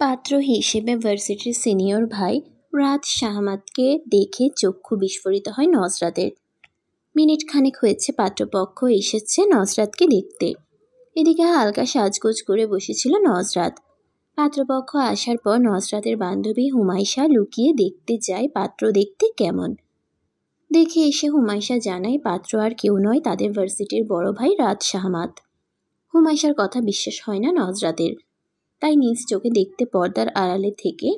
পাত্র হিসেবে ভার্সিটির সিনিয়র ভাই রাত শাহমাতকে দেখে চক্ষু বিস্ফোরিত হয় নজরাতের। মিনিট খানেক হয়েছে পাত্রপক্ষ এসেছে নজরাতকে দেখতে। এদিকে হালকা সাজগোজ করে বসেছিল নজরাত। পাত্রপক্ষ আসার পর নজরাতের বান্ধবী হুমায়শা লুকিয়ে দেখতে যায় পাত্র দেখতে কেমন। দেখে এসে হুমায়শা জানায় পাত্র আর কেউ নয়, তাদের ভার্সিটির বড় ভাই রাত শাহমাত। হুমায়শার কথা বিশ্বাস হয় না নজরাতের, তাই নিজ চোখে দেখতে পর্দার আড়ালে থেকে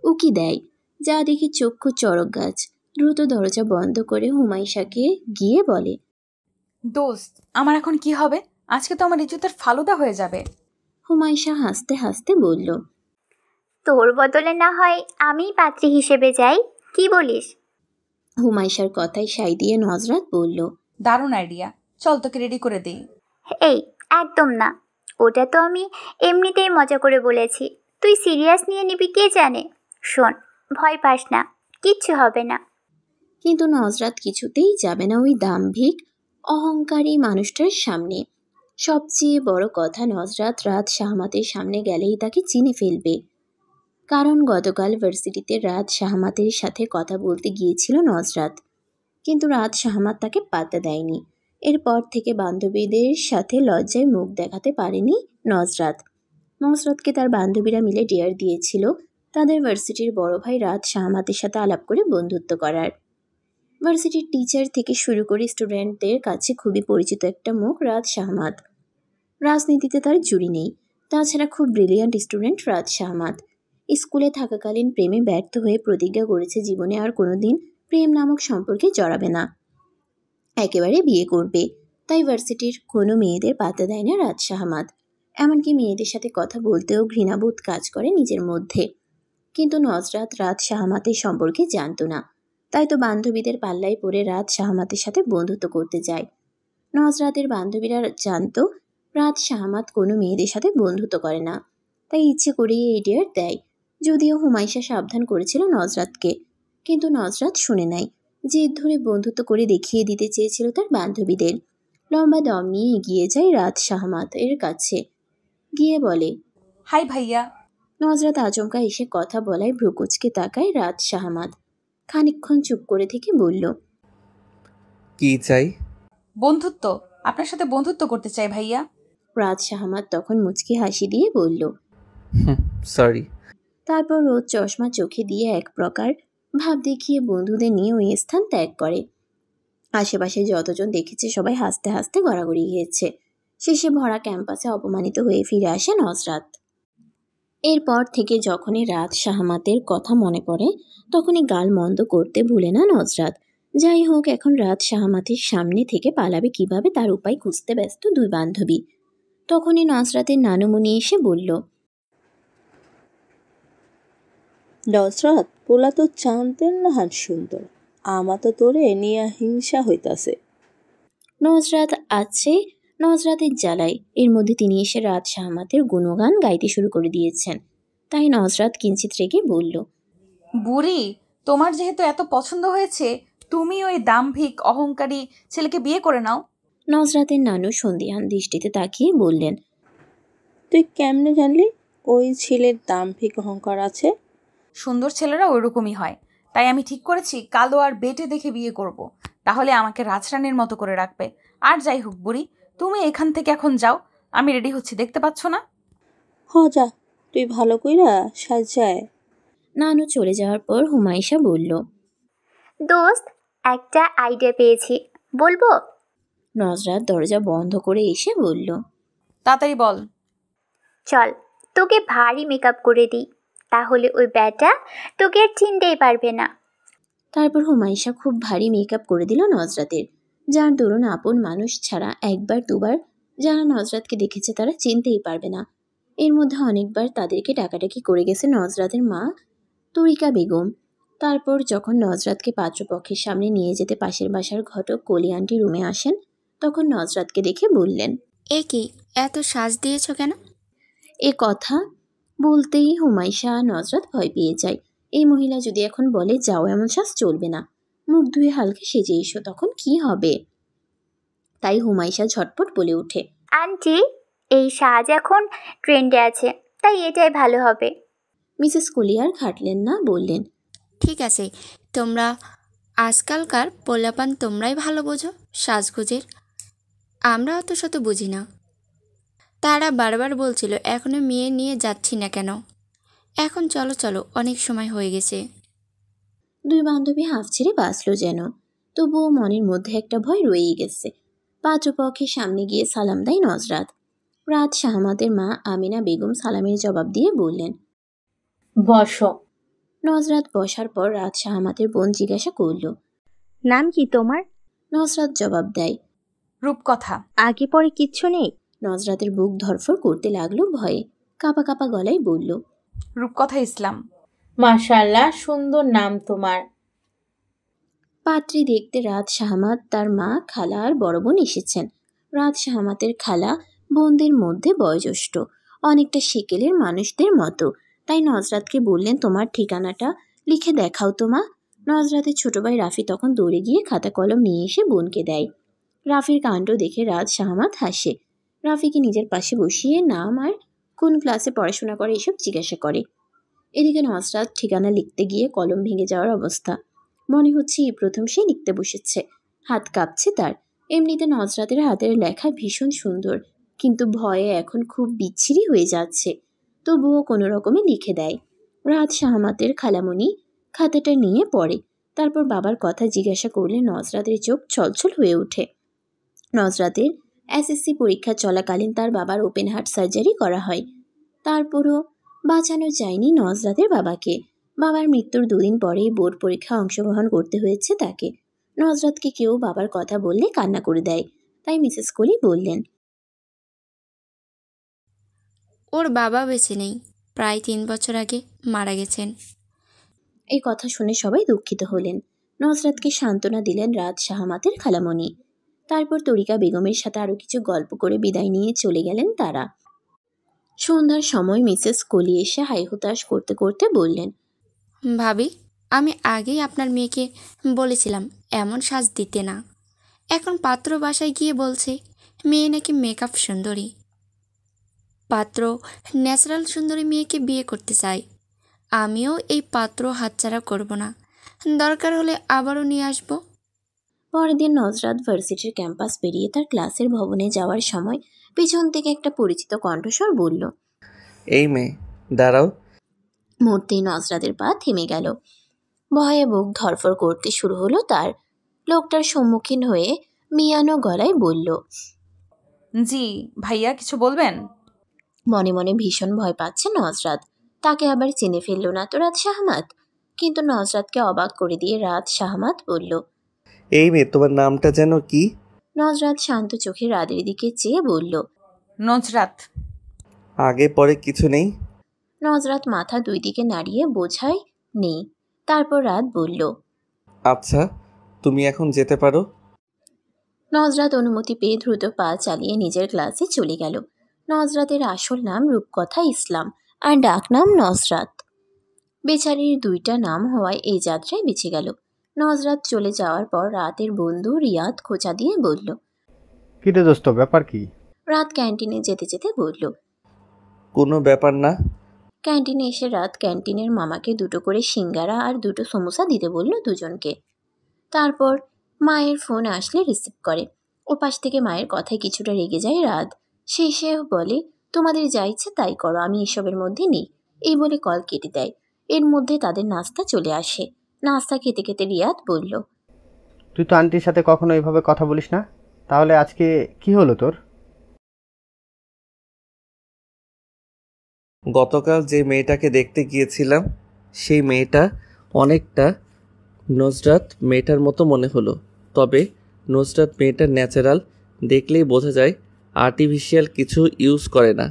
উকি দেয়, যা দেখে চক্ষু চড়ক গাছ। দ্রুত দরজা বন্ধ করে হুমায়শাকে গিয়ে বলে, দোস্ত আমার এখন কি হবে? আজকে তো আমার ইজ্জতের ফালুদা হয়ে যাবে। হুমায়শা হাসতে হাসতে বলল, তোর বদলে না হয় আমিই পাত্রী হিসেবে যাই, কি বলিস? হুমায়শার কথায় সাই দিয়ে নজরাত বলল, দারুণ আইডিয়া, চল তোকে রেডি করে দিই। এই একদম না, ওটা তো আমি এমনিতেই মজা করে বলেছি, তুই সিরিয়াস নিয়ে নিবি কে জানে। শোন, ভয় পাস না, কিচ্ছু হবে না। কিন্তু নজরাত কিছুতেই যাবে না ওই দাম্ভিক অহংকারী মানুষটার সামনে। সবচেয়ে বড় কথা, নজরাত রাত শাহমাতের সামনে গেলেই তাকে চিনে ফেলবে। কারণ গতকাল ভার্সিটিতে রাত শাহমাতের সাথে কথা বলতে গিয়েছিল নজরাত, কিন্তু রাত শাহমাত তাকে পাত্তা দেয়নি। এরপর থেকে বান্ধবীদের সাথে লজ্জায় মুখ দেখাতে পারেনি নজরাত। নজরাতকে তার বান্ধবীরা মিলে ডেয়ার দিয়েছিল তাদের ভার্সিটির বড় ভাই রাত শাহমাতের সাথে আলাপ করে বন্ধুত্ব করার। ভার্সিটির টিচার থেকে শুরু করে স্টুডেন্টদের কাছে খুবই পরিচিত একটা মুখ রাত শাহমাত। রাজনীতিতে তার জুড়ি নেই, তাছাড়া খুব ব্রিলিয়ান্ট স্টুডেন্ট রাত শাহমাত। স্কুলে থাকাকালীন প্রেমে ব্যর্থ হয়ে প্রতিজ্ঞা করেছে জীবনে আর কোনোদিন প্রেম নামক সম্পর্কে জড়াবে না, একেবারে বিয়ে করবে। তাই ভার্সিটির কোনো মেয়েদের পাত্তা দেয় না রাত শাহমাত। এমনকি মেয়েদের সাথে কথা বলতেও ঘৃণাবোধ কাজ করে নিজের মধ্যে। কিন্তু নজরাত রাত শাহমাতের সম্পর্কে জানত না, তাই তো বান্ধবীদের পাল্লায় পড়ে রাত শাহমাতের সাথে বন্ধুত্ব করতে যায়। নজরাতের বান্ধবীরা জানত রাত শাহমাত কোনো মেয়েদের সাথে বন্ধুত্ব করে না, তাই ইচ্ছে করেই এই ডেয়ার দেয়। যদিও হুমায়শা সাবধান করেছিল নজরাতকে, কিন্তু নজরাত শুনে নেয়। জেদ ধরে বন্ধুত্ব করে দেখিয়ে দিতে চেয়েছিল তার বান্ধবীদের। লম্বা দম নিয়ে এগিয়ে যায় রাত শাহমাত এর কাছে, গিয়ে বলে, হাই ভাইয়া। নজরাত আচমকা এসে কথা বলায় ভ্রুকুচকে তাকায় রাত শাহমাত। খানিকক্ষণ চুপ করে থেকে বলল, কি চাই? বন্ধুত্ব, আপনার সাথে বন্ধুত্ব করতে চাই ভাইয়া। রাত শাহমাত তখন মুচকি হাসি দিয়ে বলল, সরি। তারপর রোদ চশমা চোখে দিয়ে এক প্রকার ভাব দেখিয়ে বন্ধুদের নিয়ে ওই স্থান ত্যাগ করে। আশেপাশে যতজন দেখেছে সবাই হাসতে হাসতে গড়াগড়ি গিয়েছে। শেষে ভরা ক্যাম্পাসে অপমানিত হয়ে ফিরে আসে নজরাত। এরপর থেকে যখনই রাত শাহমাতের কথা মনে পড়ে তখনই গাল মন্দ করতে ভুলে না নজরাত। যাই হোক, এখন রাত শাহমাতের সামনে থেকে পালাবে কিভাবে তার উপায় খুঁজতে ব্যস্ত দুই বান্ধবী। তখনই নজরাতের নানুমণি এসে বলল, নজরাত, পোলা তো চান্দের নাহান সুন্দর, আমা তো তোরে নিয়া হিংসা হইতাছে। নজরাত আছে নজরাতের জ্বালায়। এর মধ্যে তিনি এসে রাত শাহমাতের গুণগান গাইতে শুরু করে দিয়েছেন। তাই নজরাত কিঞ্চিত রেগে বলল, বুড়ি, তোমার যেহেতু এত পছন্দ হয়েছে, তুমি ওই দাম্ভিক অহংকারী ছেলেকে বিয়ে করে নাও। নজরাতের নানু সন্দিহান দৃষ্টিতে তাকিয়ে বললেন, তুই কেমনে জানলি ওই ছেলের দাম্ভিক অহংকার আছে? সুন্দর ছেলেরা ওইরকমই হয়, তাই আমি ঠিক করেছি কালো আর বেটে দেখে বিয়ে করব। তাহলে আমাকে রাজরানীর মতো করে রাখবে। আর যাই হোক বুড়ি, তুমি এখান থেকে এখন যাও, আমি রেডি হচ্ছি, দেখতে পাচ্ছ না? হ যা, তুই ভালো কইরা সাজায়। নানু চলে যাওয়ার পর হুমায়শা বলল, দোস্ত, একটা আইডিয়া পেয়েছি, বলবো? নজরাত দরজা বন্ধ করে এসে বলল, তাড়াতাড়ি বল। চল, তোকে ভারী মেকআপ করে দিই, তাহলে ওই ব্যাটা তোকে আর চিনতেই পারবে না। তারপর হুমায়শা খুব ভারী মেকআপ করে দিল নজরাতের, যার দরুন আপন মানুষ ছাড়া একবার দুবার যারা নজরাতকে দেখেছে তারা চিনতেই পারবে না। এর মধ্যে অনেকবার তাদেরকে ডাকাডাকি করে গেছে নজরাতের মা তরিকা বেগম। তারপর যখন নজরাতকে পাত্রপক্ষের সামনে নিয়ে যেতে পাশের বাসার ঘটক কলি আন্টি রুমে আসেন, তখন নজরাতকে দেখে বললেন, এ কি, এত সাজ দিয়েছ কেন? এ কথা বলতেই হুমায়শা নজরাত ভয় পেয়ে যায়। এই মহিলা যদি এখন বলে যাও, এমন সাজ চলবে না, মুখ ধুয়ে হালকা সেজে এসো, তখন কি হবে? তাই হুমায়শা ঝটপট বলে ওঠে, আন্টি, এই সাজ এখন ট্রেন্ডে আছে, তাই এটাই ভালো হবে। মিসেস কলিয়ার খাটলেন না, বললেন, ঠিক আছে, তোমরা আজকালকার পোলাপান তোমরাই ভালো বোঝো সাজগোজের, আমরা অত শত বুঝি না। তারা বারবার বলছিল এখনো মেয়ে নিয়ে যাচ্ছি না কেন, এখন চলো চলো, অনেক সময় হয়ে গেছে। দুই বান্ধবী হাঁফ ছেড়ে বাঁচল যেন, তবুও মনের মধ্যে একটা ভয় রয়েই গেছে। পাত্রপক্ষের সামনে গিয়ে সালাম দেয় নজরাত। রাত শাহমাতের মা আমিনা বেগম সালামের জবাব দিয়ে বললেন, বসো। নজরাত বসার পর রাত শাহমাতের বোন জিজ্ঞাসা করল, নাম কি তোমার? নজরাত জবাব দেয়, রূপকথা। আগে পরে কিচ্ছু নেই? নজরাতের বুক ধরফর করতে লাগলো ভয়ে, কাঁপা কাঁপা গলায় বলল, রূপকথা ইসলাম। মাশাআল্লাহ, সুন্দর নাম তোমার। পাত্রী দেখতে রাত শাহমাত, তার মা, খালা আর বড় বোন এসেছেন। রাত শাহমাতের খালা বোনদের মধ্যে বয়োজ্যেষ্ঠ, অনেকটা সেকেলের মানুষদের মতো। তাই নজরাতকে বললেন, তোমার ঠিকানাটা লিখে দেখাও তো মা। নজরাতের ছোট ভাই রাফি তখন দৌড়ে গিয়ে খাতা কলম নিয়ে এসে বোনকে দেয়। রাফির কাণ্ড দেখে রাত শাহমাত হাসে। রাফিকে নিজের পাশে বসিয়ে নাম আর কোন ক্লাসে পড়াশোনা করে এসব জিজ্ঞাসা করে। এদিকে নজরাত ঠিকানা লিখতে গিয়ে কলম ভেঙে যাওয়ার অবস্থা। মনে হচ্ছে এই প্রথম সে লিখতে বসেছে, হাত কাঁপছে তার। এমনিতে নজরাতের হাতের লেখা ভীষণ সুন্দর, কিন্তু ভয়ে এখন খুব বিচ্ছিরি হয়ে যাচ্ছে। তবুও কোনো রকমে লিখে দেয়। রাত শাহমাতের খালামণি খাতাটা নিয়ে পড়ে, তারপর বাবার কথা জিজ্ঞাসা করলে নজরাতের চোখ ছলছল হয়ে ওঠে। নজরাতের এসএসসি পরীক্ষা চলাকালীন তার বাবার ওপেন হার্ট সার্জারি করা হয়। তারপরও বাঁচানো যায়নি নজরাতের বাবাকে। বাবার মৃত্যুর দুদিন পরেই বোর্ড পরীক্ষা অংশগ্রহণ করতে হয়েছে তাকে। নজরাতকে কেউ বাবার কথা বললে কান্না করে দেয়, তাই মিসেস কলি বললেন, ওর বাবা বেঁচে নেই, প্রায় 3 বছর আগে মারা গেছেন। এই কথা শুনে সবাই দুঃখিত হলেন। নজরাতকে সান্ত্বনা দিলেন রাত শাহমাতের খালামণি। তারপর তরিকা বেগমের সাথে আরও কিছু গল্প করে বিদায় নিয়ে চলে গেলেন তারা। সন্ধ্যার সময় মিসেস কলি এসে হাই হুতাশ করতে করতে বললেন, ভাবি, আমি আগেই আপনার মেয়েকে বলেছিলাম এমন সাজ দিতে না। এখন পাত্র বাসায় গিয়ে বলছে মেয়ে নাকি মেকআপ সুন্দরী। পাত্র ন্যাচারাল সুন্দরী মেয়েকে বিয়ে করতে চায়। আমিও এই পাত্র হাতছাড়া করব না, দরকার হলে আবারও নিয়ে আসবো। পরের দিন নজরাত ভার্সিটির ক্যাম্পাস পেরিয়ে তার ক্লাসের ভবনে যাওয়ার সময় পিছন থেকে একটা পরিচিত কণ্ঠস্বর বলল, এই মেয়ে, দাঁড়াও। মুহূর্তেই নজরাতের পা থেমে গেল। ভয়ে বুক ধরফর করতে শুরু হলো তার। লোকটার সম্মুখীন হয়ে মিয়ানো গলায় বলল, জি ভাইয়া, কিছু বলবেন? মনে মনে ভীষণ ভয় পাচ্ছে নজরাত। তাকে আবার চিনে ফেলল না তো রাত শাহমাত? কিন্তু নজরাতকে অবাক করে দিয়ে রাত শাহমাত বলল, এই মেয়ে, তোমার নামটা যেন কি? নজরাত শান্ত চোখে রাতের দিকে চেয়ে বলল, নজরাত। আগে পরে কিছু নেই? নজরাত মাথা দুই দিকে নাড়িয়ে বোঝায় নেই। তারপর রাত বলল, আচ্ছা, তুমি এখন যেতে পারো। নজরাত অনুমতি পেয়ে দ্রুত পা চালিয়ে নিজের ক্লাসে চলে গেল। নজরাতের আসল নাম রূপকথা ইসলাম আর ডাক নাম নজরাত। বেচারির দুইটা নাম হওয়ায় এই যাত্রায় বেঁচে গেল। নজরাত চলে যাওয়ার পর রাতের বন্ধু রিয়াদ খোঁচা দিয়ে বলল, কিরে দোস্ত, ব্যাপার কি? রাত ক্যান্টিনে যেতে যেতে বলল, কোনো ব্যাপার না। ক্যান্টিনে এসে রাত ক্যান্টিনের মামাকে দুটো করে সিঙ্গারা আর দুটো সমোসা দিতে বলল দুজনকে। তারপর মায়ের ফোন আসলে রিসিভ করে। ওপাশ থেকে মায়ের কথায় কিছুটা রেগে যায় রাত। শেষে বলে, তোমাদের যা ইচ্ছে তাই করো, আমি এসবের মধ্যে নেই। এই বলে কল কেটে দেয়। এর মধ্যে তাদের নাস্তা চলে আসে। নাস্তা খেতে খেতে রিয়াদ বলল, তুই তো আন্টির সাথে কখনো এইভাবে কথা বলিস না, তাহলে আজকে কি হলো তোর? গতকাল যে মেয়েটাকে দেখতে গিয়েছিলাম, সেই মেয়েটা অনেকটা নুসরাত মেয়েটার মতো মনে হলো। তবে নুসরাত মেয়েটার ন্যাচারাল, দেখলেই বোঝা যায় আর্টিফিশিয়াল কিছু ইউজ করে না।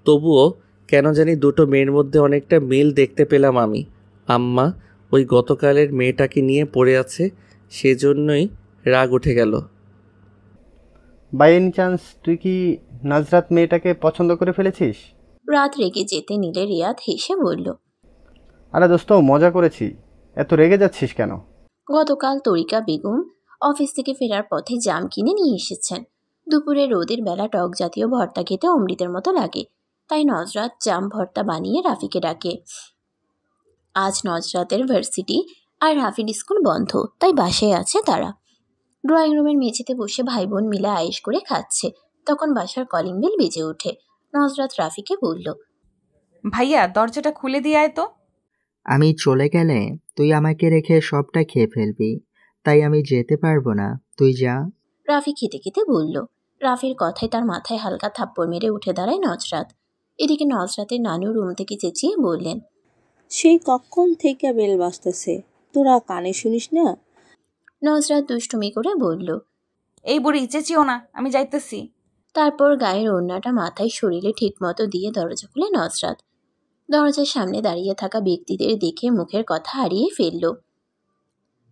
তবুও কেন জানি দুটো মেয়ের মধ্যে অনেকটা মিল দেখতে পেলাম আমি। আম্মা ওই গতকালের মেয়েটাকে নিয়ে পড়ে আছে, সেজন্যই রাগ উঠে গেল। বাই এনি চান্স তুই কি নাজরাত মেয়েটাকে পছন্দ করে ফেলেছিস? রাত রেগে যেতে নিলে রিয়াদ হেসে বলল, আরে দোস্ত, মজা করেছি, এত রেগে যাচ্ছিস কেন? গতকাল তরিকা বেগম অফিস থেকে ফেরার পথে জাম কিনে নিয়ে এসেছেন। দুপুরে রোদের বেলা টক জাতীয় ভর্তা খেতে অমৃতের মতো লাগে, তাই নজরাত জাম ভর্তা বানিয়ে রাফিকে ডাকে। আজ নজরাতের ভার্সিটি আর রাফির স্কুল বন্ধ, তাই বাসায় আছে তারা। ড্রয়িং রুমের মেঝেতে বসে ভাই বোন মিলে আয়েশ করে খাচ্ছে। তখন বাসার কলিং বেল বেজে ওঠে। নজরাত রাফিকে বলল, ভাইয়া দরজাটা খুলে দিয়ে আয় তো। আমি চলে গেলে তুই আমাকে রেখে সবটা খেয়ে ফেলবি, তাই আমি যেতে পারবো না, তুই যা। রাফি খেতে খেতে বলল। রাফির কথায় তার মাথায় হালকা থাপ্পড় মেরে উঠে দাঁড়ায় নজরাত। এদিকে নজরাতের নানু রুম থেকে চেঁচিয়ে বললেন, সেই কখন থেকে বেল বাজতেছে, তোরা কানে শুনিস না? নজরাত দুষ্টুমি করে বলল, এই বুড়ি চেঁচিও না, আমি যাইতেছি। তারপর গায়ের ওড়নাটা মাথায় শরীরে ঠিকমতো দিয়ে দরজা খুলে নজরাত। দরজার সামনে দাঁড়িয়ে থাকা ব্যক্তিদের দেখে মুখের কথা হারিয়ে ফেলল।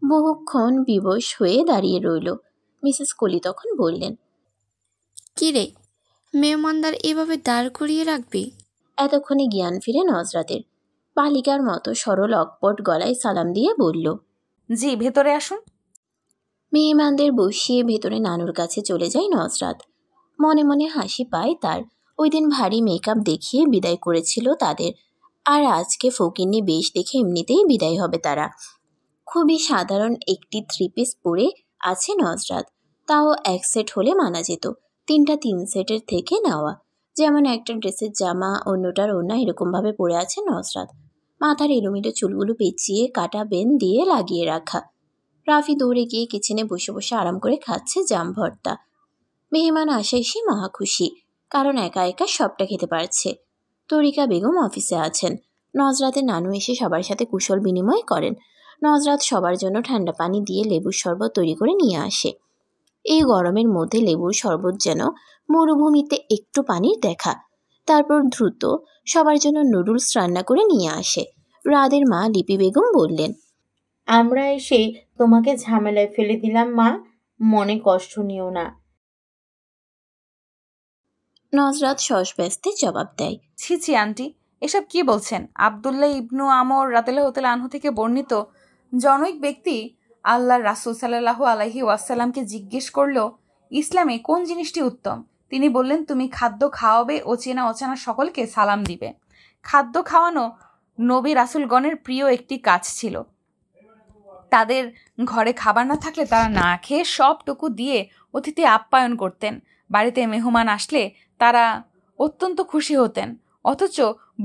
বহুক্ষণ বিবশ হয়ে দাঁড়িয়ে রইল। মিসেস কলি তখন বললেন, কি রে, মেহমানদার এভাবে দাঁড় করিয়ে রাখবি? এতক্ষণে জ্ঞান ফিরে নজরাতের। বালিকার মতো সরল অকপট গলায় সালাম দিয়ে বলল, জি ভেতরে আসুন। মেহমানদের বসিয়ে ভেতরে নানুর কাছে চলে যায় নজরাত। মনে মনে হাসি পায় তার। ওই দিন ভারী মেকআপ দেখিয়ে বিদায় করেছিল তাদের, আর আজকে ফকিন্নি বেশ দেখে এমনিতেই বিদায় হবে তারা। খুবই সাধারণ একটি 3 পিস পরে আছে নজরাত, তাও 1 সেট হলে মানা যেত। 3টা 3 সেটের থেকে নেওয়া, যেমন একটা ড্রেসের জামা অন্যটার ওড়না এরকমভাবে পরে আছে নজরাত। মাথার এলোমেলো চুলগুলো পেঁচিয়ে কাটা বেন দিয়ে লাগিয়ে রাখা। রাফি দৌড়ে গিয়ে কিচেনে বসে বসে আরাম করে খাচ্ছে জাম ভর্তা। মেহমান আসায় সে মহা খুশি, কারণ একা একা সবটা খেতে পারছে। তরিকা বেগম অফিসে আছেন। নজরাতের নানু এসে সবার সাথে কুশল বিনিময় করেন। নজরাত সবার জন্য ঠান্ডা পানি দিয়ে লেবুর শরবত তৈরি করে নিয়ে আসে। এই গরমের মধ্যে লেবুর শরবত যেন মরুভূমিতে একটু পানির দেখা। তারপর দ্রুত সবার জন্য নুডলস রান্না করে নিয়ে আসে। রাদের মা লিপি বেগম বললেন, আমরা এসে তোমাকে ঝামেলায় ফেলে দিলাম মা, মনে কষ্ট নিও না। নজরাত সশব্যস্তে জবাব দেয়, ছি ছি আন্টি, এসব কি বলছেন? আবদুল্লাহ ইবনু আমর রাদিয়াল্লাহু তাআলা আনহু থেকে বর্ণিত জনৈক ব্যক্তি আল্লাহর রাসূল সাল্লাল্লাহু আলাইহি ওয়াসাল্লামকে জিজ্ঞেস করল, ইসলামে কোন জিনিসটি উত্তম? তিনি বললেন, তুমি খাদ্য খাওয়াবে ও চেনা অচেনা সকলকে সালাম দিবে। খাদ্য খাওয়ানো নবী রাসূলগণের প্রিয় একটি কাজ ছিল। তাদের ঘরে খাবার না থাকলে তারা না খেয়ে সবটুকু দিয়ে অতিথি আপ্যায়ন করতেন। বাড়িতে মেহমান আসলে তারা অত্যন্ত খুশি হতেন। অথচ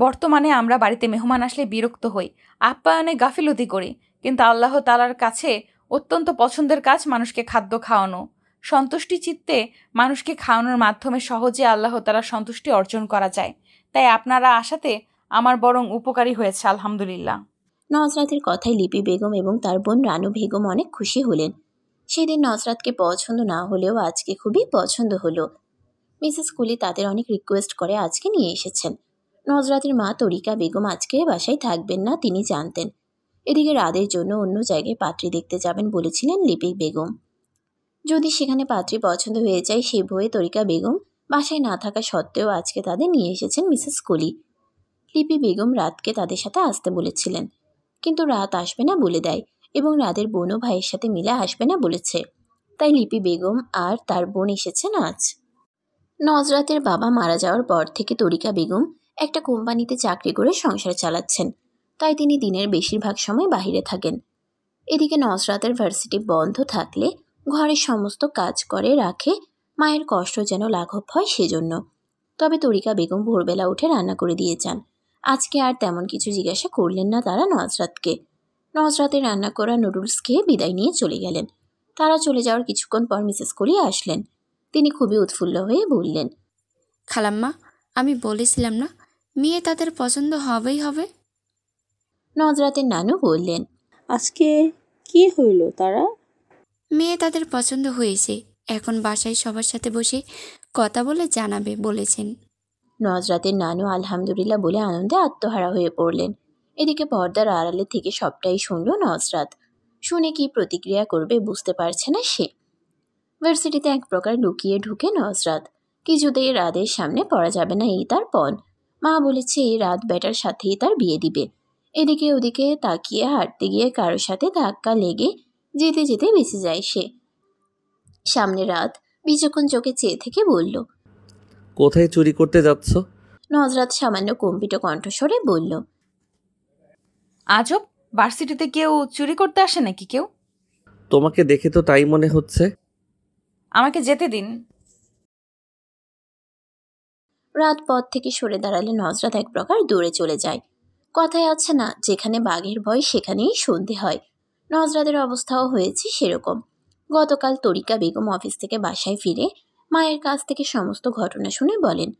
বর্তমানে আমরা বাড়িতে মেহমান আসলে বিরক্ত হই, আপ্যায়নে গাফিলতি করি। কিন্তু আল্লাহ তাআলার কাছে অত্যন্ত পছন্দের কাজ মানুষকে খাদ্য খাওয়ানো। সন্তুষ্টি চিত্তে মানুষকে খাওয়ানোর মাধ্যমে সহজে আল্লাহ তাআলার সন্তুষ্টি অর্জন করা যায়। তাই আপনারা আসাতে আমার বরং উপকারী হয়েছে, আলহামদুলিল্লাহ। নজরাতের কথায় লিপি বেগম এবং তার বোন রানু বেগম অনেক খুশি হলেন। সেদিন নজরাতকে পছন্দ না হলেও আজকে খুবই পছন্দ হলো। মিসেস কুলি তাদের অনেক রিকোয়েস্ট করে আজকে নিয়ে এসেছেন। নজরাতের মা তরিকা বেগম আজকে বাসায় থাকবেন না, তিনি জানতেন। এদিকে রাদের জন্য অন্য জায়গায় পাত্রী দেখতে যাবেন বলেছিলেন লিপি বেগম। যদি সেখানে পাত্রী পছন্দ হয়ে যায় সে ভয়ে তরিকা বেগম বাসায় না থাকা সত্ত্বেও আজকে তাদের নিয়ে এসেছেন মিসেস কুলি। লিপি বেগম রাতকে তাদের সাথে আসতে বলেছিলেন, কিন্তু রাত আসবে না বলে দেয় এবং রাদের বোন ও ভাইয়ের সাথে মিলে আসবে না বলেছে। তাই লিপি বেগম আর তার বোন এসেছেন আজ। নজরাতের বাবা মারা যাওয়ার পর থেকে তরিকা বেগম একটা কোম্পানিতে চাকরি করে সংসার চালাচ্ছেন, তাই তিনি দিনের বেশিরভাগ সময় বাহিরে থাকেন। এদিকে নজরাতের ভার্সিটি বন্ধ থাকলে ঘরের সমস্ত কাজ করে রাখে, মায়ের কষ্ট যেন লাঘব হয় সেজন্য। তবে তরিকা বেগম ভোরবেলা উঠে রান্না করে দিয়ে যান। আজকে আর তেমন কিছু জিজ্ঞাসা করলেন না তারা নজরাতকে। নজরাতের রান্না করা নুডলস খেয়ে বিদায় নিয়ে চলে গেলেন। তারা চলে যাওয়ার কিছুক্ষণ পর মিসেস কলি আসলেন। তিনি খুবই উৎফুল্ল হয়ে বললেন, খালাম্মা, আমি বলেছিলাম না মেয়ে তাদের পছন্দ হবেই হবে। নজরাতের নানু বললেন, আজকে কি হইল তারা? মেয়ে তাদের পছন্দ হয়েছে, এখন বাসায় সবার সাথে বসে কথা বলে জানাবে বলেছেন। নজরাতের নানু আলহামদুলিল্লাহ বলে আনন্দে আত্মহারা হয়ে পড়লেন। এদিকে পর্দার আড়ালে থেকে সবটাই শুনল নজরাত। শুনে কি প্রতিক্রিয়া করবে বুঝতে পারছে না সে। ভার্সিটিতে এক প্রকার লুকিয়ে ঢুকে নজরাত। কিছুতেই রাদের সামনে পড়া যাবে না, এই তার পণ। মা বলেছে এই রাত বেটার সাথেই তার বিয়ে দিবে। এদিকে ওদিকে তাকিয়ে হাঁটতে গিয়ে কারোর সাথে ধাক্কা লেগে যেতে যেতে বেঁচে যায় সে। সামনে রাত বিচক্ষণ চোখে চেয়ে থেকে বলল, কোথায় চুরি করতে যাচ্ছ? নজরাত সামান্য কম্পিত কণ্ঠস্বরে বলল, আজব, ভার্সিটিতে কেউ চুরি করতে আসে নাকি কেউ? তোমাকে দেখে তো তাই মনে হচ্ছে। আমাকে যেতে দিন। রাত পথ থেকে সরে দাঁড়ালে নজরাত এক প্রকার দূরে চলে যায়। কথায় আছে না, যেখানে বাঘের ভয় সেখানেই সন্ধে হয়। নজরাতের অবস্থাও হয়েছে সেরকম। গতকাল তরিকা বেগম অফিস থেকে বাসায় ফিরে মায়ের কাছ থেকে সমস্ত ঘটনা শুনে বলেন,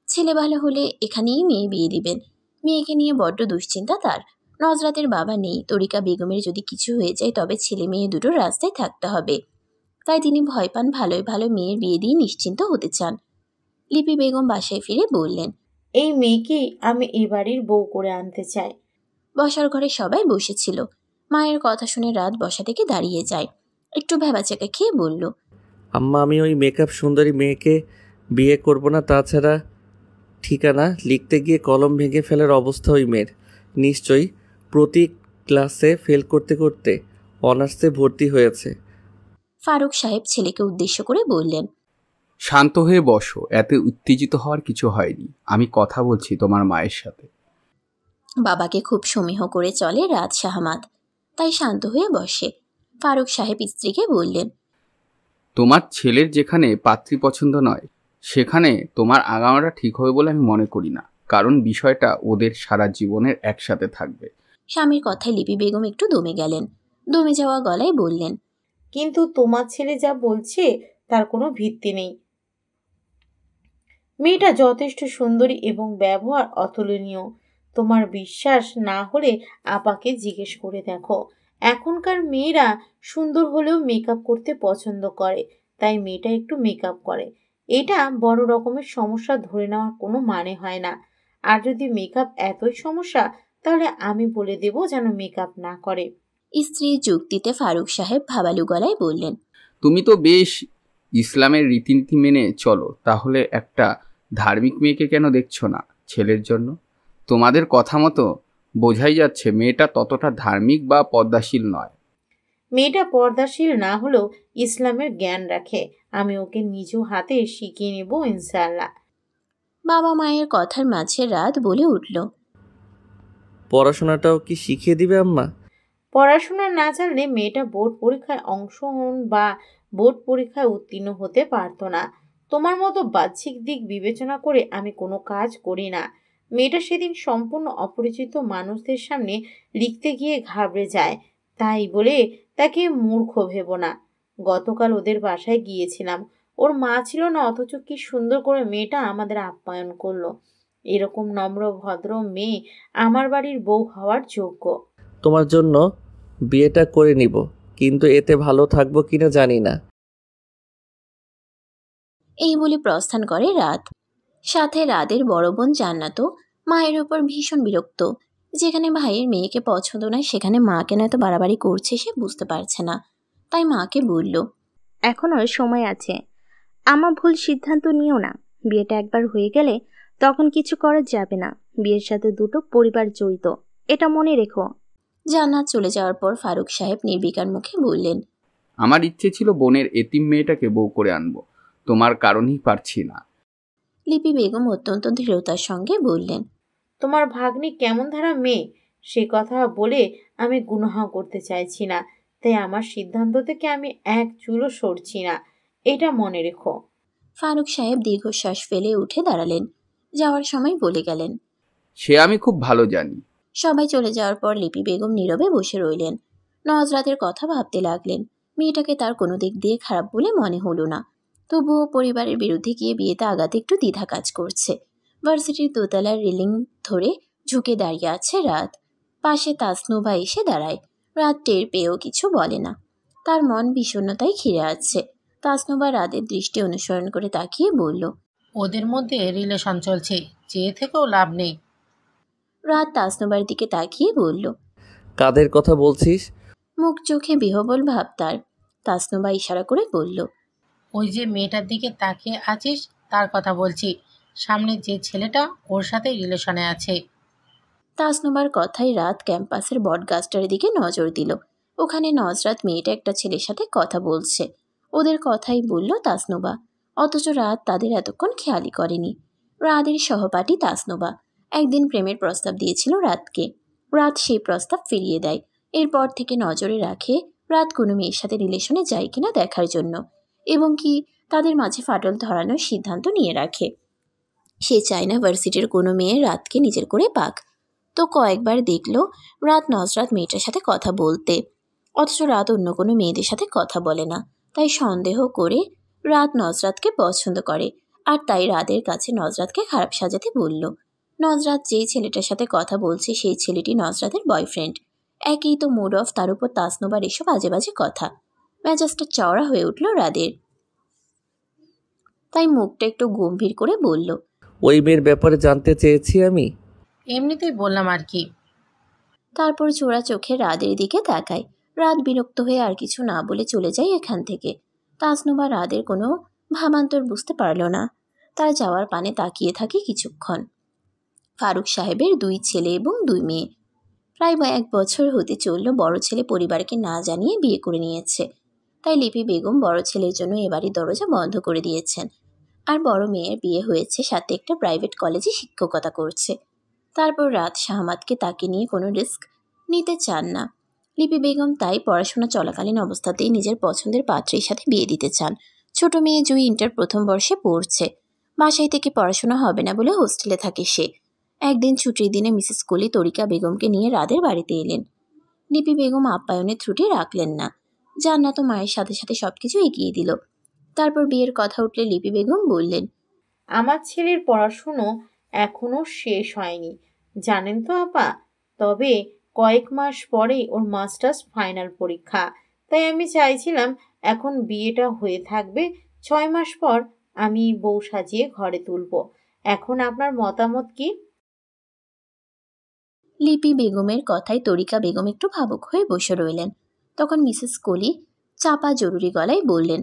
ছেলে ভালো হলে এখানেই মেয়ে বিয়ে দিবেন। মেয়েকে নিয়ে বড্ড দুশ্চিন্তা তার। নজরাতের বাবা নেই, তরিকা বেগমের যদি কিছু হয়ে যায় তবে ছেলে মেয়ে দুটো রাস্তায় থাকতে হবে। তাই তিনি ভয় পান, ভালোই ভালো মেয়ের বিয়ে দিয়ে নিশ্চিন্ত হতে চান। লিপি বেগম বাসায় ফিরে বললেন, এই মেয়েকেই আমি এই বাড়ির বউ করে আনতে চাই। বসার ঘরে সবাই বসেছিল। মায়ের কথা শুনে রাত বসা থেকে দাঁড়িয়ে যায়। একটু ভেবাচাকা খেয়ে বলল, আম্মা, আমি ওই মেকআপ সুন্দরী মেয়েকে বিয়ে করব না। তাছাড়া ঠিকানা লিখতে গিয়ে কলম ভেঙে ফেলার অবস্থা ওই মেয়ের। নিশ্চয়ই প্রতি ক্লাসে ফেল করতে করতে অনার্সে ভর্তি হয়েছে। ফারুক সাহেব ছেলেকে উদ্দেশ্য করে বললেন, শান্ত হয়ে বসো, এতে উত্তেজিত হওয়ার কিছু হয়নি। আমি কথা বলছি তোমার মায়ের সাথে। বাবাকে খুব সমীহ করে চলে রাত শাহমাদ, তাই শান্ত হয়ে বসে। ফারুক সাহেব স্ত্রীকে বললেন, তোমার ছেলের যেখানে পাত্রী পছন্দ নয় সেখানে তোমার আগামাটা ঠিক হবে বলে আমি মনে করি না, কারণ বিষয়টা ওদের সারা জীবনের একসাথে থাকবে। স্বামীর কথায় লিপি বেগম একটু দমে গেলেন। দমে যাওয়া গলায় বললেন, কিন্তু তোমার ছেলে যা বলছে তার কোনো ভিত্তি নেই। মেয়েটা যথেষ্ট সুন্দরী এবং ব্যবহার অতুলনীয়। তোমার বিশ্বাস না হলে আপাকে জিজ্ঞেস করে দেখো। এখনকার মেয়েরা সুন্দর হলেও মেকআপ করতে পছন্দ করে, তাই মেয়েটা একটু মেকআপ করে। এটা বড় রকমের সমস্যা ধরে নেওয়ার কোনো মানে হয় না। আর যদি মেকআপ এতই সমস্যা, তাহলে আমি বলে দেব যেন মেকআপ না করে। স্ত্রীর যুক্তিতে ফারুক সাহেব ভাবালু গলায় বললেন, তুমি তো বেশ ইসলামের রীতিনীতি মেনে চলো, তাহলে একটা ধার্মিক মেয়েকে কেন দেখছো না ছেলের জন্য? তোমাদের কথা মতো বোঝাই যাচ্ছে মেয়েটা ততটা ধার্মিক বা পদ্মাশীল নয়। মেয়েটা পর্দাশীল না হলেও ইসলামের জ্ঞান রাখে। আমি ওকে নিজ হাতে শিখিয়ে নেব ইনশাআল্লাহ। বাবা মায়ের কথার মাঝে রাত বলে উঠল, পড়াশোনাটাও কি শিখিয়ে দিবে আম্মা? পড়াশোনা না জানলে মেয়েটা বোর্ড পরীক্ষায় অংশগ্রহণ বা বোর্ড পরীক্ষায় উত্তীর্ণ হতে পারতো না। তোমার মতো বাহ্যিক দিক বিবেচনা করে আমি কোনো কাজ করি না। মেয়েটা সেদিন সম্পূর্ণ অপরিচিত মানুষদের সামনে লিখতে গিয়ে ঘাবড়ে যায়, তাই বলে তাকে মূর্খ ভেবো না। গতকাল ওদের বাসায় গিয়েছিলাম, ওর মা ছিল না, অথচ কি সুন্দর করে মেয়েটা আমাদের আপ্যায়ন করলো। এরকম নম্র ভদ্র মেয়ে আমার বাড়ির বউ হওয়ার যোগ্য। তোমার জন্য বিয়েটা করে নিব, কিন্তু এতে ভালো থাকবো কিনা জানি না। এই বলে প্রস্থান করে রাত। সাথে রাতের বড় বোন জান্নাতও মায়ের উপর ভীষণ বিরক্ত। যেখানে ভাইয়ের মেয়েকে পছন্দ নয় সেখানে মা কেন এত বাড়াবাড়ি করছে সে বুঝতে পারছে না। তাই মাকে বলল, এখনো সময় আছে, আমার ভুল সিদ্ধান্ত নিও না। বিয়েটা একবার হয়ে গেলে তখন কিছু করা যাবে না। বিয়ের সাথে দুটো পরিবার জড়িত, এটা মনে রেখো। জান্নাত চলে যাওয়ার পর ফারুক সাহেব নির্বিকার মুখে বললেন, আমার ইচ্ছে ছিল বোনের এতিম মেয়েটাকে বউ করে আনবো, তোমার কারণেই পারছি না। লিপি বেগম অত্যন্ত দৃঢ়তার সঙ্গে বললেন, তোমার ভাগ্নি কেমন ধারা মেয়ে সে কথা বলে আমি গুনাহ করতে চাইছি না, তাই আমার সিদ্ধান্ত থেকে আমি এক চুলও সরছি না, এটা মনে রেখো। ফারুক সাহেব দীর্ঘশ্বাস ফেলে উঠে দাঁড়ালেন। যাওয়ার সময় বলে গেলেন, সে আমি খুব ভালো জানি। সবাই চলে যাওয়ার পর লিপি বেগম নীরবে বসে রইলেন। নজরাতের কথা ভাবতে লাগলেন। মেয়েটাকে তার কোনো দিক দিয়ে খারাপ বলে মনে হলো না, তবুও পরিবারের বিরুদ্ধে গিয়ে বিয়েতে আগাতে একটু দ্বিধা কাজ করছে। ভার্সিটির দোতলার রেলিং ধরে ঝুঁকে দাঁড়িয়ে আছে রাত। পাশে তাসনুভা এসে দাঁড়ায়। রাত টের পেয়েও কিছু বলে না, তার মন বিষণ্ণতায় ঘিরে আছে। তাসনুভা রাতের দৃষ্টি অনুসরণ করে তাকিয়ে বলল, ওদের মধ্যে রিলেশন চলছে, চেয়ে থেকেও লাভ নেই। রাত তাসনুভার দিকে তাকিয়ে বলল, কাদের কথা বলছিস? মুখ চোখে বিহবল ভাব তার। তাসনুভা ইশারা করে বলল, ওই যে মেয়েটার দিকে তাকিয়ে আছিস তার কথা বলছি, সামনে যে ছেলেটা ওর সাথে রিলেশনে আছে। তাসনুভার কথাই রাত ক্যাম্পাসের বটগাছটার দিকে নজর দিল। ওখানে নজরাত মেয়েটা একটা ছেলের সাথে কথা বলছে। ওদের কথাই বলল তাসনুভা, অথচ রাত তাদের এতক্ষণ খেয়ালই করেনি। রাতের সহপাঠী তাসনুভা একদিন প্রেমের প্রস্তাব দিয়েছিল রাতকে। রাত সেই প্রস্তাব ফিরিয়ে দেয়। এরপর থেকে নজরে রাখে রাত কোনো মেয়ের সাথে রিলেশনে যায় কিনা দেখার জন্য, এবং কি তাদের মাঝে ফাটল ধরানোর সিদ্ধান্ত নিয়ে রাখে। সে চায় না ভার্সিটির কোনো মেয়ে রাতকে নিজের করে পাক। তো কয়েকবার দেখলো রাত নজরাত মেয়েটার সাথে কথা বলতে, অথচ রাত অন্য কোনো মেয়েদের সাথে কথা বলে না। তাই সন্দেহ করে রাত নজরাতকে পছন্দ করে, আর তাই রাতের কাছে নজরাতকে খারাপ সাজাতে বলল। নজরাত যেই ছেলেটার সাথে কথা বলছে সেই ছেলেটি নজরাতের বয়ফ্রেন্ড। একই তো মুড অফ, তার উপর তাসনোবার এসব বাজে বাজে কথা। মেজাজটা চওড়া হয়ে উঠল রাদের। তাই মুখটা একটু গম্ভীর করে বলল, ওই মেয়ের ব্যাপারে জানতে চেয়েছি আমি। এমনিতেই বললাম আর কি। তারপর চোরা চোখে রাদের দিকে তাকায়। রাত বিরক্ত হয়ে আর কিছু না বলে চলে যায় এখান থেকে। তাসনুবা রাদের কোনো ভাবান্তর বুঝতে পারল না। তার যাওয়ার পানে তাকিয়ে থাকে কিছুক্ষণ। ফারুক সাহেবের 2 ছেলে এবং 2 মেয়ে। প্রায় 1 বছর হতে চলল বড় ছেলে পরিবারকে না জানিয়ে বিয়ে করে নিয়েছে। তাই লিপি বেগম বড় ছেলের জন্য এবারই দরজা বন্ধ করে দিয়েছেন। আর বড় মেয়ের বিয়ে হয়েছে, সাথে একটা প্রাইভেট কলেজে শিক্ষকতা করছে। তারপর রাত শাহমাদকে তাকে নিয়ে কোনো রিস্ক নিতে চান না। লিপি বেগম তাই পড়াশোনা চলাকালীন অবস্থাতেই নিজের পছন্দের পাত্রের সাথে বিয়ে দিতে চান। ছোট মেয়ে জুই ইন্টার প্রথম বর্ষে পড়ছে। বাসায় থেকে পড়াশোনা হবে না বলে হোস্টেলে থাকে সে। একদিন ছুটির দিনে মিসেস কলি তরিকা বেগমকে নিয়ে রাদের বাড়িতে এলেন। লিপি বেগম আপ্যায়নের ত্রুটি রাখলেন না। জান্নাত তো মায়ের সাথে সাথে সবকিছু এগিয়ে দিল। তারপর বিয়ের কথা উঠলে লিপি বেগম বললেন, আমার ছেলের পড়াশুনো এখনো শেষ হয়নি, জানেন তো আপা। তবে কয়েক মাস পরেই ওর মাস্টার্স ফাইনাল পরীক্ষা। তাই আমি চাইছিলাম এখন বিয়েটা হয়ে থাকবে, 6 মাস পর আমি বউ সাজিয়ে ঘরে তুলব। এখন আপনার মতামত কি? লিপি বেগমের কথায় তরিকা বেগম একটু ভাবুক হয়ে বসে রইলেন। তখন মিসেস কলি চাপা জরুরি গলায় বললেন,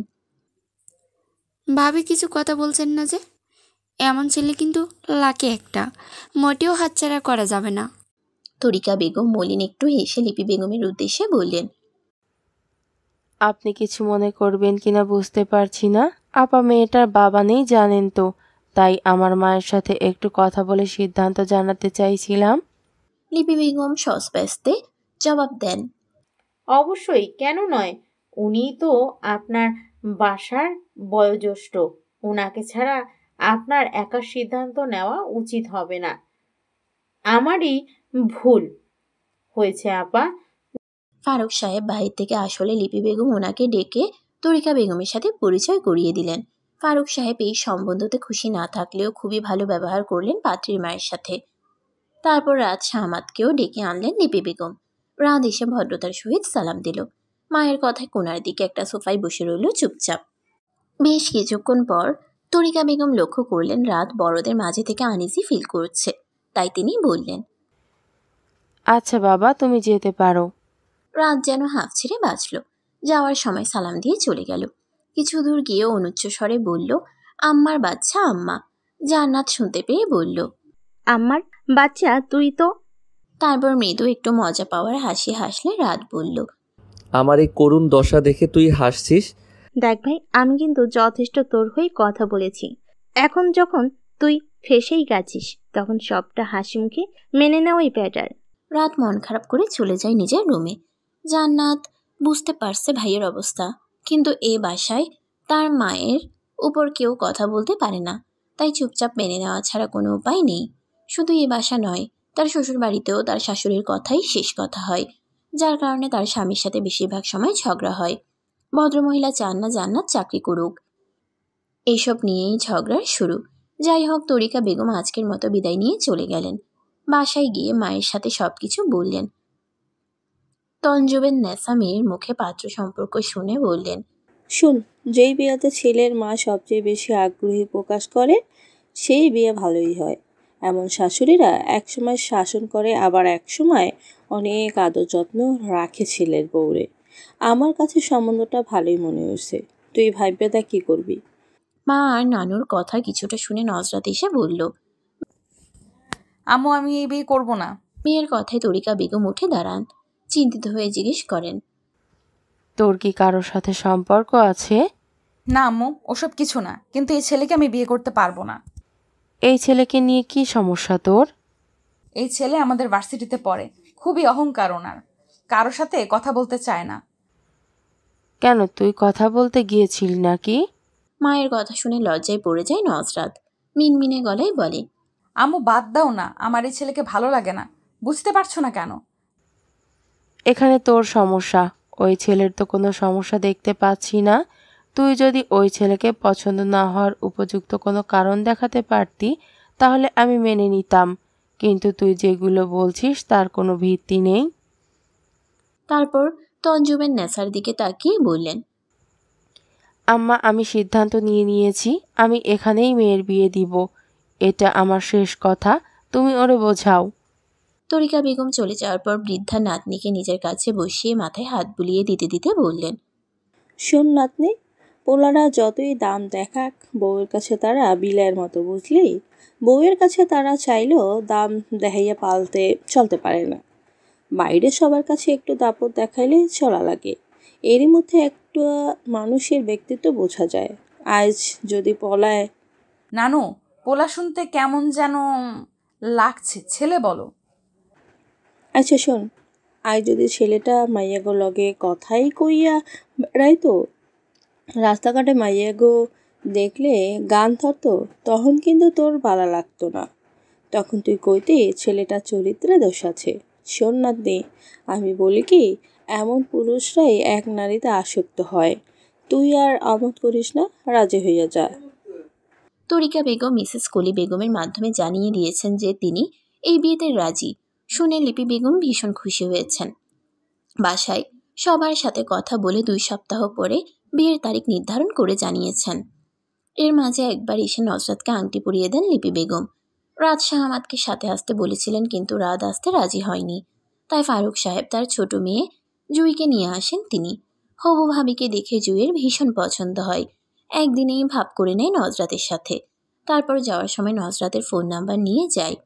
ভাবি কিছু কথা বলছেন না যে? এমন ছেলে কিন্তু লাকি একটা, মোটেও হাতছাড়া করা যাবে না। তরিকা বেগম মলিন একটু হেসে লিপি বেগমের উদ্দেশ্যে বললেন, আপনি কিছু মনে করবেন কিনা বুঝতে পারছি না। আপা মেয়েটার বাবা নেই জানেন তো, তাই আমার মায়ের সাথে একটু কথা বলে সিদ্ধান্ত জানাতে চাইছিলাম। লিপি বেগম সস্পেস্তে জবাব দেন, অবশ্যই, কেন নয়। উনি তো আপনার বাসার বয়োজ্যেষ্ঠ। ওনাকে ছাড়া আপনার একা সিদ্ধান্ত নেওয়া উচিত হবে না। আমারই ভুল হয়েছে আপা। ফারুক সাহেব বাহির থেকে আসলে লিপি বেগম ওনাকে ডেকে তরিকা বেগমের সাথে পরিচয় করিয়ে দিলেন। ফারুক সাহেব এই সম্বন্ধতে খুশি না থাকলেও খুবই ভালো ব্যবহার করলেন পাত্রীর মায়ের সাথে। তারপর রাত শাহমাদকেও ডেকে আনলেন লিপি বেগম। রাত এসে ভদ্রতার সহিত সালাম দিল। মায়ের কথায় কোনার দিকে একটা সোফায় বসে রইল চুপচাপ। বেশ কিছুক্ষণ পর তরিকা বেগম লক্ষ্য করলেন রাত বড়দের মাঝে থেকে আনইজি ফিল করছে। তাই তিনি বললেন, আচ্ছা বাবা, তুমি যেতে পারো। রাত যেন হাঁফ ছেড়ে বাঁচল। যাওয়ার সময় সালাম দিয়ে চলে গেল। কিছু দূর গিয়ে অনুচ্চ স্বরে বলল, আম্মার বাচ্চা আম্মা। জান্নাত শুনতে পেয়ে বলল, আমার বাচ্চা তুই তো। তারপর মৃদু একটু মজা পাওয়ার হাসি হাসলে রাত বলল, আমার এই করুণ দশা দেখে তুই হাসছিস? দেখ ভাই, আমি কিন্তু যথেষ্ট তোর হয়ে কথা বলেছি। এখন যখন তুই ফেসেই গেছিস তখন সবটা হাসি মুখে মেনে নেওয়াই বেটার। রাত মন খারাপ করে চলে যায় নিজের রুমে। জান্নাত বুঝতে পারছে ভাইয়ের অবস্থা, কিন্তু এ বাসায় তার মায়ের উপর কেউ কথা বলতে পারে না। তাই চুপচাপ মেনে নেওয়া ছাড়া কোনো উপায় নেই। শুধু এ বাসা নয়, তার শ্বশুর বাড়িতেও তার শাশুড়ির কথাই শেষ কথা হয়, যার কারণে তার স্বামীর সাথে বেশিরভাগ সময় ঝগড়া হয়। ভদ্রমহিলা চান না জান্নাত চাকরি করুক, এইসব নিয়েই ঝগড়ার শুরু। যাই হোক, তরিকা বেগম আজকের মতো বিদায় নিয়ে চলে গেলেন। বাসায় গিয়ে মায়ের সাথে সবকিছু বললেন। তঞ্জবের নেশা মেয়ের মুখে পাত্র সম্পর্ক শুনে বললেন, শুন, যেই বিয়েতে ছেলের মা সবচেয়ে বেশি আগ্রহী প্রকাশ করে সেই বিয়ে ভালোই হয়। এমন শাশুড়িরা একসময় শাসন করে, আবার একসময় অনেক আদর যত্ন রাখে ছেলের বউরে। আমার কাছে সম্বন্ধটা ভালোই মনে হয়েছে। তুই ভাববে তা কি করবি? মা আর নানুর কথা কিছুটা শুনে নজরাত এসে বলল, আম্মু আমি এই বিয়ে করব না। মেয়ের কথায় তরিকা বেগম উঠে দাঁড়ান। চিন্তিত হয়ে জিজ্ঞেস করেন, তোর কি কারোর সাথে সম্পর্ক আছে? না আম্মু, ওসব কিছু না, কিন্তু এই ছেলেকে আমি বিয়ে করতে পারবো না। এই ছেলেকে নিয়ে কি সমস্যা তোর? এই ছেলে আমাদের ভার্সিটিতে পড়ে, খুবই অহংকার ওনার, কারো সাথে কথা বলতে চায় না। কেন, তুই কথা বলতে গিয়েছিলি নাকি? মায়ের কথা শুনে লজ্জায় পড়ে যায় নজরাত। মিনমিনে গলায় বলে, আম্মু বাদ দাও না, আমার এই ছেলেকে ভালো লাগে না, বুঝতে পারছো না কেন? এখানে তোর সমস্যা, ওই ছেলের তো কোনো সমস্যা দেখতে পাচ্ছি না। তুই যদি ওই ছেলেকে পছন্দ না হওয়ার উপযুক্ত কোনো কারণ দেখাতে পারতি তাহলে আমি মেনে নিতাম, কিন্তু তুই যেগুলো বলছিস তার কোনো ভিত্তি নেই। তারপর তঞ্জুমের নেশার দিকে তাকিয়ে বললেন, আম্মা, আমি সিদ্ধান্ত নিয়েছি, আমি এখানেই মেয়ের বিয়ে দিব। এটা আমার শেষ কথা, তুমি ওরে বোঝাও। তরিকা বেগম চলে যাওয়ার পর বৃদ্ধা নাতনিকে নিজের কাছে বসিয়ে মাথায় হাত বুলিয়ে দিতে দিতে বললেন, শোন নাতনি, পোলারা যতই দাম দেখাক বউয়ের কাছে তারা বিলাইয়ের মতো, বুঝলি? বউয়ের কাছে তারা চাইলেও দাম দেখাইয়া পালতে চলতে পারে না। বাইরে সবার কাছে একটু দাপট দেখাইলে চলা লাগে। এরই মধ্যে একটু মানুষের ব্যক্তিত্ব বোঝা যায়। আজ যদি পলায়। নানু, পোলা শুনতে কেমন যেন লাগছে, ছেলে বলো। আচ্ছা শোন, আজ যদি ছেলেটা মাইয়াগো লগে কথাই কইয়া বেড়াইতো, রাস্তাঘাটে মাইয়াগো দেখলে গান ধরতো, তখন কিন্তু তোর ভালো লাগতো না। তখন তুই কইতে ছেলেটার চরিত্রে দোষ আছে। শোন নাতনি, আমি বলি কি, এমন পুরুষরাই এক নারীতে আসক্ত হয়। তুই আর আমোদ করিস না, রাজি হইয়া যা। তরিকা বেগম মিসেস কলি বেগমের মাধ্যমে জানিয়ে দিয়েছেন যে তিনি এই বিয়েতে রাজি। শুনে লিপি বেগম ভীষণ খুশি হয়েছেন। বাসায় সবার সাথে কথা বলে 2 সপ্তাহ পরে বিয়ের তারিখ নির্ধারণ করে জানিয়েছেন। এর মাঝে একবার এসে নজরাতকে আংটি পরিয়ে দেন লিপি বেগম। রাত শাহমাদকে সাথে আসতে বলেছিলেন, কিন্তু রাত আসতে রাজি হয়নি। তাই ফারুক সাহেব তার ছোট মেয়ে জুইকে নিয়ে আসেন তিনি। হবু ভাবিকে দেখে জুইয়ের ভীষণ পছন্দ হয়। একদিনেই ভাব করে নেয় নজরাতের সাথে। তারপর যাওয়ার সময় নজরাতের ফোন নাম্বার নিয়ে যায়।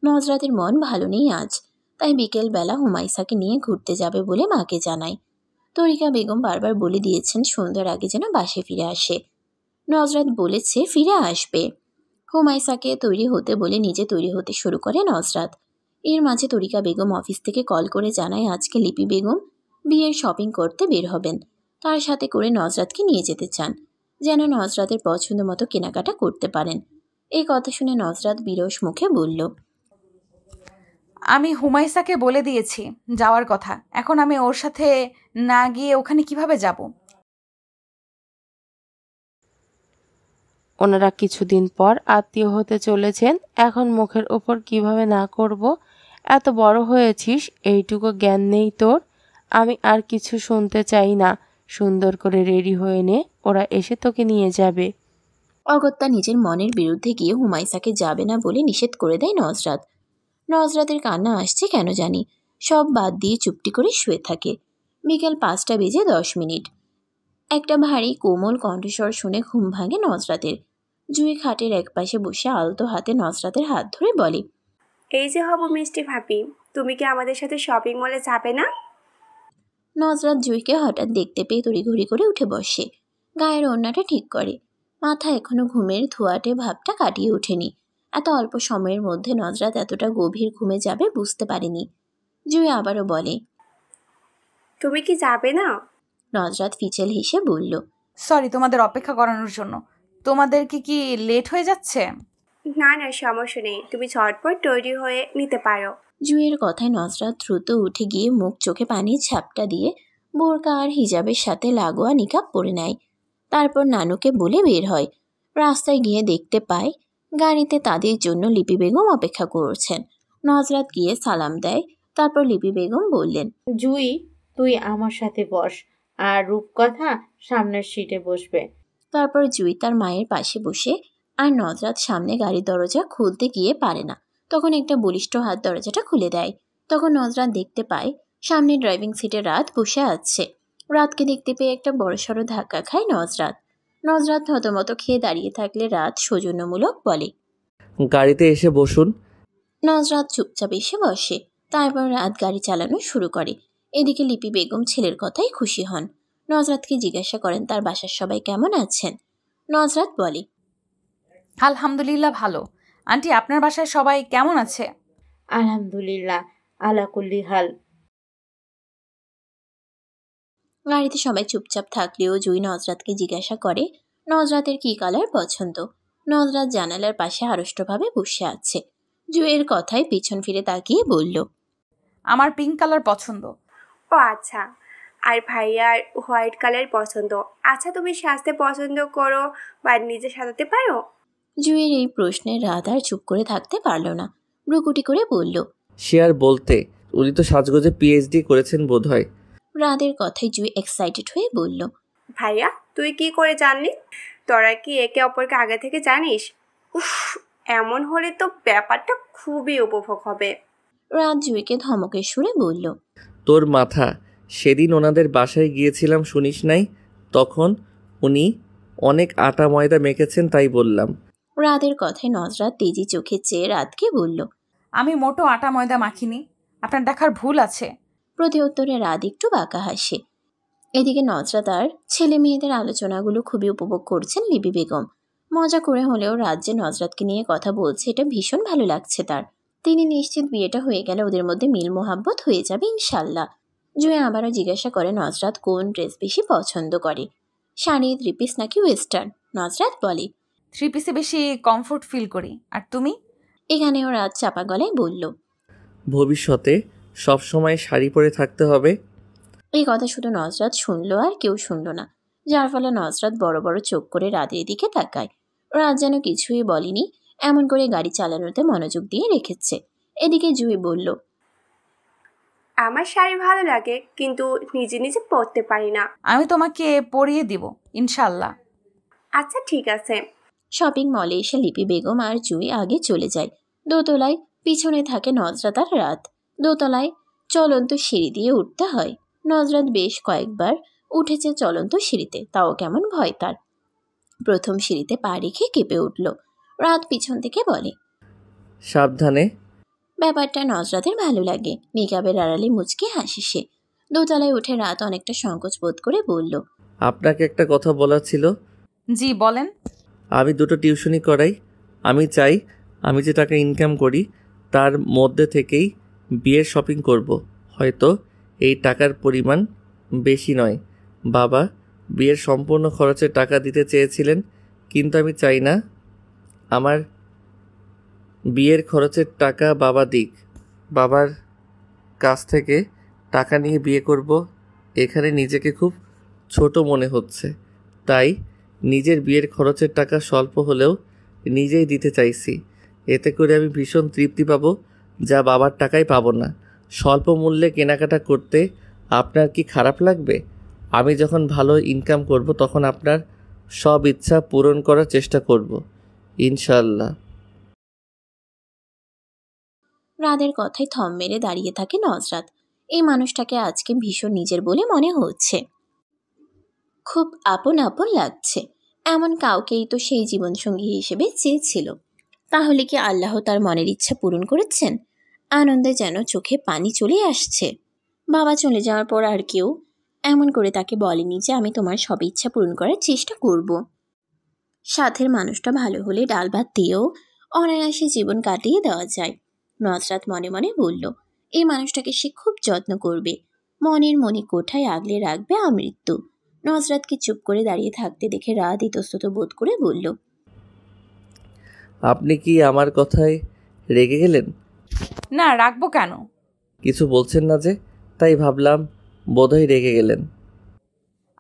নজরাতের মন ভালো নেই আজ, তাই বিকেলবেলা হুমাইসাকে নিয়ে ঘুরতে যাবে বলে মাকে জানায়। তরিকা বেগম বারবার বলে দিয়েছেন সন্ধ্যার আগে যেন বাসে ফিরে আসে। নজরাত বলেছে ফিরে আসবে। হুমাইসাকে তৈরি হতে বলে নিজে তৈরি হতে শুরু করে নজরাত। এর মাঝে তরিকা বেগম অফিস থেকে কল করে জানায় আজকে লিপি বেগম বিয়ের শপিং করতে বের হবেন। তার সাথে করে নজরাতকে নিয়ে যেতে চান, যেন নজরাতের পছন্দ মতো কেনাকাটা করতে পারেন। এই কথা শুনে নজরাত বিরস মুখে বলল, আমি হুমাইসাকে বলে দিয়েছি যাওয়ার কথা, এখন আমি ওর সাথে না গিয়ে ওখানে কিভাবে যাব? ওনারা কিছুদিন পর আত্মীয় হতে চলেছেন, এখন মুখের ওপর কিভাবে না করব? এত বড় হয়েছিস, এইটুকু জ্ঞান নেই তোর? আমি আর কিছু শুনতে চাই না। সুন্দর করে রেডি হয়ে নে, ওরা এসে তোকে নিয়ে যাবে। অগত্যা নিজের মনের বিরুদ্ধে গিয়ে হুমাইসাকে যাবে না বলে নিষেধ করে দেয় নজরাত। নজরাতের কান্না আসছে কেন জানি, সব বাদ দিয়ে চুপটি করে শুয়ে থাকে। বিকেল 5টা বেজে 10 মিনিট। একটা ভারী কোমল কণ্ঠস্বর শুনে ঘুম ভাঙে নজরাতের। জুই খাটের একপাশে বসে আলতো হাতে নজরাতের হাত ধরে বলে, এই যে হবু মিষ্টি ভাবি, তুমি কি আমাদের সাথে শপিং মলে যাবে না? নজরাত জুইকে হঠাৎ দেখতে পেয়ে তড়িঘড়ি করে উঠে বসে। গায়ের ওড়নাটা ঠিক করে। মাথা এখনো ঘুমের ধোঁয়াটে ভাবটা কাটিয়ে ওঠেনি। এত অল্প সময়ের মধ্যে নজরাত এতটা গভীর ঘুমে যাবে বুঝতে পারেনি। জুই আবারও বলে, তুমি কি যাবে না? নজরাত ফিচেল হেসে বলল, সরি তোমাদের অপেক্ষা করানোর জন্য। তোমাদের কি লেট হয়ে যাচ্ছে? না না, সমস্যা নেই, তুমি ঝটপট তৈরি হয়ে নিতে পারো। জুইয়ের কথায় নজরাত দ্রুত উঠে গিয়ে মুখ চোখে পানির ঝাপটা দিয়ে বোরকা আর হিজাবের সাথে লাগোয়া নিকাব পরে নেয়। তারপর নানুকে বলে বের হয়। রাস্তায় গিয়ে দেখতে পায় গাড়িতে তাদের জন্য লিপি বেগম অপেক্ষা করছেন। নজরাত গিয়ে সালাম দেয়। তারপর লিপি বেগম বললেন, জুই, তুই আমার সাথে বস, আর রূপকথা সামনের সিটে বসবে। তারপর জুই তার মায়ের পাশে বসে, আর নজরাত সামনে গাড়ির দরজা খুলতে গিয়ে পারে না। তখন একটা বলিষ্ঠ হাত দরজাটা খুলে দেয়। তখন নজরাত দেখতে পায় সামনে ড্রাইভিং সিটে রাত বসে আছে। রাতকে দেখতে পেয়ে একটা বড়সড় ধাক্কা খায় নজরাত। নজরাত থতমত খেয়ে দাঁড়িয়ে থাকলে রাত সৌজন্যমূলক বলে, গাড়িতে এসে বসুন। নজরাত চুপচাপ এসে বসে। তারপর রাত গাড়ি চালানো শুরু করে। এদিকে লিপি বেগম ছেলের কথাই খুশি হন। নজরাতকে জিজ্ঞাসা করেন তার বাসার সবাই কেমন আছেন। নজরাত বলে, আলহামদুলিল্লাহ ভালো। আন্টি, আপনার বাসায় সবাই কেমন আছে? আলহামদুলিল্লাহ, আলাকুল্লি হাল। গাড়িতে সবাই চুপচাপ থাকলেও জুই নজরাতকে জিজ্ঞাসা করে নজরাতের কি কালার পছন্দ। নজরাত জানালার পাশে আড়ষ্টভাবে বসে আছে। জুইয়ের কথায় পিছন ফিরে তাকিয়ে বলল, আমার পিঙ্ক কালার পছন্দ। ও আচ্ছা, আর ভাইয়ার হোয়াইট কালার পছন্দ। আচ্ছা, তুমি সাজতে পছন্দ করো বা নিজে সাজাতে পারো? জুইয়ের এই প্রশ্নে রাত আর চুপ করে থাকতে পারল না, ভ্রুকুটি করে বলল, সে আর বলতে, উনি তো সাজগোজে পিএইচডি করেছেন বোধহয়। রাতের কথায় জুই এক্সাইটেড হয়ে বলল, ভাইয়া তুই কি করে জানলি? তোরা কি একে অপরকে আগে থেকে জানিস? উফ, এমন হলে তো ব্যাপারটা খুবই উপভোগ হবে। রাত জুইকে ধমকের সুরে বলল, তোর মাথা, সেদিন ওনাদের বাসায় গিয়েছিলাম শুনিস নাই? তখন উনি অনেক আটা ময়দা মেখেছেন তাই বললাম। রাতের কথায় নজরাত তেজি চোখে চেয়ে রাতকে বলল, আমি মোটো আটা ময়দা মাখিনি, আপনার দেখার ভুল আছে। প্রতি উত্তরে রাত একটু বাঁকা হাসে। এদিকে নজরাত আর ছেলে মেয়েদের আলোচনাগুলো খুবই উপভোগ করছেন লিপি বেগম। মজা করে হলেও রাত যে নজরাতকে নিয়ে কথা বলছে এটা ভীষণ ভালো লাগছে তার। তিনি নিশ্চিত বিয়েটা হয়ে গেলে ওদের মধ্যে মিল মোহাব্বত হয়ে যাবে ইনশাল্লাহ। জুয়ে আবারও জিজ্ঞাসা করে নজরাত কোন ড্রেস বেশি পছন্দ করে, শাড়ি, থ্রি পিস নাকি ওয়েস্টার্ন। নজরাত বলে, থ্রি পিসে বেশি কমফোর্ট ফিল করি। আর তুমি? এখানেও রাত চাপা গলায় বলল, ভবিষ্যতে সবসময় শাড়ি পরে থাকতে হবে। এই কথা শুধু নজরাত শুনল আর কেউ শুনল না, যার ফলে নজরাত বড় বড় চোখ করে রাতের দিকে তাকায়। রাত যেন কিছুই বলেনি, এমন করে গাড়ি চালানোতে মনোযোগ দিয়ে রেখেছে। এদিকে জুই বলল, আমার শাড়ি ভালো লাগে কিন্তু নিজে নিজে পরতে পারি না। আমি তোমাকে পরিয়ে দিব ইনশাল্লাহ। আচ্ছা ঠিক আছে। শপিং মলে এসে লিপি বেগম আর জুই আগে চলে যায় দোতলায়, পিছনে থাকে নজরাত আর রাত। দোতলায় চলন্ত সিঁড়ি দিয়ে উঠতে হয়। নজরাত বেশ কয়েকবার উঠেছে চলন্ত সিঁড়িতে, তাও কেমন ভয় তার। প্রথম সিঁড়িতে পা রেখে কেঁপে উঠল। রাত পিছন থেকে বলে, সাবধানে। ব্যাপারটা নজরাতের ভালো লাগে। মেকআপের আড়ালে মুচকে হাসি সে। দোতলায় উঠে রাত অনেকটা সংকোচ বোধ করে বলল, আপনাকে একটা কথা বলার ছিল। জি বলেন। আমি দুটো টিউশনি করাই। আমি চাই আমি যে টাকা ইনকাম করি তার মধ্যে থেকেই বিয়ের শপিং করব। হয়তো এই টাকার পরিমাণ বেশি নয়। বাবা বিয়ের সম্পূর্ণ খরচের টাকা দিতে চেয়েছিলেন, কিন্তু আমি চাই না আমার বিয়ের খরচের টাকা বাবা দিক। বাবার কাছ থেকে টাকা নিয়ে বিয়ে করব, এখানে নিজেকে খুব ছোট মনে হচ্ছে। তাই নিজের বিয়ের খরচের টাকা স্বল্প হলেও নিজেই দিতে চাইছি। এতে করে আমি ভীষণ তৃপ্তি পাবো, যা বাবার টাকায় পাবো না। স্বল্প মূল্যে কেনাকাটা করতে আপনার কি খারাপ লাগবে? আমি যখন ভালো ইনকাম করব তখন আপনার সব ইচ্ছা পূরণ করার চেষ্টা করব ইনশাল্লাহ। রাতের কথায় থম মেরে দাঁড়িয়ে থাকে নজরাত। এই মানুষটাকে আজকে ভীষণ নিজের বলে মনে হচ্ছে, খুব আপন আপন লাগছে। এমন কাউকেই তো সেই জীবনসঙ্গী হিসেবে চেয়েছিল। তাহলে কি আল্লাহ তার মনের ইচ্ছা পূরণ করেছেন? আনন্দে যেন চোখে পানি চলে আসছে। বাবা চলে যাওয়ার পর আর কেউ এমন করে তাকে বলেনি যে আমি তোমার সব ইচ্ছা পূরণ করার চেষ্টা করব। সাথের মানুষটা ভালো হলে ডাল ভাত দিয়েও অনায়াসে জীবন কাটিয়ে দেওয়া যায়। নজরাত মনে মনে বলল, এই মানুষটাকে সে খুব যত্ন করবে, মনের মনে কোঠায় আগলে রাখবে আমৃত্যু। নজরাতকে চুপ করে দাঁড়িয়ে থাকতে দেখে রাত ইতস্তত বোধ করে বলল, আপনি কি আমার কথায় রেগে গেলেন? না, রাখবো কেন? কিছু বলছেন না যে, তাই ভাবলাম বোধহয় রেগে গেলেন।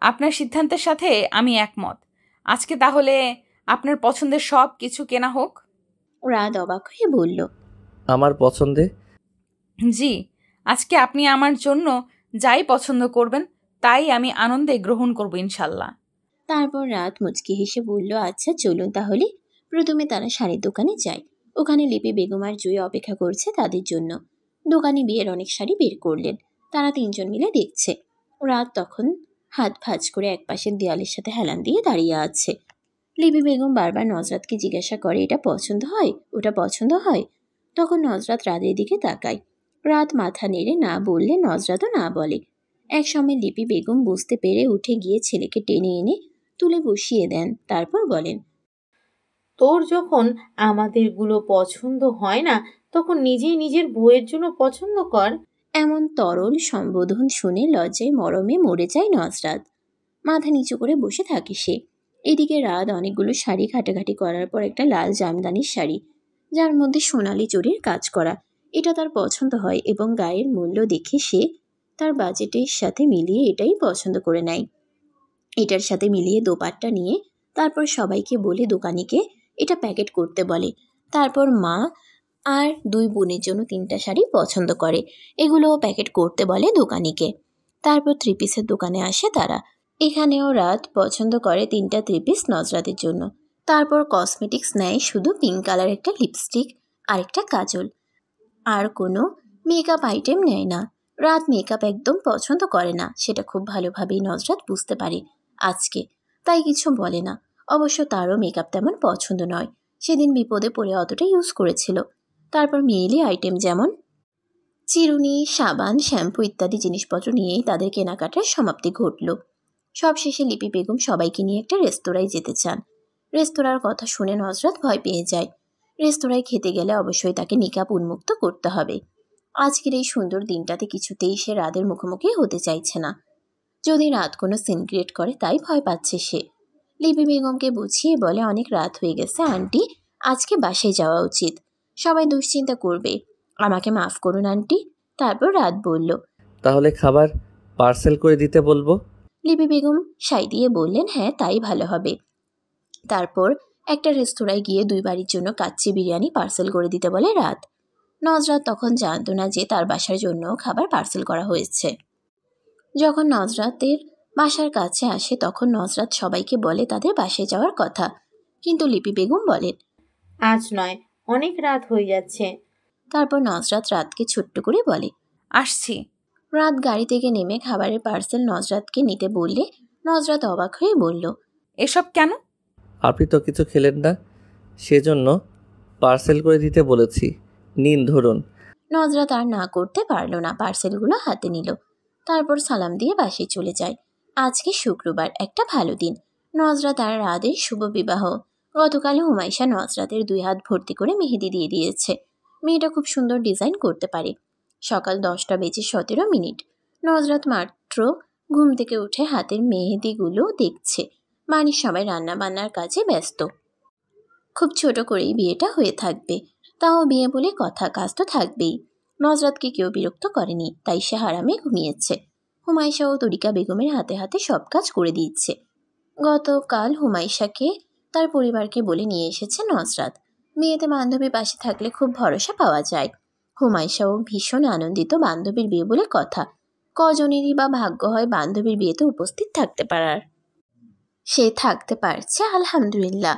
আপনার সিদ্ধান্তের সাথে আমি একমত। আজকে তাহলে আপনার পছন্দের সব কিছু কেনা হোক। রাত অবাক হয়ে বলল, আমার পছন্দে? জি, আজকে আপনি আমার জন্য যাই পছন্দ করবেন তাই আমি আনন্দে গ্রহণ করব ইনশাল্লাহ। তারপর রাত মুচকি হেসে বলল, আচ্ছা চলুন তাহলে। প্রথমে তারা শাড়ির দোকানে যায়। ওখানে লিপি বেগম আর জুই অপেক্ষা করছে তাদের জন্য। দোকানে বিয়ের অনেক শাড়ি বের করলেন। তারা তিনজন মিলে দেখছে। রাত তখন হাত ভাঁজ করে একপাশের দেয়ালের সাথে হেলান দিয়ে দাঁড়িয়ে আছে। লিপি বেগম বারবার নজরাতকে জিজ্ঞাসা করে, এটা পছন্দ হয়, ওটা পছন্দ হয়। তখন নজরাত রাতের দিকে তাকায়। রাত মাথা নেড়ে না বললে নজরাতও না বলে। একসময় লিপি বেগম বুঝতে পেরে উঠে গিয়ে ছেলেকে টেনে এনে তুলে বসিয়ে দেন। তারপর বলেন, তোর যখন আমাদেরগুলো পছন্দ হয় না তখন নিজেই নিজের বউয়ের জন্য পছন্দ কর। এমন তরল সম্বোধন শুনে লজ্জায় মরমে মরে যায় নজরাত। মাথা নিচু করে বসে থাকে সে। এদিকে রাত অনেকগুলো শাড়ি ঘাটাঘাটি করার পর একটা লাল জামদানির শাড়ি, যার মধ্যে সোনালি জরির কাজ করা, এটা তার পছন্দ হয় এবং গায়ের মূল্য দেখে সে তার বাজেটের সাথে মিলিয়ে এটাই পছন্দ করে নেয়। এটার সাথে মিলিয়ে দোপাট্টা নিয়ে তারপর সবাইকে বলে দোকানিকে এটা প্যাকেট করতে বলে। তারপর মা আর 2 বোনের জন্য 3টা শাড়ি পছন্দ করে, এগুলোও প্যাকেট করতে বলে দোকানিকে। তারপর 3 পিসের দোকানে আসে তারা। এখানেও রাত পছন্দ করে 3টা 3 পিস নজরাতের জন্য। তারপর কসমেটিক্স নেয় শুধু পিঙ্ক কালার একটা লিপস্টিক আর একটা কাজল, আর কোনো মেকআপ আইটেম নেয় না। রাত মেকআপ একদম পছন্দ করে না, সেটা খুব ভালোভাবেই নজরাত বুঝতে পারে আজকে, তাই কিছু বলে না। অবশ্য তারও মেকআপ তেমন পছন্দ নয়, সেদিন বিপদে পড়ে অতটা ইউজ করেছিল। তারপর মেয়েলি আইটেম যেমন চিরুনি, সাবান, শ্যাম্পু ইত্যাদি জিনিসপত্র নিয়েই তাদের কেনাকাটার সমাপ্তি ঘটল। সবশেষে লিপি বেগম সবাইকে নিয়ে একটা রেস্তোরাঁয় যেতে চান। রেস্তোরাঁর কথা শুনে নজরাত ভয় পেয়ে যায়। রেস্তোরাঁয় খেতে গেলে অবশ্যই তাকে নিকাব উন্মুক্ত করতে হবে। আজকের এই সুন্দর দিনটাতে কিছুতেই সে রাতের মুখোমুখি হতে চাইছে না। যদি রাত কোনো সিন ক্রিয়েট করে তাই ভয় পাচ্ছে সে। লিপি বেগমকে বুঝিয়ে বলে, অনেক রাত হয়ে গেছে আন্টি, আজকে বাসায় যাওয়া উচিত, সবাই দুশ্চিন্তা করবে, আমাকে মাফ করুন আন্টি। তারপর রাত বলল, তাহলে খাবার পার্সেল করে দিতে বলবো। লিপি বেগম সাই দিয়ে বললেন, হ্যাঁ তাই ভালো হবে। তারপর একটা রেস্তোরাঁয় গিয়ে 2 বাড়ির জন্য কাচ্চি বিরিয়ানি পার্সেল করে দিতে বলে রাত। নজরাত তখন জানতো না যে তার বাসার জন্য খাবার পার্সেল করা হয়েছে। যখন নজরাতের বাসার কাছে আসে তখন নজরাত সবাইকে বলে তাদের বাসায় যাওয়ার কথা, কিন্তু লিপি বেগম বলেন, আজ নয়, অনেক রাত হয়ে যাচ্ছে। তারপর নজরাত রাতকে ছোট্ট করে বলে, আসছি। রাত গাড়ি থেকে নেমে খাবারের পার্সেল নজরাতকে নিতে বললে নজরাত অবাক হয়ে বলল, এসব কেন? আপনি তো কিছু খেলেন না, সেজন্য পার্সেল করে দিতে বলেছি, নিন ধরুন। নজরাত আর না করতে পারল না, পার্সেলগুলো হাতে নিল। তারপর সালাম দিয়ে বাসায় চলে যায়। আজকে শুক্রবার, একটা ভালো দিন, নজরাত আর রাতের শুভ বিবাহ। গতকাল হুমাইশা নজরাতের 2 হাত ভর্তি করে মেহেদি দিয়ে দিয়েছে। মেয়েটা খুব সুন্দর ডিজাইন করতে পারে। সকাল 10:17 নজরাত মাত্র ঘুম থেকে উঠে হাতের মেহেদিগুলো দেখছে। বাড়ির সবাই রান্না বান্নার কাজে ব্যস্ত। খুব ছোট করেই বিয়েটা হয়ে থাকবে, তাও বিয়ে বলে কথা, কাজ তো থাকবেই। নজরাতকে কেউ বিরক্ত করেনি, তাই সে আরামে ঘুমিয়েছে। হুমাইশা ও তরিকা বেগমের হাতে হাতে সব কাজ করে দিচ্ছে। গতকাল হুমাইশাকে তার পরিবারকে বলে নিয়ে এসেছে নজরাত। বিয়েতে বান্ধবী পাশে থাকলে খুব ভরসা পাওয়া যায়। হুমাইশাও ভীষণ আনন্দিত, বান্ধবীর বিয়ে বলে কথা, কজনেরই বা ভাগ্য হয় বান্ধবীর বিয়েতে উপস্থিত থাকতে পারার। সে থাকতে পারছে, আলহামদুলিল্লাহ।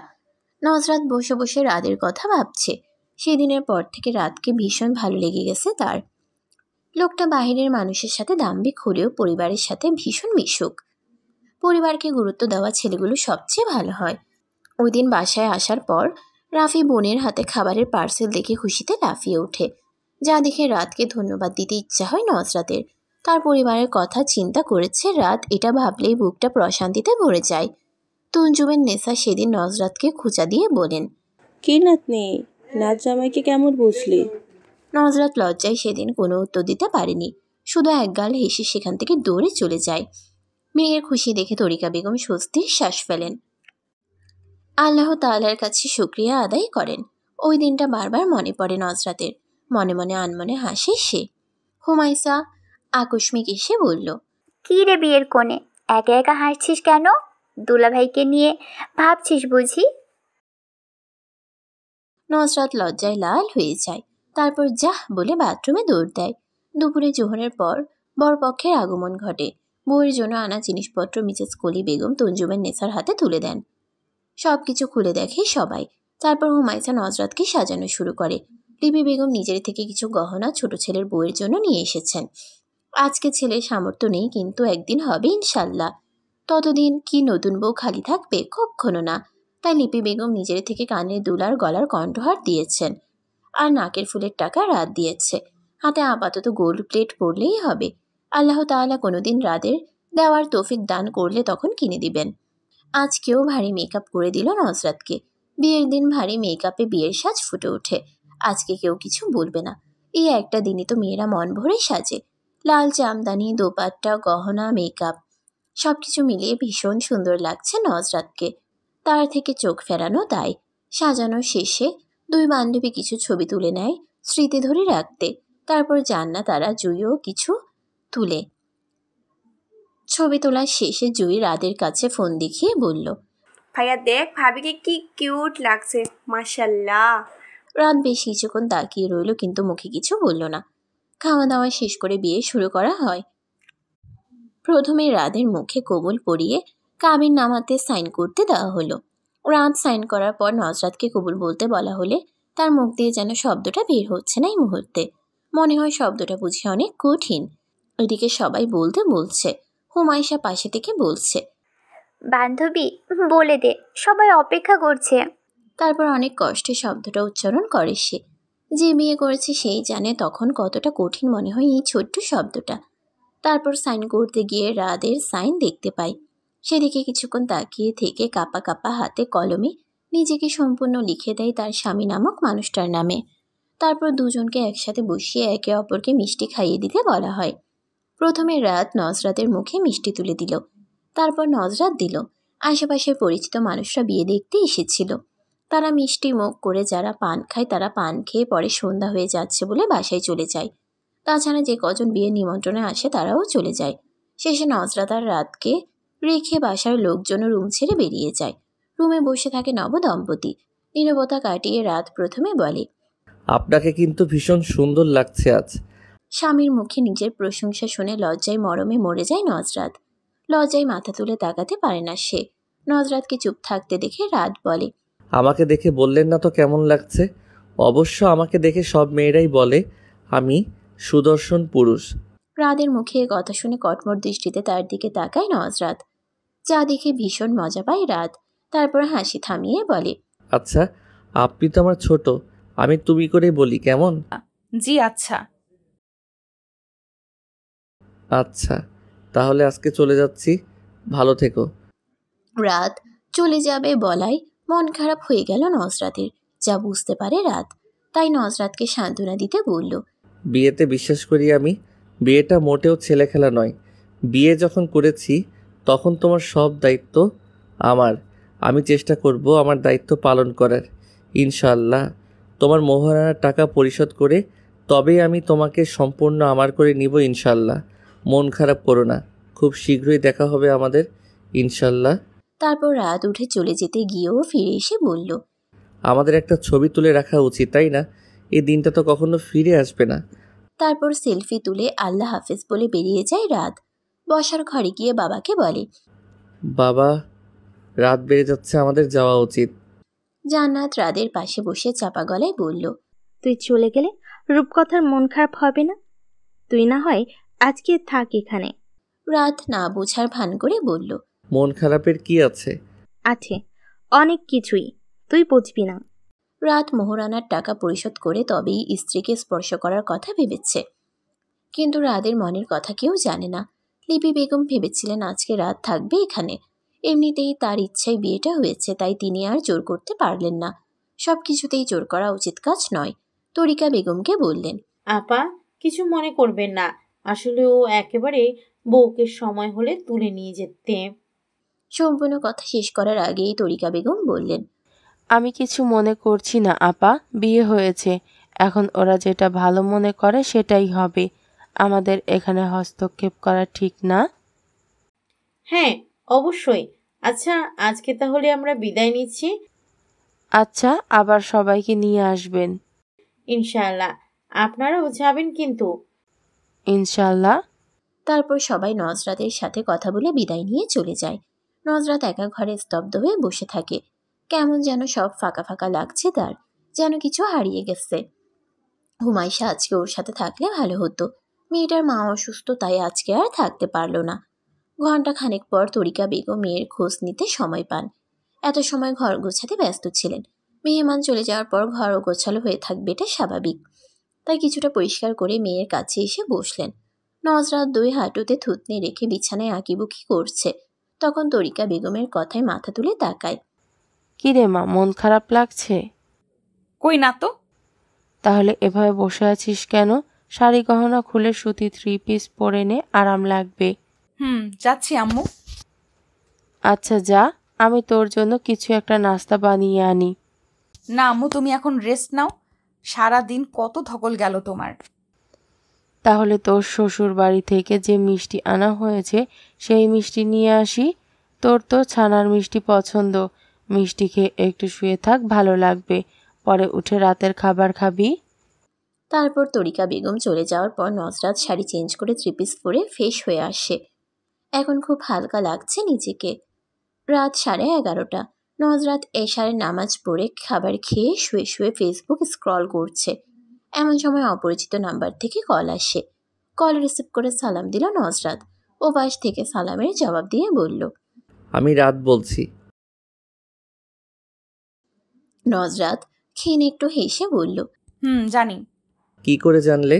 নজরাত বসে বসে রাতের কথা ভাবছে। সেদিনের পর থেকে রাতকে ভীষণ ভালো লেগে গেছে তার। লোকটা বাহিরের মানুষের সাথে দাম্ভিক হলেও পরিবারের সাথে ভীষণ মিশুক। পরিবারকে গুরুত্ব দেওয়া ছেলেগুলো সবচেয়ে ভালো হয়। ওই দিন বাসায় আসার পর রাফি বোনের হাতে খাবারের পার্সেল দেখে খুশিতে লাফিয়ে ওঠে, যা দেখে রাতকে ধন্যবাদ দিতে ইচ্ছা হয় নজরাতের। তার পরিবারের কথা চিন্তা করেছে রাত, এটা ভাবলেই বুকটা প্রশান্তিতে ভরে যায়। তুনজুমের নেশা সেদিন নজরাতকে খোঁচা দিয়ে বলেন, কি নাতনি, নাচ জামাইকে কেমন বুঝলি? নজরাত লজ্জায় সেদিন কোনো উত্তর দিতে পারেনি, শুধু একগাল হেসে সেখান থেকে দৌড়ে চলে যায়। মেয়ের খুশি দেখে তরিকা বেগম স্বস্তির শ্বাস ফেলেন। আল্লাহ তাআলার কাছে শুকরিয়া আদায় করেন। ওই দিনটা বারবার মনে পড়ে নজরাতের। মনে মনে আনমনে হাসে সে। হুমাইসা আকস্মিক এসে বলল, কি রে বিয়ের কোণে একা একা হাসছিস কেন? দুলাভাইকে নিয়ে ভাবছিস বুঝি? নজরাত লজ্জায় লাল হয়ে যায়। তারপর যাহ বলে বাথরুমে দৌড় দেয়। দুপুরে জোহরের পর বরপক্ষের আগমন ঘটে। বউয়ের জন্য আনা জিনিসপত্র মিসেস কলি বেগম তঞ্জুমের নেসার হাতে তুলে দেন। সব কিছু খুলে দেখে সবাই। তারপর হুমাইসা নজরাতকে সাজানো শুরু করে। লিপি বেগম নিজের থেকে কিছু গহনা ছোট ছেলের বউয়ের জন্য নিয়ে এসেছেন। আজকে ছেলের সামর্থ্য নেই, কিন্তু একদিন হবে ইনশাল্লাহ। ততদিন কি নতুন বউ খালি থাকবে? কখনো না। তাই লিপি বেগম নিজের থেকে কানের দুল আর গলার কণ্ঠহার দিয়েছেন, আর নাকের ফুলের টাকা রাত দিয়েছে। হাতে আপাতত গোল্ড প্লেট পরলেই হবে। আল্লাহ তাআলা কোনোদিন রাতের দেওয়ার তৌফিক দান করলে তখন কিনে দিবেন। আজকেও ভারী মেকআপ করে দিল নজরাতকে। বিয়ের দিন ভারী মেকআপে বিয়ের সাজ ফুটে ওঠে। আজকে কেউ কিছু বলবে না, এই একটা দিনই তো মেয়েরা মন ভরে সাজে। লাল জামদানি, দোপাট্টা, গহনা, মেকআপ সবকিছু মিলিয়ে ভীষণ সুন্দর লাগছে নজরাতকে। তার থেকে চোখ ফেরানো দায়। সাজানোর শেষে দুই বান্ধবী কিছু ছবি তুলে নেয় স্মৃতি ধরে রাখতে। তারপর জান্নাত তারা জুইও কিছু তুলে। ছবি তোলার শেষে জুই রাদের কাছে ফোন দেখিয়ে বলল, ভাইয়া দেখ ভাবিকে কি কিউট লাগছে, মাশাল্লাহ। রাত বেশ কিছুক্ষণ তাকিয়ে রইল, কিন্তু মুখে কিছু বলল না। খাওয়া দাওয়া শেষ করে বিয়ে শুরু করা হয়। প্রথমে রাদের মুখে কবুল পরিয়ে কাবিন নামাতে সাইন করতে দেওয়া হলো। রাত সাইন করার পর নজরাতকে কবুল বলতে বলা হলে তার মুখ দিয়ে যেন শব্দটা বের হচ্ছে না এই মুহূর্তে। মনে হয় শব্দটা বুঝে অনেক কঠিন। এদিকে সবাই বলতে বলছে। হুমায়শা পাশে থেকে বলছে, বান্ধবী বলে দে, সবাই অপেক্ষা করছে। তারপর অনেক কষ্টে শব্দটা উচ্চারণ করে সে। যে বিয়ে করেছে সেই জানে তখন কতটা কঠিন মনে হয় এই ছোট্ট শব্দটা। তারপর সাইন করতে গিয়ে রাদের সাইন দেখতে পাই। সেদিকে কিছুক্ষণ তাকিয়ে থেকে কাপা কাপা হাতে কলমে নিজেকে সম্পূর্ণ লিখে দেয় তার স্বামী নামক মানুষটার নামে। তারপর দুজনকে একসাথে বসিয়ে একে অপরকে মিষ্টি খাইয়ে দিতে বলা হয়। প্রথমে রাত নজরাতের মুখে মিষ্টি তুলে দিল, তারপর নজরাত দিল। আশেপাশের পরিচিত মানুষরা বিয়ে দেখতে এসেছিল। তারা মিষ্টি মুখ করে যারা পান খায় তারা পান খেয়ে পরে সন্ধ্যা হয়ে যাচ্ছে বলে বাসায় চলে যায়। তাছাড়া যে কজন বিয়ের নিমন্ত্রণে আসে তারাও চলে যায়। শেষে নজরাত আর রাতকে রেখে বাসার লোকজন রুম ছেড়ে বেরিয়ে যায়। রুমে বসে থাকে নবদম্পতি। নীরবতা কাটিয়ে রাত প্রথমে বলে, আপনাকে কিন্তু ভীষণ সুন্দর লাগছে আজ। স্বামীর মুখে নিজের প্রশংসা শুনে লজ্জায় মরমে মরে যায় নজরাত। লজ্জায় মাথা তুলে তাকাতে পারে না সে। নজরাতকে চুপ থাকতে দেখে রাত বলে, আমাকে দেখে বললেন না তো কেমন লাগছে? অবশ্য আমাকে দেখে সব মেয়েরাই বলে আমি সুদর্শন পুরুষ। রাদের মুখে কথা শুনে কটমট দৃষ্টিতে তার দিকে তাকায় নজরাত, যা দেখে ভীষণ মজা পায় রাত। তারপর হাসি থামিয়ে বলে, আচ্ছা আপনি তো আমার ছোট, আমি তুমি করেই বলি কেমন? জি আচ্ছা। আচ্ছা তাহলে আজকে চলে যাচ্ছি, ভালো থেকো। রাত চলে যাবে বলায় মন খারাপ হয়ে গেল নজরাতের, যা বুঝতে পারে রাত। তাই নজরাতকে সান্ত্বনা দিতে বলল, বিয়েতে বিশ্বাস করি আমি, বিয়েটা মোটেও ছেলে খেলা নয়। বিয়ে যখন করেছি তখন তোমার সব দায়িত্ব আমার। আমি চেষ্টা করব আমার দায়িত্ব পালন করার। ইনশাআল্লাহ তোমার মোহরানার টাকা পরিশোধ করে তবেই আমি তোমাকে সম্পূর্ণ আমার করে নিব ইনশাআল্লাহ। মন খারাপ করো না, খুব শীঘ্রই দেখা হবে আমাদের ইনশাআল্লাহ। তারপর রাত উঠে চলে যেতে গিয়েও ফিরে এসে বলল, আমাদের একটা ছবি তুলে রাখা উচিত, তাই না? এই দিনটা তো কখনো ফিরে আসবে না। তারপর সেলফি তুলে আল্লাহ হাফেজ বলে বেরিয়ে যায় রাত। বসার ঘরে গিয়ে বাবাকে বলে, বাবা রাত বেড়ে যাচ্ছে, আমাদের যাওয়া উচিত। জান্নাত রাদের পাশে বসে চাপা গলায় বলল, তুই চলে গেলে রূপকথার মন খারাপ হবে না? তুই না হয় আজকে থাক এখানে। রাত না বোঝার ভান করে বলল, মন খারাপের কি আছে? আছে অনেক কিছুই, তুই বুঝবি না। রাত মোহরানার টাকা পরিশোধ করে তবেই স্ত্রীকে স্পর্শ করার কথা ভেবেছে। কিন্তু রাদের মনের কথা কেউ জানে না। লিপি বেগম ভেবেছিলেন আজকে রাত থাকবে এখানে। এমনিতেই তার ইচ্ছায় বিয়েটা হয়েছে, তাই তিনি আর জোর করতে পারলেন না। সব কিছুতেই জোর করা উচিত কাজ নয়। তরিকা বেগমকে বললেন, আপা কিছু মনে করবেন না, আসলে ও একেবারে বউকে সময় হলে তুলে নিয়ে যেতে। সম্পূর্ণ কথা শেষ করার আগেই তরিকা বেগম বললেন, আমি কিছু মনে করছি না আপা, বিয়ে হয়েছে, এখন ওরা যেটা ভালো মনে করে সেটাই হবে। আমাদের এখানে হস্তক্ষেপ করা ঠিক না। হ্যাঁ অবশ্যই। আচ্ছা আজকে তাহলে আমরা বিদায় নিচ্ছি। আচ্ছা, আবার সবাইকে নিয়ে আসবেন ইনশাআল্লাহ। আপনারাও যাবেন কিন্তু। ইনশাল্লাহ। তারপর সবাই নজরাতের সাথে কথা বলে বিদায় নিয়ে চলে যায়। নজরাত একা ঘরে স্তব্ধ হয়ে বসে থাকে। কেমন যেন সব ফাঁকা ফাঁকা লাগছে তার, যেন কিছু হারিয়ে গেছে। হুমায়শা আজকে ওর সাথে থাকলে ভালো হতো। মেয়েটার মা অসুস্থ, তাই আজকে আর থাকতে পারলো না। ঘন্টা খানেক পর তরিকা বেগম মেয়ের খোঁজ নিতে সময় পান। এত সময় ঘর গোছাতে ব্যস্ত ছিলেন। মেহমান চলে যাওয়ার পর ঘর গোছালো হয়ে থাকবে, এটা স্বাভাবিক। তাই কিছুটা পরিষ্কার করে মেয়ের কাছে এসে বসলেন। নজরাত দুই হাঁটুতে থুতনি রেখে বিছানায় আঁকিবুকি করছে। তখন তরিকা বেগমের কথায় মাথা তুলে তাকায়। কি রে মা, মন খারাপ লাগছে? কই না তো। তাহলে এভাবে বসে আছিস কেন? শাড়ি গহনা খুলে সুতি 3 পিস পরে নে, আরাম লাগবে। যাচ্ছি আম্মু। আচ্ছা যা, আমি তোর জন্য কিছু একটা নাস্তা বানিয়ে আনি। না আম্মু, তুমি এখন রেস্ট নাও। সারা দিন কত ধকল গেল তোমার। তাহলে তোর শ্বশুর বাড়ি থেকে যে মিষ্টি আনা হয়েছে সেই মিষ্টি নিয়ে আসি। তোর তো ছানার মিষ্টি পছন্দ। মিষ্টি খেয়ে একটু শুয়ে থাক, ভালো লাগবে। পরে উঠে রাতের খাবার খাবি। তারপর তরিকা বেগম চলে যাওয়ার পর নজরাত শাড়ি চেঞ্জ করে 3 পিস পরে ফ্রেশ হয়ে আসে। এখন খুব হালকা লাগছে নিজেকে। রাত 11:30। নজরাত এশারের নামাজ পড়ে খাবার খেয়ে শুয়ে শুয়ে ফেসবুক স্ক্রল করছে। এমন সময় অপরিচিত নাম্বার থেকে কল আসে। কল রিসিভ করে সালাম দিল নজরাত। ও পাশ থেকে সালামের জবাব দিয়ে বলল, আমি রাত বলছি। নজরাত ক্ষীণ একটু হেসে বলল, জানি। কি করে জানলে?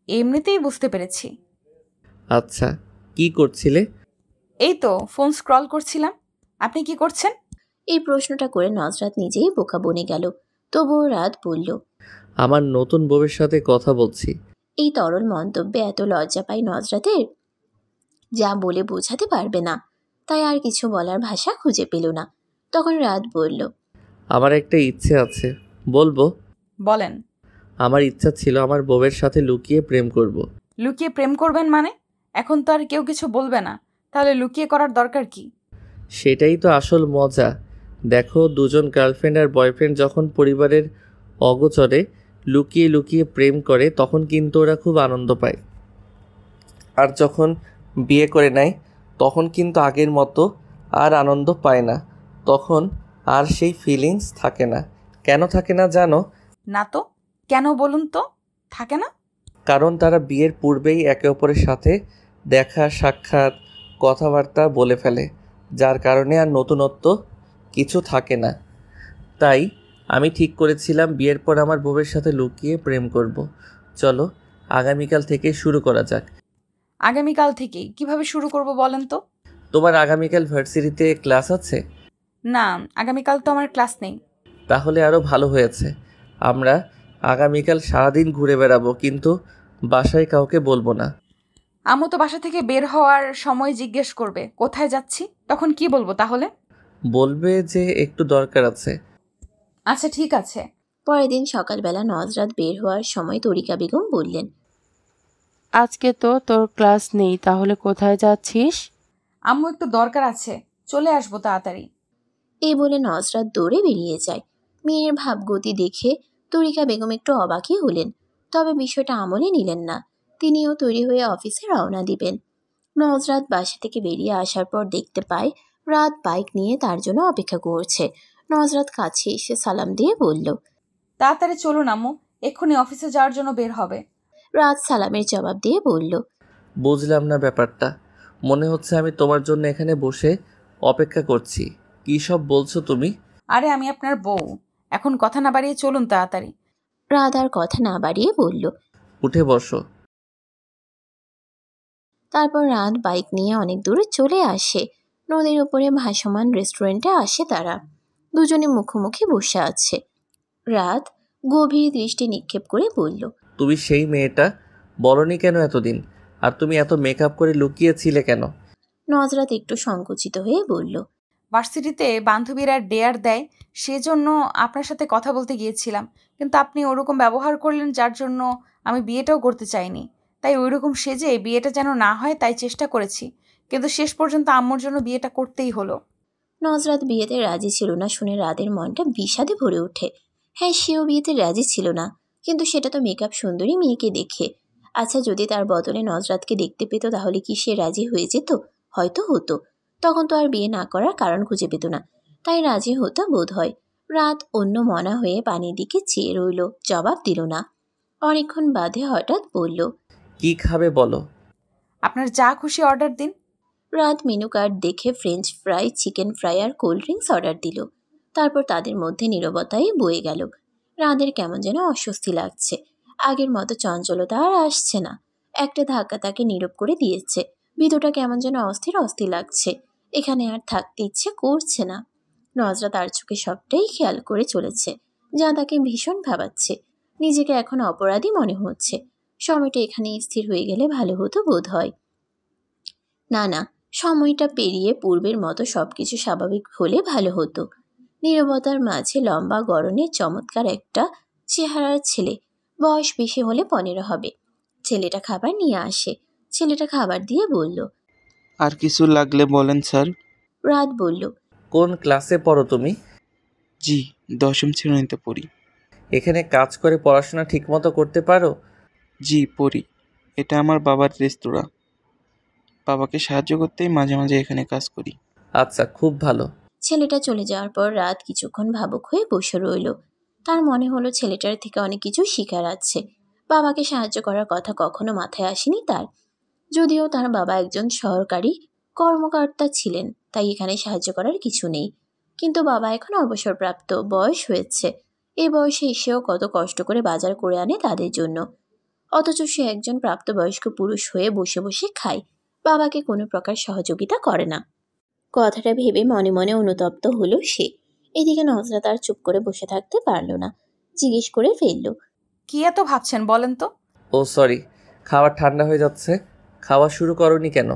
এমনিতেই বুঝতে পেরেছি। আচ্ছা, কি করছিলে? এই তো ফোন স্ক্রল করছিলাম। আপনি কি করছেন? এই প্রশ্নটা করে নজরাত নিজেই বোকা বনে গেল। তবুও রাত বলল, আমার নতুন বউয়ের সাথে কথা বলছি। এই তরল মন্তব্যে এত লজ্জা পাই নজরাতের, যা বলে বোঝাতে পারবে না। তাই আর কিছু বলার ভাষা খুঁজে পেল না। তখন রাত বলল, আমার একটা ইচ্ছে আছে, বলবো? বলেন। আমার ইচ্ছা ছিল আমার বউয়ের সাথে লুকিয়ে প্রেম করব। লুকিয়ে প্রেম করবেন মানে? এখন তো আর কেউ কিছু বলবে না, তাহলে লুকিয়ে করার দরকার কি? সেটাই তো আসল মজা। দেখো, দুজন গার্লফ্রেন্ড আর বয়ফ্রেন্ড যখন পরিবারের অগোচরে লুকিয়ে লুকিয়ে প্রেম করে তখন কিন্তু ওরা খুব আনন্দ পায়। আর যখন বিয়ে করে নেয় তখন কিন্তু আগের মতো আর আনন্দ পায় না। তখন আর সেই ফিলিংস থাকে না। কেন থাকে না জানো? না তো, কেন বলুন তো থাকে না? কারণ তারা বিয়ের পূর্বেই একে অপরের সাথে দেখা সাক্ষাৎ কথাবার্তা বলে ফেলে, যার কারণে আর নতুনত্ব কিছু থাকে না। তাই আমি ঠিক করেছিলাম বিয়ের পর আমার বউয়ের সাথে লুকিয়ে প্রেম করব। চলো আগামীকাল থেকে শুরু করা যাক। আগামীকাল থেকেই? কিভাবে শুরু করব বলেন তো? তোমার আগামীকাল ভার্সিটিতে ক্লাস আছে? না, আগামীকাল তো আমার ক্লাস নেই। তাহলে আরও ভালো হয়েছে। আমরা আগামীকাল সারাদিন ঘুরে বেড়াবো, কিন্তু বাসায় কাউকে বলবো না। আম্মু তো বাসা থেকে বের হওয়ার সময় জিজ্ঞেস করবে কোথায় যাচ্ছি, তখন কি বলবো তাহলে? বলবে যে একটু দরকার আছে। আচ্ছা ঠিক আছে। পরের দিন সকালবেলা নজরাত বের হওয়ার সময় তরিকা বেগম বললেন, আজকে তো তোর ক্লাস নেই, তাহলে কোথায় যাচ্ছিস? আম্মু একটু দরকার আছে, চলে আসবো তাড়াতাড়ি। এই বলে নজরাত দৌড়ে বেরিয়ে যায়। মেয়ের ভাবগতি দেখে তরিকা বেগম একটু অবাকই হলেন, তবে বিষয়টা আমলে নিলেন না। তিনিও তৈরি হয়ে অফিসে রওনা দিবেন। নজরাত বাসা থেকে বেরিয়ে আসার পর দেখতে পায় রাত বাইক নিয়ে তার জন্য অপেক্ষা করছে। নজরাত কাছে এসে সালাম দিয়ে বলল, তাড়াতাড়ি চলুন আম্মু, এক্ষুনি অফিসে যাওয়ার জন্য বের হবে। রাত সালামের জবাব দিয়ে বলল, বুঝলাম না ব্যাপারটা। মনে হচ্ছে আমি তোমার জন্য এখানে বসে অপেক্ষা করছি। কী সব বলছো তুমি? আরে আমি আপনার বউ, এখন কথা না বাড়িয়ে চলুন তাড়াতাড়ি। রাত আর কথা না বাড়িয়ে বলল, উঠে বসো। তারপর রাত বাইক নিয়ে অনেক দূরে চলে আসে। নদীর উপরে ভাসমান রেস্টুরেন্টে আসে তারা। দুজনে মুখোমুখি বসে আছে। রাত গভীর দৃষ্টি নিক্ষেপ করে বলল, তুমি সেই মেয়েটা, বলনি কেন এতদিন? আর তুমি এত মেকআপ করে লুকিয়েছিলে কেন? নজরাত একটু সংকুচিত হয়ে বলল, ভার্সিটিতে বান্ধবীরা ডেয়ার দেয়, সেজন্য আপনার সাথে কথা বলতে গিয়েছিলাম, কিন্তু আপনি ওরকম ব্যবহার করলেন যার জন্য আমি বিয়েটাও করতে চাইনি। তাই ওইরকম সেজে বিয়েটা যেন না হয় তাই চেষ্টা করেছি, কিন্তু শেষ পর্যন্ত আম্মুর জন্য বিয়েটা করতেই হলো। নজরাত বিয়েতে রাজি ছিল না শুনে রাতের মনটা বিষাদে ভরে ওঠে। হ্যাঁ, সেও বিয়েতে রাজি ছিল না, কিন্তু সেটা তো মেকআপ সুন্দরী মেয়েকে দেখে। আচ্ছা, যদি তার বদলে নজরাতকে দেখতে পেত তাহলে কি সে রাজি হয়ে যেত? হয়তো হতো। তখন তো আর বিয়ে না করার কারণ খুঁজে পেত না, তাই রাজি হতো বোধ হয়। রাত অন্য মনা হয়ে পানির দিকে চেয়ে রইল, জবাব দিল না। অনেকক্ষণ বাদে হঠাৎ বলল, কি খাবে বলো? আপনার যা খুশি অর্ডার দিন। রাত মেনু কার্ড দেখে ফ্রেঞ্চ ফ্রাই, চিকেন ফ্রাই আর কোল্ড ড্রিঙ্কস অর্ডার দিল। তারপর তাদের মধ্যে নীরবতাই বয়ে গেল। রাতের কেমন যেন অস্বস্তি লাগছে। আগের মতো চঞ্চলতা আর আসছে না। একটা ধাক্কা তাকে নীরব করে দিয়েছে। ভিতরটা কেমন যেন অস্থির অস্থির লাগছে। এখানে আর থাকতে ইচ্ছে করছে না। নজরা তার চোখে সবটাই খেয়াল করে চলেছে, যা তাকে ভীষণ ভাবাচ্ছে। নিজেকে এখন অপরাধী মনে হচ্ছে। সময়টা এখানে স্থির হয়ে গেলে ভালো হতো বোধ হয়। না, সময়টা পেরিয়ে পূর্বের মতো সবকিছু স্বাভাবিক হলে ভালো হতো। নীরবতার মাঝে লম্বা গড়নে চমৎকার একটা চেহারার ছেলে, বয়স বেশি হলে 15 হবে। ছেলেটা খাবার নিয়ে আসে। ছেলেটা খাবার দিয়ে বলল, আর কিছু লাগলে বলেন স্যার। রাত বলল, কোন ক্লাসে পড়ো তুমি? জি, 10ম শ্রেণীতে পড়ি। এখানে কাজ করে পড়াশোনা ঠিকমতো করতে পারো? জি পড়ি। এটা আমার বাবার রেস্তোরাঁ। বাবাকে সাহায্য করতেই মাঝে মাঝে এখানে কাজ করি। আচ্ছা, খুব ভালো। ছেলেটা চলে যাওয়ার পর রাত কিছুক্ষণ ভাবুক হয়ে বসে রইল। তার মনে হলো ছেলেটার থেকে অনেক কিছু শিখার আছে। বাবাকে সাহায্য করার কথা কখনো মাথায় আসেনি তার। যদিও তার বাবা একজন সরকারি কর্মকর্তা ছিলেন, তাই এখানে সাহায্য করার কিছু নেই। কিন্তু বাবা এখন অবসরপ্রাপ্ত, বয়স হয়েছে। এই বয়সে এসেও কত কষ্ট করে বাজার করে আনে তাদের জন্য, অথচ সে একজন প্রাপ্তবয়স্ক পুরুষ হয়ে বসে বসে খায়, বাবাকে কোনো প্রকার সহযোগিতা করে না। কথাটা ভেবে মনে মনে অনুতপ্ত হলো সে। এদিকে নজরা তার চুপ করে বসে থাকতে পারল না, জিজ্ঞেস করে ফেলল, কি এত ভাবছেন বলেন তো? ও সরি, খাবার ঠান্ডা হয়ে যাচ্ছে। খাওয়া শুরু করনি কেন?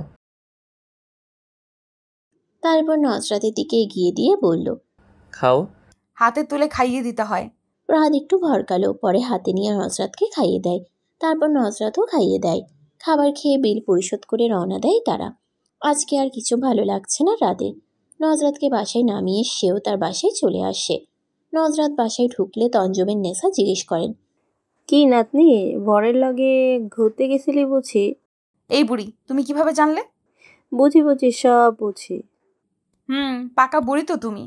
তারপর নজরাতের দিকে এগিয়ে দিয়ে বলল, খাও। হাতে তুলে খাইয়ে দিতে হয়। রাত একটু ভরকালো, পরে হাতে নিয়ে নজরাতকে খাইয়ে দেয়। তারপর নজরাতও খাইয়ে দেয়। খাবার খেয়ে বিল পরিশোধ করে রওনা দেয় তারা। আজকে আর কিছু ভালো লাগছে না রাদের। নজরাতকে বাসায় নামিয়ে সেও তার বাসায় চলে আসে। নজরাত বাসায় ঢুকলে তঞ্জমের নেশা জিজ্ঞেস করেন, কি নাতনি, বরের লগে ঘুরতে গেছিলি বুঝি? এই বুড়ি, তুমি কিভাবে জানলে? বুঝি সব বুঝি। পাকা বুড়ি তো তুমি।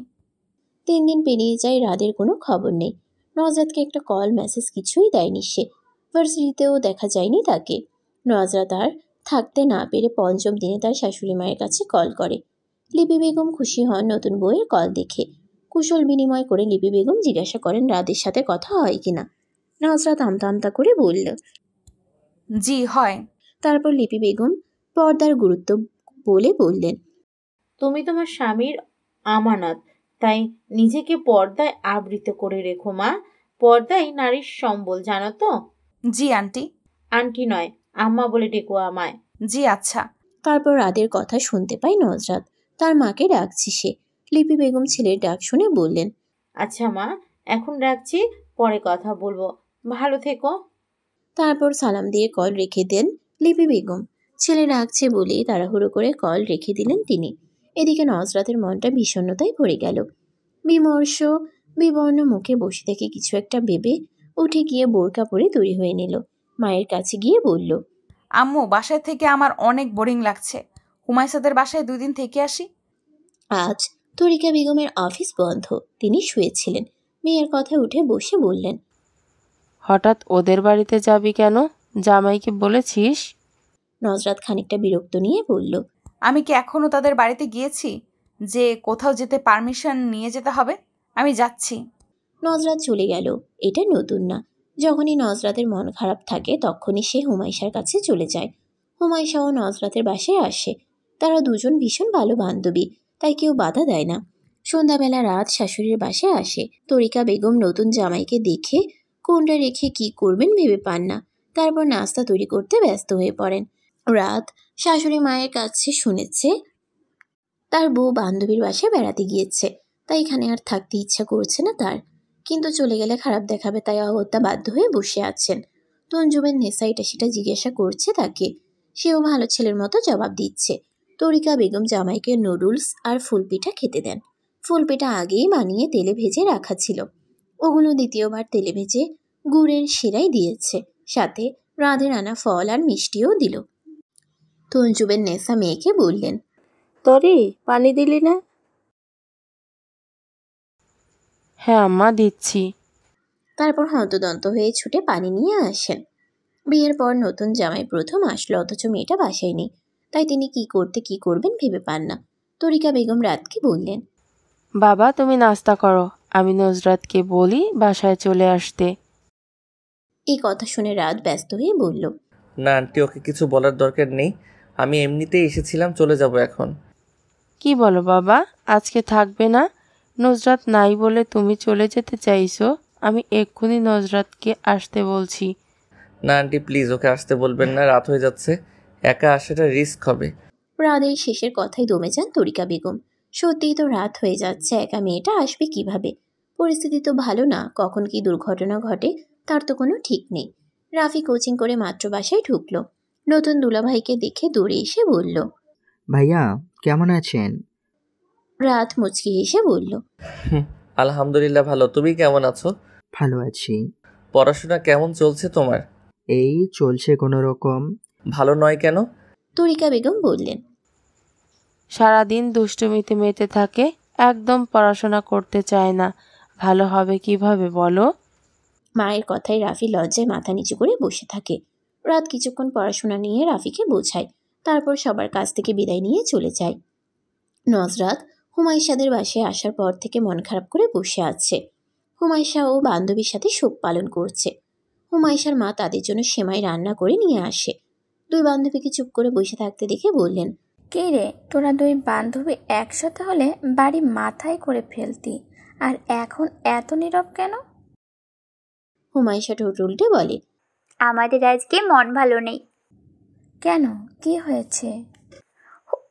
3 দিন পেরিয়ে যায়, রাদের কোনো খবর নেই। নজরাতকে একটা কল মেসেজ কিছুই দেয়নি সে। ভার্সিটিতেও দেখা যায়নি তাকে। নজরাত আর থাকতে না পেরে 5ম দিনে তার শাশুড়ি মায়ের কাছে কল করে। লিপি বেগম খুশি হন নতুন বউয়ের কল দেখে। কুশল বিনিময় করে লিপি বেগম জিজ্ঞাসা করেন রাদের সাথে কথা হয় কিনা। নজরাত আমতা আমতা করে বলল, জি হয়। তারপর লিপি বেগম পর্দার গুরুত্ব বলে বললেন, তুমি তোমার স্বামীর আমানত, তাই নিজেকে পর্দায় আবৃত করে রেখো মা। পর্দাই নারীর সম্বল, জানো তো? জি আন্টি। আন্টি নয়, আম্মা বলে ডেকো আমায়। জি আচ্ছা। তারপর রাদের কথা শুনতে পায় নজরাত। তার মাকে ডাকছে সে। লিপি বেগম ছেলের ডাক শুনে বললেন, আচ্ছা মা, এখন রাখছি, পরে কথা বলবো, ভালো থেকো। তারপর সালাম দিয়ে কল রেখে দেন লিপি বেগম। ছেলে ডাকছে বলে তাড়াহুড়ো করে কল রেখে দিলেন তিনি। এদিকে নজরাতের মনটা বিষণ্ণতায় ভরে গেল। বিমর্ষ বিবর্ণ মুখে বসে থেকে কিছু একটা ভেবে উঠে গিয়ে বোরকা পরে তৈরি হয়ে নিল। মায়ের কাছে গিয়ে বলল, আম্মু, বাসায় থেকে আমার অনেক বোরিং লাগছে। হুমায়সাদের বাসায় 2 দিন থেকে আসি। আজ তরিকা বেগমের অফিস বন্ধ, তিনি শুয়েছিলেন। মেয়ের কথা উঠে বসে বললেন, হঠাৎ ওদের বাড়িতে যাবি কেন? জামাইকে বলেছিস? নজরাত খানিকটা বিরক্ত নিয়ে বলল, আমি কি এখনো তাদের বাড়িতে গিয়েছি যে কোথাও যেতে পারমিশন নিয়ে যেতে হবে? আমি যাচ্ছি। নজরাত চলে গেল। এটা নতুন না। যখনই নজরাতের মন খারাপ থাকে তখনই সে হুমায়সার কাছে চলে যায়। হুমায়সাও নজরাতের বাসায় আসে। তারা দুজন ভীষণ ভালো বান্ধবী, তাই কেউ বাধা দেয় না। সন্ধ্যাবেলা রাত শাশুড়ির বাসায় আসে। তরিকা বেগম নতুন জামাইকে দেখে কোনটা রেখে কি করবেন ভেবে পান না। তারপর নাস্তা তৈরি করতে ব্যস্ত হয়ে পড়েন। রাত শাশুড়ি মায়ের কাছে শুনেছে তার বউ বান্ধবীর বাসায় বেড়াতে গিয়েছে, তাই এখানে আর থাকতে ইচ্ছা করছে না তার। কিন্তু চলে গেলে খারাপ দেখাবে, তাই অগত্যা বাধ্য হয়ে বসে আছেন। তঞ্জুমের নেশা এটা সেটা জিজ্ঞাসা করছে তাকে। সেও ভালো ছেলের মতো জবাব দিচ্ছে। তরিকা বেগম জামাইকে নুডলস আর ফুলপিঠা খেতে দেন। ফুলপিঠা আগেই বানিয়ে তেলে ভেজে রাখা ছিল, ওগুলো দ্বিতীয়বার তেলে ভেজে গুড়ের শিরাই দিয়েছে, সাথে রাঁধে আনা ফল আর মিষ্টিও দিল। তঞ্জুমের নেশা মেয়েকে বললেন, তরি পানি দিলি না? হ্যাঁ আম্মা, দিচ্ছি। তারপর হন্তদন্ত হয়ে ছুটে পানি নিয়ে আসেন। বিয়ের পর নতুন জামাই প্রথম আসলো, অথচ মেয়েটা বাসায় নেই। তাই তিনি কি করবেন ভেবে পান না। তরিকা বেগম রাতকে বললেন, বাবা তুমি নাস্তা করো, আমি নজরাতকে বলি বাসায় চলে আসতে। এই কথা শুনে রাত ব্যস্ত হয়ে বলল, না আন্টি, ওকে কিছু বলার দরকার নেই। আমি এমনিতেই এসেছিলাম, চলে যাব এখন। কি বলো বাবা, আজকে থাকবে না? নুসরাত নাই বলে তুমি চলে যেতে চাইছো? আমি এক্ষুনি নুসরাতকে আসতে বলছি। না আন্টি প্লিজ, ওকে আসতে বলবেন না, রাত হয়ে যাচ্ছে, একা আসাটা রিস্ক হবে। রাদের শেষের কথাই দমে যান তরিকা বেগম। সত্যিই তো রাত হয়ে যাচ্ছে, একা মেয়েটা আসবে কিভাবে? পরিস্থিতি তো ভালো না, কখন কি দুর্ঘটনা ঘটে তার তো কোনো ঠিক নেই। রাফি কোচিং করে মাত্র বাসায় ঢুকলো। নতুন দুলাভাইকে দেখে দৌড়ে এসে বলল, ভাইয়া কেমন আছেন? রাত মুচকি হেসে বলল, আলহামদুলিল্লাহ ভালো, তুমি কেমন আছো? ভালো আছি। পড়াশোনা কেমন চলছে তোমার? এই চলছে কোনো রকম। ভালো নয় কেন? তরিকা বেগম বললেন, সারাদিন দুষ্টুমিতে মেতে থাকে, একদম পড়াশোনা করতে চায় না। ভালো হবে কিভাবে বলো? মায়ের কথায় রাফি লজ্জায় মাথা নিচু করে বসে থাকে। রাত কিছুক্ষণ পড়াশোনা নিয়ে রাফিকে বোঝায়, তারপর সবার কাছ থেকে বিদায় নিয়ে চলে যায়। নজরাত হুমায়শাদের বাসায় আসার পর থেকে মন খারাপ করে বসে আছে। হুমায়শা ও বান্ধবীর সাথে শোক পালন করছে। হুমায়শার মা তাদের জন্য সেমাই রান্না করে নিয়ে আসে। দুই বান্ধবীকে চুপ করে বসে থাকতে দেখে বললেন, কে রে, তোরা দুই বান্ধবী একসাথে হলে বাড়ি মাথায় করে ফেলতি, আর এখন এত নীরব কেন? হুমায়শা ঠোঁট উল্টে বলে, আমাদের আজকে মন ভালো নেই। কেন, কি হয়েছে?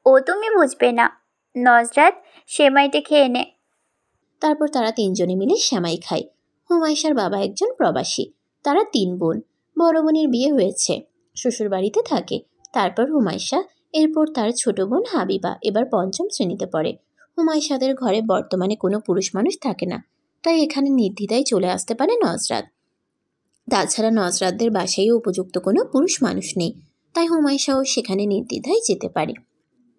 ও তুমি বুঝবে না। নজরাত সেমাইটা খেয়ে নে। তারপর তারা তিনজনে মিলে সেমাই খায়। হুমায়শার বাবা একজন প্রবাসী। তারা তিন বোন। বড় বোনের বিয়ে হয়েছে, শ্বশুর বাড়িতে থাকে। তারপর হুমায়শা, এরপর তার ছোট বোন হাবিবা এবার পঞ্চম শ্রেণীতে পড়ে। হুমায়শাদের ঘরে বর্তমানে কোনো পুরুষ মানুষ থাকে না, তাই এখানে নির্দ্বিধায় চলে আসতে পারে নজরাত। তাছাড়া নজরাতদের বাসায়ও উপযুক্ত কোনো পুরুষ মানুষ নেই, তাই হুমায়শাও সেখানে নির্দ্বিধায় যেতে পারে।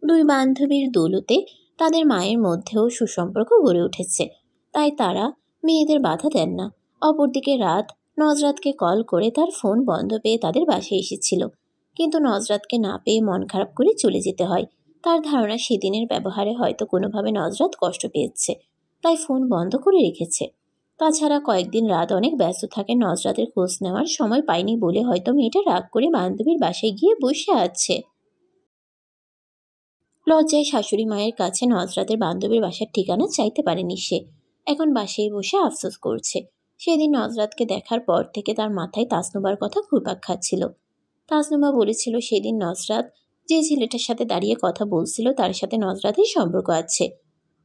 দুই বান্ধবীর দৌলতে তাদের মায়ের মধ্যেও সুসম্পর্ক গড়ে উঠেছে, তাই তারা মেয়েদের বাধা দেন না। অপরদিকে রাত নজরাতকে কল করে তার ফোন বন্ধ পেয়ে তাদের বাসায় এসেছিল, কিন্তু নজরাতকে না পেয়ে মন খারাপ করে চলে যেতে হয়। তার ধারণা সেদিনের ব্যবহারে হয়তো কোনোভাবে নজরাত কষ্ট পেয়েছে, তাই ফোন বন্ধ করে রেখেছে। তাছাড়া কয়েকদিন রাত অনেক ব্যস্ত থাকে, নজরাতের খোঁজ নেওয়ার সময় পায়নি বলে হয়তো মেয়েটা রাগ করে বান্ধবীর বাসায় গিয়ে বসে আছে। লজ্জায় শাশুড়ি মায়ের কাছে নজরাতের বান্ধবীর বাসার ঠিকানা চাইতে পারেনি সে। এখন বাসায় বসে আফসোস করছে। সেদিন নজরাতকে দেখার পর থেকে তার মাথায় তাসনুবার কথা ঘুরপাক খাচ্ছিল। তাসনুবা বলেছিল সেদিন নজরাত যে ছেলেটার সাথে দাঁড়িয়ে কথা বলছিল তার সাথে নজরাতের সম্পর্ক আছে,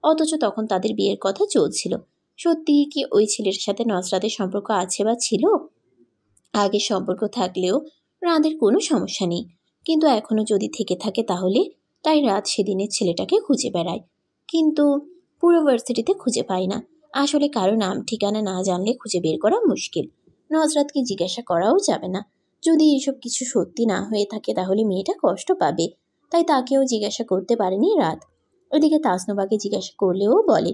অথচ তখন তাদের বিয়ের কথা চলছিল। সত্যিই কি ওই ছেলেটার সাথে নজরাতের সম্পর্ক আছে বা ছিল? আগে সম্পর্ক থাকলেও রাতের কোনো সমস্যা নেই, কিন্তু এখনও যদি থেকে থাকে তাহলে? তাই রাত সেদিনের ছেলেটাকে খুঁজে বেড়ায়, কিন্তু পুরো ভার্সিটিতে খুঁজে পায় না। আসলে কারো নাম ঠিকানা না জানলে খুঁজে বের করা মুশকিল। নজরাতকে জিজ্ঞাসা করাও যাবে না। যদি এসব কিছু সত্যি না হয়ে থাকে তাহলে মেয়েটা কষ্ট পাবে, তাই তাকেও জিজ্ঞাসা করতে পারেনি রাত। ওদিকে তাসনুবাকে জিজ্ঞাসা করলেও বলে,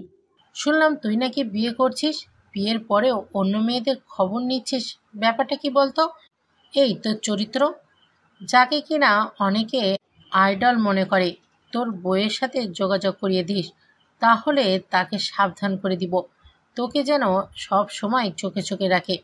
শুনলাম তুই নাকি বিয়ে করছিস, বিয়ের পরেও অন্য মেয়েদের খবর নিচ্ছিস, ব্যাপারটা কি বলতো? এই তোর চরিত্র, যাকে কিনা অনেকে আইডল মনে করে, তোর বইয়ের সাথে যোগাযোগ করিয়ে দিস, তাহলে তাকে সাবধান করে দিব, তোকে যেন সব সময় চোখে চোখে রাখে।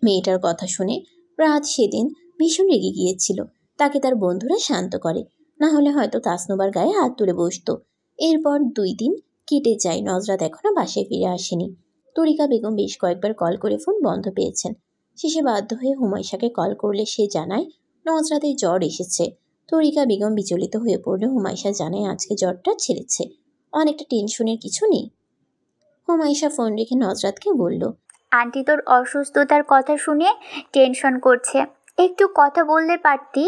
মেয়েটার কথা শুনে রাত সেদিন ভীষণ রেগে গিয়েছিল। তাকে তার বন্ধুরা শান্ত করে, না হলে হয়তো তাসনুবার গায়ে হাত তুলে বসতো। এরপর 2 দিন কেটে যায়, নজরাত এখনো বাসায় ফিরে আসেনি। তরিকা বেগম বেশ কয়েকবার কল করে ফোন বন্ধ পেয়েছেন। শেষে বাধ্য হয়ে হুমায়শাকে কল করলে সে জানায় নজরাতের জ্বর এসেছে। তরিকা বেগম বিচলিত হয়ে পড়লে হুমায়শা জানায় আজকে জ্বরটা ছেড়েছে, অনেকটা টেনশনের কিছু নেই। হুমায়শা ফোন রেখে নজরাতকে বলল, আন্টি তোর অসুস্থতার কথা শুনে টেনশন করছে, একটু কথা বললে পারতি।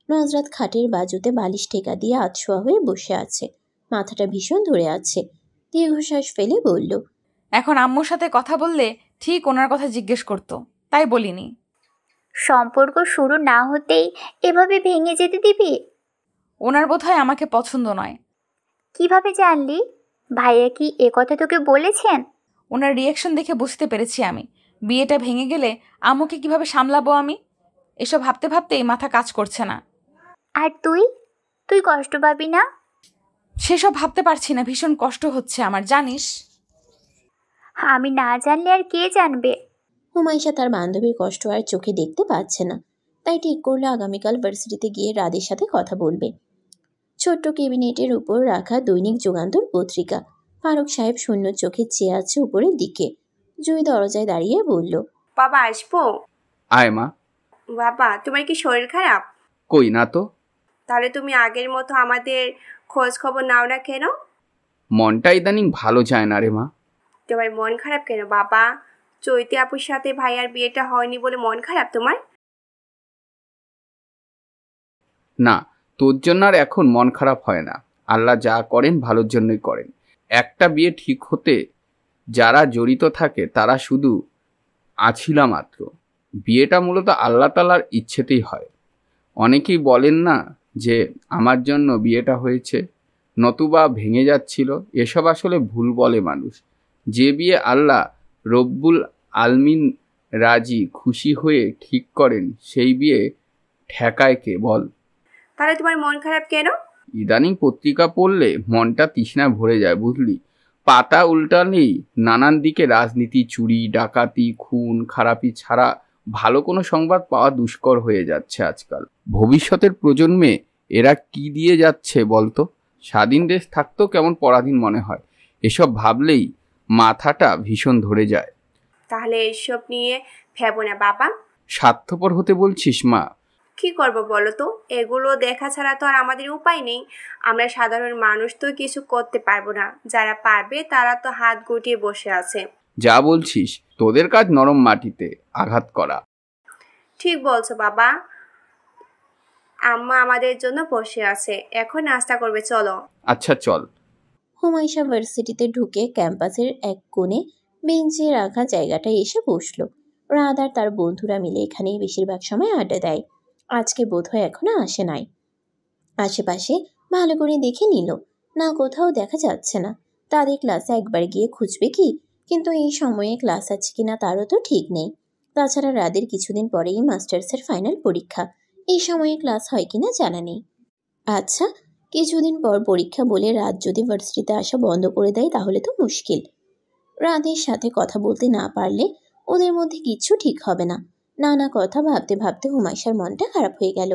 নজরাত খাটের বাজুতে বালিশ টেকা দিয়ে আধশোয়া হয়ে বসে আছে, মাথাটা ভীষণ ধরে আছে। দীর্ঘশ্বাস ফেলে বলল, এখন আম্মুর সাথে কথা বললে ঠিক ওনার কথা জিজ্ঞেস করতো, তাই বলিনি। সম্পর্ক শুরু না হতেই এভাবে ভেঙে যেতে দিবি? ওনার বোধহয় আমাকে পছন্দ নয়। কিভাবে জানলি? ভাইয়া কি এ কথা তোকে বলেছেন? ওনার রিয়াকশন দেখে বুঝতে পেরেছি আমি। বিয়েটা ভেঙে গেলে আম্মুকে কিভাবে সামলাবো আমি, এসব ভাবতে ভাবতেই মাথা কাজ করছে না। আর তুই তুই কষ্ট পাবি না? সেসব ভাবতে পারছি না, ভীষণ কষ্ট হচ্ছে আমার, জানিস। আমি না জানলে আর কে জানবে? হুমায়শা তার বান্ধবীর কষ্ট আর চোখে দেখতে পাচ্ছে না, তাই ঠিক করলো আগামীকাল ভার্সিটিতে গিয়ে রাদের সাথে কথা বলবে। ছোট্ট ক্যাবিনেটের উপর রাখা দৈনিক যুগান্তর পত্রিকা। ফারুক সাহেব শূন্য চোখে চেয়ে আছে উপরের দিকে। জুই দরজায় দাঁড়িয়ে বলল, বাবা আসবো? আয় মা। বাবা তোমার কি শরীর খারাপ? কই না তো। তাহলে তুমি আগের মতো আমাদের খোঁজ খবর নাও না কেন? মনটা ইদানিং ভালো যায় না রে মা। তোমার মন খারাপ কেন বাবা? চৈতি আপুর সাথে ভাইয়ার বিয়েটা হয়নি বলে মন খারাপ তোমার? না, তোর জন্য আর এখন মন খারাপ হয় না। আল্লাহ যা করেন ভালোর জন্যই করেন। একটা বিয়ে ঠিক হতে যারা জড়িত থাকে তারা শুধু আছিলা মাত্র। বিয়েটা মূলত আল্লাহ তাআলার ইচ্ছেতেই হয়। অনেকেই বলেন না যে আমার জন্য বিয়েটা হয়েছে, নতুবা ভেঙে যাচ্ছিল। এসব আসলে ভুল বলে মানুষ। যে বিয়ে আল্লাহ রব্বুল আলমিন রাজি খুশি হয়ে ঠিক করেন সেই বিয়ে ঠেকায় কে বল? তাহলে তোমার মন খারাপ কেন? ইদানিং পত্রিকা পড়লে মনটা তৃষ্ণায় ভরে যায় বুঝলি। পাতা উল্টালেই নানান দিকে রাজনীতি, চুরি, ডাকাতি, খুন খারাপি ছাড়া ভালো কোনো সংবাদ পাওয়া দুষ্কর হয়ে যাচ্ছে আজকাল। ভবিষ্যতের প্রজন্মে এরা কি দিয়ে যাচ্ছে বলতো? স্বাধীন দেশ থাকতেও কেমন পরাধীন মনে হয়। এসব ভাবলেই মাথাটা ভীষণ ধরে যায়। তাহলে এইসব নিয়ে ভেবো না বাবা। স্বার্থপর হতে বলছিস মা? কি করব বলো তো? এগুলো দেখা ছাড়া তো আর আমাদের উপায় নেই। আমরা সাধারণ মানুষ তো কিছু করতে পারবো না। যারা পারবে তারা তো হাত গুটিয়ে বসে আছে। যা বলছিস, তোদের কাজ নরম মাটিতে আঘাত করা। ঠিক বলছো বাবা। আম্মা আমাদের জন্য বসে আছে, এখন নাস্তা করবে, চলো। আচ্ছা চল। হুমায়শা ভার্সিটিতে ঢুকে ক্যাম্পাসের এক কোণে বেঞ্চে রাখা জায়গাটায় এসে বসলো। রাত আর তার বন্ধুরা মিলে এখানেই বেশিরভাগ সময় আড্ডা দেয়। আজকে বোধহয় এখনো আসে নাই। আশেপাশে ভালো করে দেখে নিল, না কোথাও দেখা যাচ্ছে না। তাদের ক্লাসে একবার গিয়ে খুঁজবে কি, কিন্তু এই সময়ে ক্লাস আছে কিনা তারও তো ঠিক নেই। তাছাড়া রাদের কিছুদিন পরেই মাস্টার্সের ফাইনাল পরীক্ষা। এই সময়ে ক্লাস হয় কিনা জানা নেই। আচ্ছা, কিছুদিন পর পরীক্ষা বলে রাত যদি ভার্সিটিতে আসা বন্ধ করে দেয় তাহলে তো মুশকিল। রাদের সাথে কথা বলতে না পারলে ওদের মধ্যে কিচ্ছু ঠিক হবে না। নানা কথা ভাবতে ভাবতে হুমায়শার মনটা খারাপ হয়ে গেল।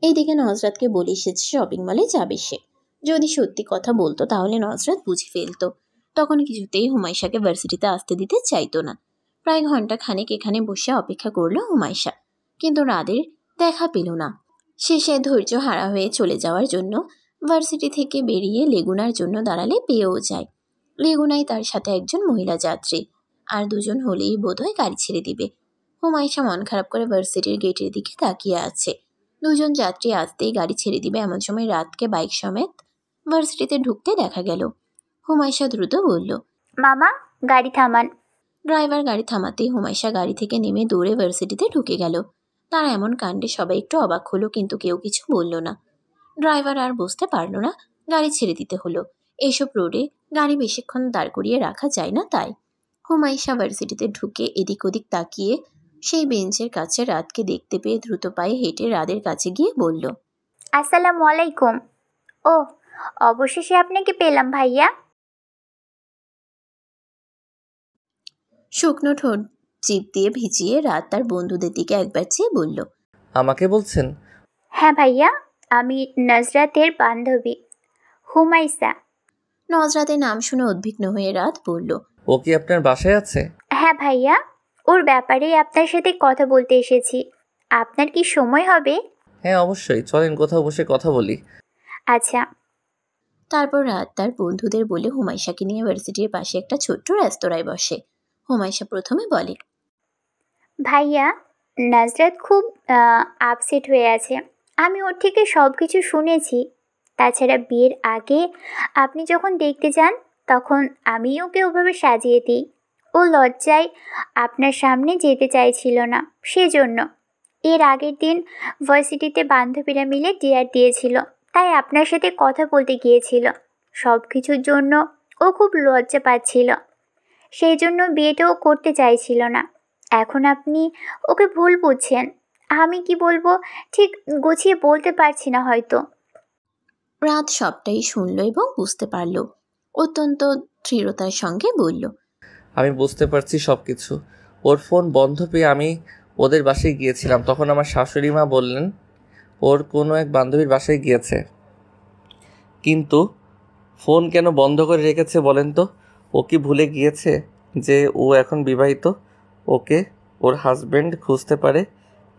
এইদিকে নজরাতকে বলে এসেছে শপিং মলে যাবে সে। যদি সত্যি কথা বলতো তাহলে নজরাত বুঝে ফেলতো। তখন কিছুতেই হুমায়শাকে ভার্সিটিতে আসতে দিতে চাইতো না। প্রায় ঘন্টা খানেক এখানে বসে অপেক্ষা করলো হুমায়শা, কিন্তু রাদের দেখা পেল না। শেষে ধৈর্য হারা হয়ে চলে যাওয়ার জন্য ভার্সিটি থেকে বেরিয়ে লেগুনার জন্য দাঁড়ালে পেয়েও যায়। লেগুনায় তার সাথে একজন মহিলা যাত্রী, আর দুজন হলেই বোধহয় গাড়ি ছেড়ে দিবে। হুমায়শা মন খারাপ করে ভার্সিটির গেটের দিকে তাকিয়ে আছে। দুজন যাত্রী আসতেই গাড়ি ছেড়ে দিবে এমন সময় রাতকে বাইক সমেত ভার্সিটিতে ঢুকতে দেখা গেল। হুমায়শা দ্রুত বলল, মামা গাড়ি থামান। ড্রাইভার গাড়ি থামাতেই হুমায়শা গাড়ি থেকে নেমে দৌড়ে ভার্সিটিতে ঢুকে গেল। তার এমন কাণ্ডে সবাই একটু অবাক হলো, কিন্তু কেউ কিছু বলল না। ড্রাইভার আর বুঝতে পারল না, গাড়ি ছেড়ে দিতে হলো। এইসব রোডে গাড়ি বেশিক্ষণ দাঁড় করিয়ে রাখা যায় না, তাই। হুমায়শা ভার্সিটিতে ঢুকে এদিক ওদিক তাকিয়ে সেই বেঞ্চের কাছে রাতকে দেখতে পেয়ে দ্রুত পায়ে হেঁটে রাদের কাছে গিয়ে বলল, আসসালামু আলাইকুম। ও, অবশেষে আপনাকে পেলাম ভাইয়া। শুকনো ঠোঁট চিপ দিয়ে ভিজিয়ে রাত তার বন্ধুদের দিকে একবার চেয়ে বলল, আমাকে বলছেন? হ্যাঁ ভাইয়া, আমি নজরাতের বান্ধবী হুমায়শা। নজরাতের নাম শুনে উদ্বিগ্ন হয়ে রাত বলল, ও কি আপনার বাসায় আছে? হ্যাঁ ভাইয়া, ওর ব্যাপারে আপনার সাথে কথা বলতে এসেছি। আপনার কি সময় হবে? হ্যাঁ অবশ্যই, চলেন কোথাও বসে কথা বলি। আচ্ছা। তারপর রাত তার বন্ধুদের বলে হুমায়শাকে নিয়ে ভার্সিটির পাশে একটা ছোট্ট রেস্তোরাঁয় বসে। হুমায়শা প্রথমে বলে, ভাইয়া, নজরাত খুব আপসেট হয়ে আছে। আমি ওর থেকে সব কিছু শুনেছি। তাছাড়া বিয়ের আগে আপনি যখন দেখতে যান তখন আমি ওকে ওভাবে সাজিয়ে দিই। ও লজ্জায় আপনার সামনে যেতে চাইছিল না, সেজন্য। এর আগের দিন ভার্সিটিতে বান্ধবীরা মিলে ডিয়ার দিয়েছিল, তাই আপনার সাথে কথা বলতে গিয়েছিল। সব কিছুর জন্য ও খুব লজ্জা পাচ্ছিল, সেই জন্য বিয়েটাও করতে চাইছিল না। এখন আপনি ওকে ভুল বুঝছেন। আমি কি বলবো ঠিক গুছিয়ে বলতে পারছি না হয়তো। রাত সবটাই শুনল এবং বুঝতে পারল। অত্যন্ত দৃঢ়তার সঙ্গে বলল, আমি বুঝতে পারছি সব কিছু। ওর ফোন বন্ধ পেয়ে আমি ওদের বাসায় গিয়েছিলাম। তখন আমার শাশুড়ি মা বললেন ওর কোনো এক বান্ধবীর বাসায় গিয়েছে। কিন্তু ফোন কেন বন্ধ করে রেখেছে বলেন তো? ও কি ভুলে গিয়েছে যে ও এখন বিবাহিত? ওকে ওর হাজবেন্ড খুঁজতে পারে,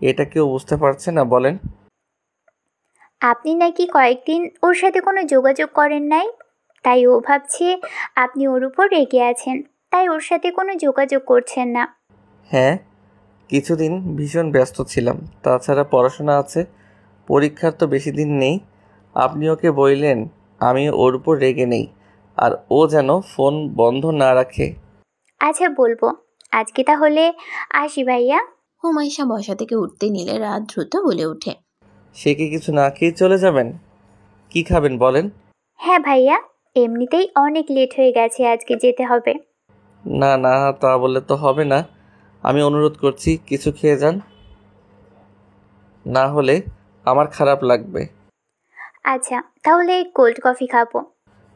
এটা কেউ বুঝতে পারছে না বলেন? আপনি নাকি কয়েকদিন ওর সাথে কোনো যোগাযোগ করেন নাই, তাই ও ভাবছে আপনি ওর উপর রেগে আছেন, তাই ওর সাথে কোনো যোগাযোগ করছেন না। হ্যাঁ, কিছুদিন ভীষণ ব্যস্ত ছিলাম, তাছাড়া পড়াশোনা আছে, পরীক্ষার তো বেশি দিন নেই। আপনি ওকে বললেন আমি ওর উপর রেগে নেই, আর ও যেন ফোন বন্ধ না রাখে। আচ্ছা বলবো, আজকে তাহলে আসি ভাইয়া। হুমায়শা বসা থেকে উঠতে নিলে রাত দ্রুত বলে ওঠে, সে কি কিছু না খেয়ে চলে যাবেন? কি খাবেন বলেন? হ্যাঁ ভাইয়া, এমনিতেই অনেক লেট হয়ে গেছে, আজকে যেতে হবে। না না, তা বললে তো হবে না, আমি অনুরোধ করছি কিছু খেয়ে যান, না হলে আমার খারাপ লাগবে। আচ্ছা তাহলে কোল্ড কফি খাবো।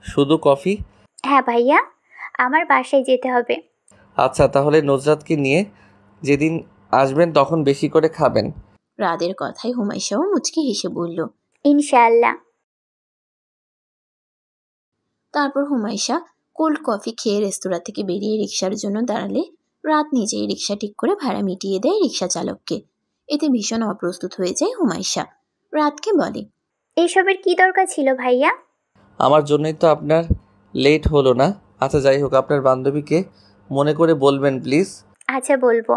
শুধু কফি? হ্যাঁ ভাইয়া, আমার বাসায় যেতে হবে। আচ্ছা, তাহলে নুসরাতকে নিয়ে যেদিন আসবেন তখন বেশি করে খাবেন। রাদের কথায় হুমায়শাও মুচকি হেসে বলল, ইনশাআল্লাহ। তারপর হুমায়শা কোল্ড কফি খেয়ে রেস্তোরাঁ থেকে বেরিয়ে রিকশার জন্য দাঁড়ালে রাত নিজেই রিকশা ঠিক করে ভাড়া মিটিয়ে দেয় রিকশা চালককে। এতে ভীষণ অপ্রস্তুত হয়ে যায় হুমায়শা। রাতকে বলে, এইসবের কি দরকার ছিল ভাইয়া? আমার জন্যই তো আপনার লেট হলো না। আচ্ছা যাই হোক, আপনার বান্ধবীকে মনে করে বলবেন প্লিজ। আচ্ছা বলবো।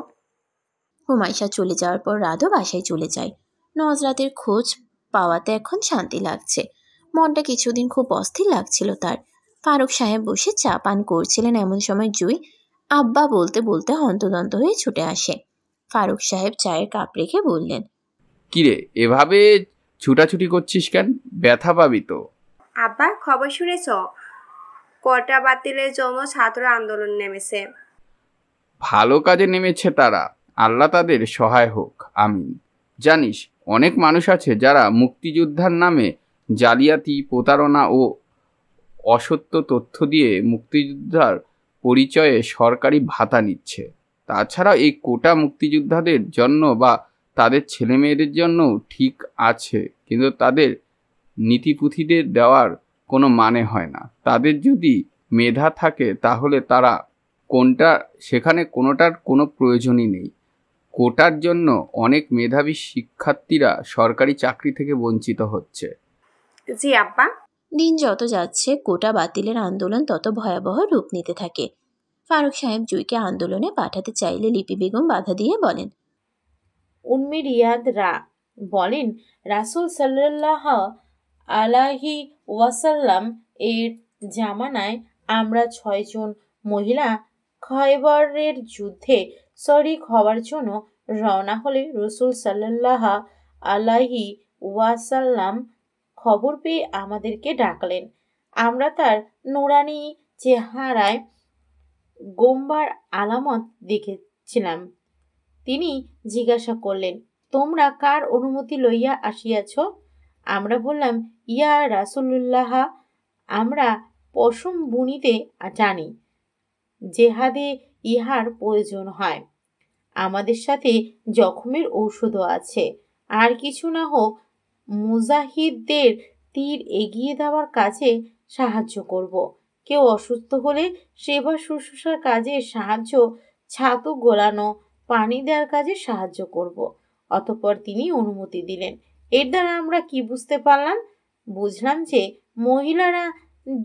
হুমায়শা চলে যাওয়ার পর রাতও বাসায় চলে যায়। নজরাতের খোঁজ পাওয়াতে এখন শান্তি লাগছে। মনটা কিছুদিন খুব অস্থির লাগছিল তার। ফারুক সাহেব বসে চা পান করছিলেন, এমন সময় জুই আব্বা বলতে বলতে হন্তদন্ত হয়ে ছুটে আসে। ফারুক সাহেব চায়ের কাপ রেখে বললেন, কিরে এভাবে ছুটাছুটি করছিস কেন? ব্যথা পাবি তো। আব্বা খবর শুনেছ? কোটা বাতিলের জন্য ছাত্র আন্দোলন নেমেছে। ভালো কাজে নেমেছে তারা, আল্লাহ তাদের সহায় হোক, আমিন। জানিস অনেক মানুষ আছে যারা মুক্তিযোদ্ধার নামে জালিয়াতি, প্রতারণা ও অসত্য তথ্য দিয়ে মুক্তিযোদ্ধার পরিচয়ে সরকারি ভাতা নিচ্ছে। তাছাড়া এই কোটা মুক্তিযোদ্ধাদের জন্য বা তাদের ছেলেমেয়েদের জন্যও ঠিক আছে, কিন্তু তাদের নীতিপুথিদের দেওয়ার কোনো মানে হয় না। তাদের যদি মেধা থাকে তাহলে তারা সেখানে কোনোটার কোনো প্রয়োজনই নেই। কোটার জন্য অনেক মেধাবী শিক্ষার্থীরা সরকারি চাকরি থেকে বঞ্চিত হচ্ছে। জি আব্বা। দিন যত যাচ্ছে কোটা বাতিলের আন্দোলন তত ভয়াবহ রূপ নিতে থাকে। ফারুক সাহেব জুইকে আন্দোলনে পাঠাতে চাইলে লিপি বেগম বাধা দিয়ে বলেন, উম্মি রিয়াদরা বলেন রাসূল সাল্লাল্লাহু আলাইহি ওয়াসাল্লাম এর জামানায় আমরা 6 জন মহিলা খয়বরের যুদ্ধে শরীক হওয়ার জন্য রওনা হলে রাসূল সাল্লাল্লাহু আলাইহি ওয়াসাল্লাম খবর পেয়ে আমাদেরকে ডাকলেন। আমরা তার নুরানি চেহারায় গোম্বার আলামত দেখেছিলাম। তিনি জিজ্ঞাসা করলেন, তোমরা কার অনুমতি লইয়া আসিয়াছ? আমরা বললাম, ইয়া রাসূলুল্লাহ, আমরা পশম বুনিতে জানি, জেহাদে ইহার প্রয়োজন হয়। আমাদের সাথে জখমের ঔষধও আছে, আর কিছু না হোক মুজাহিদদের তীর এগিয়ে দেওয়ার কাজে সাহায্য করব। কেউ অসুস্থ হলে সেবা শুশ্রূষার কাজে সাহায্য, ছাতু গোলানো, পানি দেওয়ার কাজে সাহায্য করব। অতঃপর তিনি অনুমতি দিলেন। এর দ্বারা আমরা কি বুঝতে পারলাম? বুঝলাম যে মহিলারা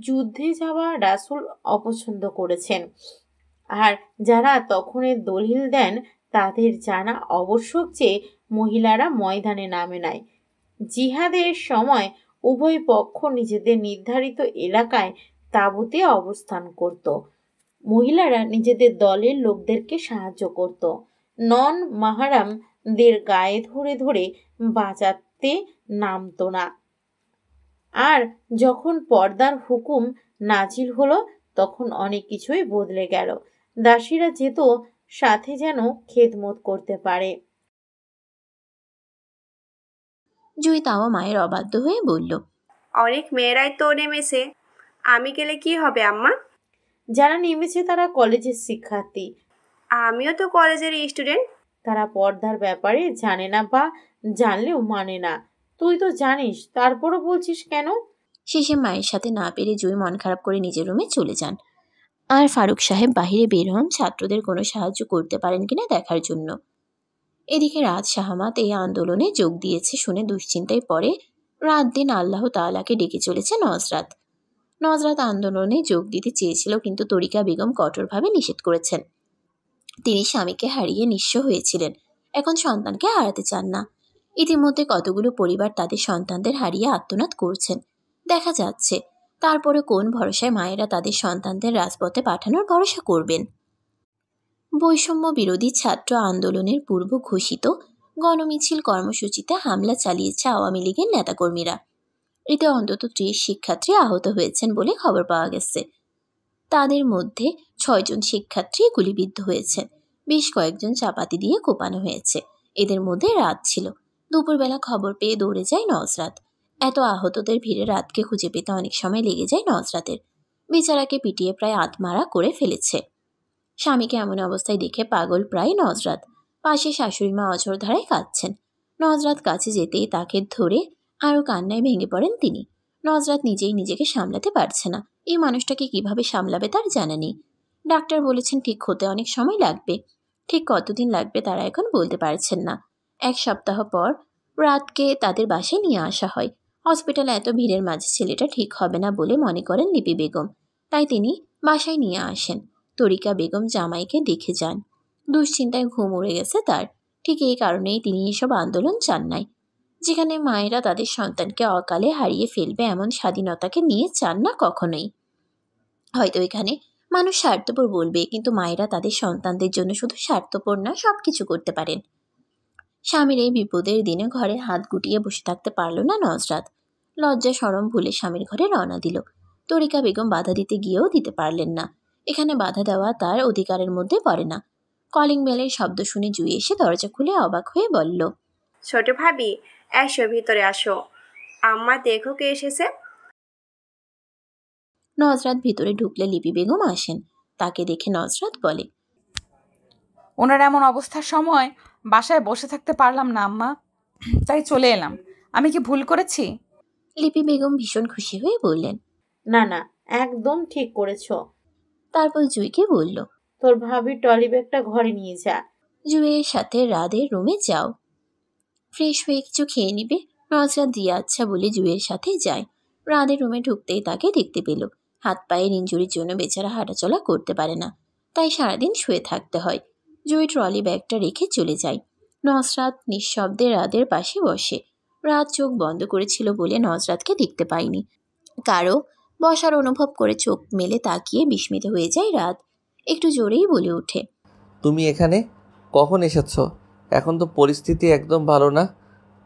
যুদ্ধে যাওয়া রাসূল অপছন্দ করেছেন, আর যারা তখনের দলিল দেন তাদের জানা আবশ্যক যে মহিলারা ময়দানে নামে নাই। জিহাদের সময় উভয় পক্ষ নিজেদের নির্ধারিত এলাকায় তাঁবুতে অবস্থান করত। মহিলারা নিজেদের দলের লোকদেরকে সাহায্য করত। নন মাহারামদের গায়ে ধরে ধরে বাঁচাতে নামতো না। আর যখন পর্দার হুকুম নাজিল হলো তখন অনেক কিছুই বদলে গেল। দাসীরা যেত সাথে যেন খেদমত করতে পারে। জুই তাও মায়ের অবাধ্য হয়ে বলল, অনেক মেয়েরাই তো নেমেছে, আমি গেলে কি হবে আম্মা? যারা নেমেছে তারা কলেজের শিক্ষার্থী। আমিও তো কলেজের স্টুডেন্ট। তারা পর্দার ব্যাপারে জানে না, বা জানলেও মানে না। তুই তো জানিস, তারপরও বলছিস কেন? শেষে মায়ের সাথে না পেরে জুই মন খারাপ করে নিজের রুমে চলে যান। আর ফারুক সাহেব বাহিরে বের হন ছাত্রদের কোনো সাহায্য করতে পারেন কিনা দেখার জন্য। এদিকে রাত শাহমাত এই আন্দোলনে যোগ দিয়েছে শুনে দুশ্চিন্তায় পড়ে রাত দিন আল্লাহ তাআলাকে ডেকে চলেছে নজরাত। নজরাত আন্দোলনে যোগ দিতে চেয়েছিল, কিন্তু তরিকা বেগম কঠোরভাবে নিষেধ করেছেন। তিনি স্বামীকে হারিয়ে নিঃস্ব হয়েছিলেন, এখন সন্তানকে হারাতে চান না। ইতিমধ্যে কতগুলো পরিবার তাদের সন্তানদের হারিয়ে আত্মনাদ করছেন দেখা যাচ্ছে। তারপরে কোন ভরসায় মায়েরা তাদের সন্তানদের রাজপথে পাঠানোর ভরসা করবেন? বৈষম্য বিরোধী ছাত্র আন্দোলনের পূর্ব ঘোষিত গণমিছিল কর্মসূচিতে হামলা চালিয়েছে আওয়ামী লীগের নেতাকর্মীরা। এতে অন্তত 30 শিক্ষার্থী আহত হয়েছেন বলে খবর পাওয়া গেছে। তাদের মধ্যে 6 জন শিক্ষার্থী গুলিবিদ্ধ হয়েছেন, বেশ কয়েকজন চাপাতি দিয়ে কোপানো হয়েছে। এদের মধ্যে রাত ছিল। দুপুরবেলা খবর পেয়ে দৌড়ে যায় নজরাত। এত আহতদের ভিড়ে রাতকে খুঁজে পেতে অনেক সময় লেগে যায় নজরাতের। বেচারাকে পিটিয়ে প্রায় আত্মারা করে ফেলেছে। স্বামীকে এমন অবস্থায় দেখে পাগল প্রায় নজরাত। পাশে শাশুড়িমা অঝোর ধারায় কাঁদছেন। নজরাত কাছে যেতেই তাকে ধরে আরও কান্নায় ভেঙে পড়েন তিনি। নজরাত নিজেই নিজেকে সামলাতে পারছে না। এই মানুষটাকে কিভাবে সামলাবে তার জানা নেই। ডাক্তার বলেছেন ঠিক হতে অনেক সময় লাগবে। ঠিক কতদিন লাগবে তারা এখন বলতে পারছেন না। 1 সপ্তাহ পর রাতকে তাদের বাসায় নিয়ে আসা হয়। হসপিটালে এত ভিড়ের মাঝে ছেলেটা ঠিক হবে না বলে মনে করেন লিপি বেগম, তাই তিনি বাসায় নিয়ে আসেন। তরিকা বেগম জামাইকে দেখে যান। দুশ্চিন্তায় ঘুম উড়ে গেছে তার। ঠিক এই কারণেই তিনি এসব আন্দোলন চান নাই। যেখানে মায়েরা তাদের সন্তানকে অকালে হারিয়ে ফেলবে এমন স্বাধীনতাকে নিয়ে চান না কখনোই। হয়তো এখানে মানুষ স্বার্থপর বলবে, কিন্তু মায়েরা তাদের সন্তানদের জন্য শুধু স্বার্থপর না, সবকিছু করতে পারেন। স্বামীর এই বিপদের দিনে ঘরে হাত গুটিয়ে বসে থাকতে পারল না নজরাত। লজ্জা শরম ভুলে স্বামীর ঘরে রওনা দিল। তরিকা বেগম বাধা দিতে গিয়েও দিতে পারলেন না। এখানে বাধা দেওয়া তার অধিকারের মধ্যে পড়ে না। কলিং বেলের শব্দ শুনে জুই এসে দরজা খুলে অবাক হয়ে বলল, ছোট ভাবি, এসো ভিতরে আসো, আম্মা দেখো কে এসেছে। নজরাত ভিতরে ঢুকলে লিপি বেগম আসেন। তাকে দেখে নজরাত বলে, ওনার এমন অবস্থার সময় বাসায় বসে থাকতে পারলাম না আম্মা, তাই চলে এলাম। আমি কি ভুল করেছি? লিপি বেগম ভীষণ খুশি হয়ে বললেন, না না, একদম ঠিক করেছো। তারপর জুইকে বলল, তোর ভাবির ট্রলি ব্যাগটা ঘরে নিয়ে যা। জুইয়ের সাথে রাদের রুমে যাও, ফ্রেশ হয়ে কিছু খেয়ে নিবে। নজরাত দিয়ে আচ্ছা বলে জুইয়ের সাথে যায়। রাদের রুমে ঢুকতেই তাকে দেখতে পেল। হাত পায়ের ইনজুরির জন্য বেচারা হাঁটাচলা করতে পারে না, তাই সারাদিন শুয়ে থাকতে হয়। জুই ট্রলি ব্যাগটা রেখে চলে যায়। নজরাত নিঃশব্দে রাদের পাশে বসে। রাত চোখ বন্ধ করেছিল বলে নজরাতকে দেখতে পায়নি। কারো বসার অনুভব করে চোখ মেলে তাকিয়ে বিস্মিত হয়ে যায় রাত। একটু জোরেই বলে ওঠে, তুমি এখানে কখন এসেছো? এখন তো পরিস্থিতি একদম ভালো না।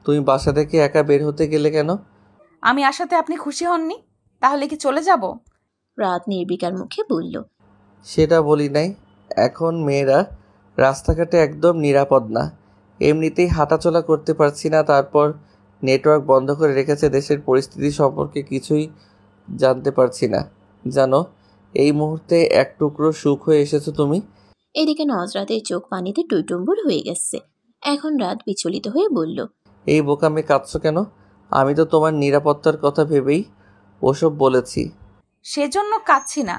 তুমি বাসা থেকে একা বের হতে গেলে কেন? আমি আসাতে আপনি খুশি হননি? তাহলে কি চলে যাব? রাত নির্বিকার মুখে বলল, সেটা বলি নাই। এখন মেয়েরা রাস্তাঘাটে একদম নিরাপদ না। এমনিতেই হাঁটাচলা করতে পারছি না, তারপর নেটওয়ার্ক বন্ধ করে রেখেছে। দেশের পরিস্থিতি সম্পর্কে কিছুই জানতে পারছি না। জানো, এই মুহূর্তে এক টুকরো সুখ হয়ে এসেছো তুমি। এদিকে নজরাতের চোখ পানিতে টইটুম্বুর হয়ে গেছে। এখন রাত বিচলিত হয়ে বলল, এই বোকামে কাঁদছো কেন? আমি তো তোমার নিরাপত্তার কথা ভেবেই ওসব বলেছি। সেজন্য কাঁদছি না,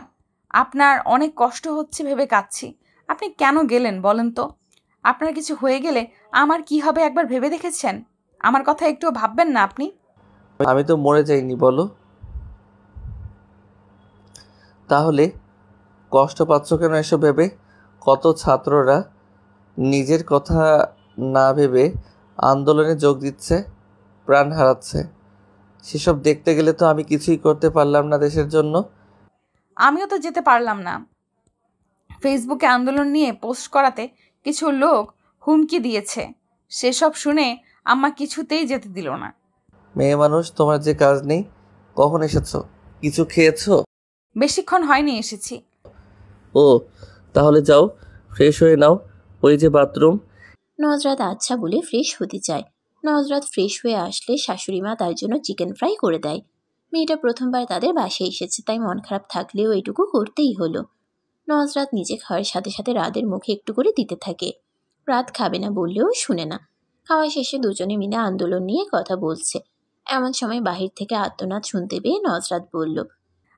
আপনার অনেক কষ্ট হচ্ছে ভেবে কাঁদছি। আপনি কেন গেলেন বলেন তো? আপনার কিছু হয়ে গেলে আমার কি হবে একবার ভেবে দেখেছেন? আমার কথা একটু ভাববেন না আপনি? আমি তো মরে যাইনি বলো। তাহলে কষ্ট পাচ্ছ কেন এসব ভেবে? কত ছাত্ররা নিজের কথা না ভেবে আন্দোলনে যোগ দিচ্ছে, প্রাণ হারাচ্ছে। সেসব দেখতে গেলে তো আমি কিছুই করতে পারলাম না দেশের জন্য। আমিও তো যেতে পারলাম না। ফেসবুকে আন্দোলন নিয়ে পোস্ট করাতে কিছু লোক হুমকি দিয়েছে। সেসব শুনে আম্মা কিছুতেই যেতে দিল না। মেয়ে মানুষ, তোমার যে কাজ নেই। কখন এসেছো? কিছু খেয়েছো? বেশিক্ষণ হয়নি এসেছি। ও, তাহলে যাও, ফ্রেশ হয়ে নাও। ওই যে বাথরুম। নজরাত আচ্ছা বলে ফ্রেশ হতে চায়। নজরাত ফ্রেশ হয়ে আসলে শাশুড়িমা তার জন্য চিকেন ফ্রাই করে দেয়। মেয়েটা প্রথমবার তাদের বাসায় এসেছে, তাই মন খারাপ থাকলেও এইটুকু করতেই হলো। নজরাত নিজে খাওয়ার সাথে সাথে রাতের মুখে একটু করে দিতে থাকে। রাত খাবে না বললেও শুনে না। খাওয়া শেষে দুজনে মিলে আন্দোলন নিয়ে কথা বলছে। এমন সময় বাহির থেকে আর্তনাদ শুনতে পেয়ে নজরাত বলল,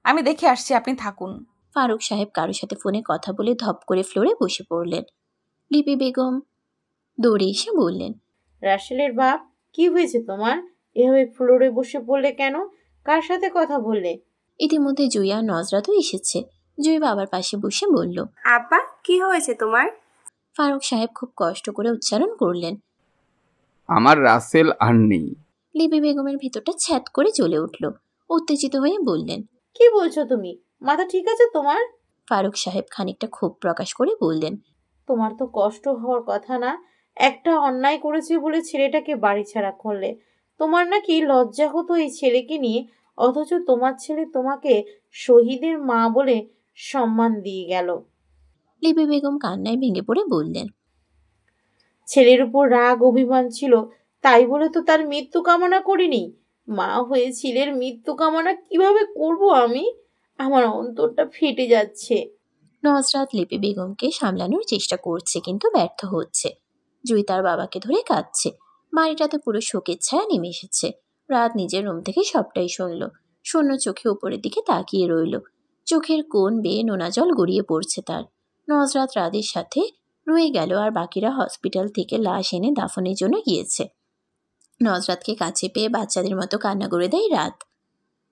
আমি দেখে আসছি, আপনি থাকুন। ফারুক সাহেব কারোর সাথে ফোনে কথা বলে ধপ করে ফ্লোরে বসে পড়লেন। লিপি বেগম দৌড়ে এসে বললেন, রাসেলের বাপ, কি হয়েছে তোমার? এভাবে ফ্লোরে বসে পড়লে কেন? কার সাথে কথা বললে? ইতিমধ্যে জুই আর নজরাতও এসেছে। জুই বাবার পাশে বসে বলল, আব্বা, কি হয়েছে তোমার? ফারুক সাহেব খুব কষ্ট করে উচ্চারণ করলেন, আমার রাসেল আর নেই। লিপি বেগমের ভিতরটা ছ্যাদ করে জ্বলে উঠল। উত্তেজিত হয়ে বললেন, কি বলছো তুমি? মাথা ঠিক আছে তোমার? ফারুক সাহেব খানিকটা ক্ষোভ প্রকাশ করে বললেন, তোমার তো কষ্ট হওয়ার কথা না? একটা অন্যায় করেছে বলে ছেলেটাকে বাড়ি ছাড়া করলে। তোমার নাকি লজ্জা হতো এই ছেলেকে নিয়ে, অথচ তোমার ছেলে তোমাকে শহীদের মা বলে সম্মান দিয়ে গেল। লিপি বেগম কান্নায় ভেঙে পড়ে বললেন, ছেলের উপর রাগ অভিমান ছিল, তাই বলে তো তার মৃত্যু কামনা করিনি। মা হয়ে ছেলের মৃত্যু কামনা কিভাবে করব আমি? আমার অন্তরটা ফেটে যাচ্ছে। নজরাত লিপি বেগমকে সামলানোর চেষ্টা করছে, কিন্তু ব্যর্থ হচ্ছে। জুই তার বাবাকে ধরে কাঁদছে। বাড়িটাতে পুরো শোকের ছায়া নেমে এসেছে। রাত নিজের রুম থেকে সবটাই শুনল। শূন্য চোখে উপরের দিকে তাকিয়ে রইল। চোখের কোণ বেয়ে নোনা জল গড়িয়ে পড়ছে তার। নজরাত রাতের সাথে রয়ে গেল, আর বাকিরা হসপিটাল থেকে লাশ এনে দাফনের জন্য গিয়েছে। নজরাতকে কাছে পেয়ে বাচ্চাদের মতো কান্না করে দেয় রাত।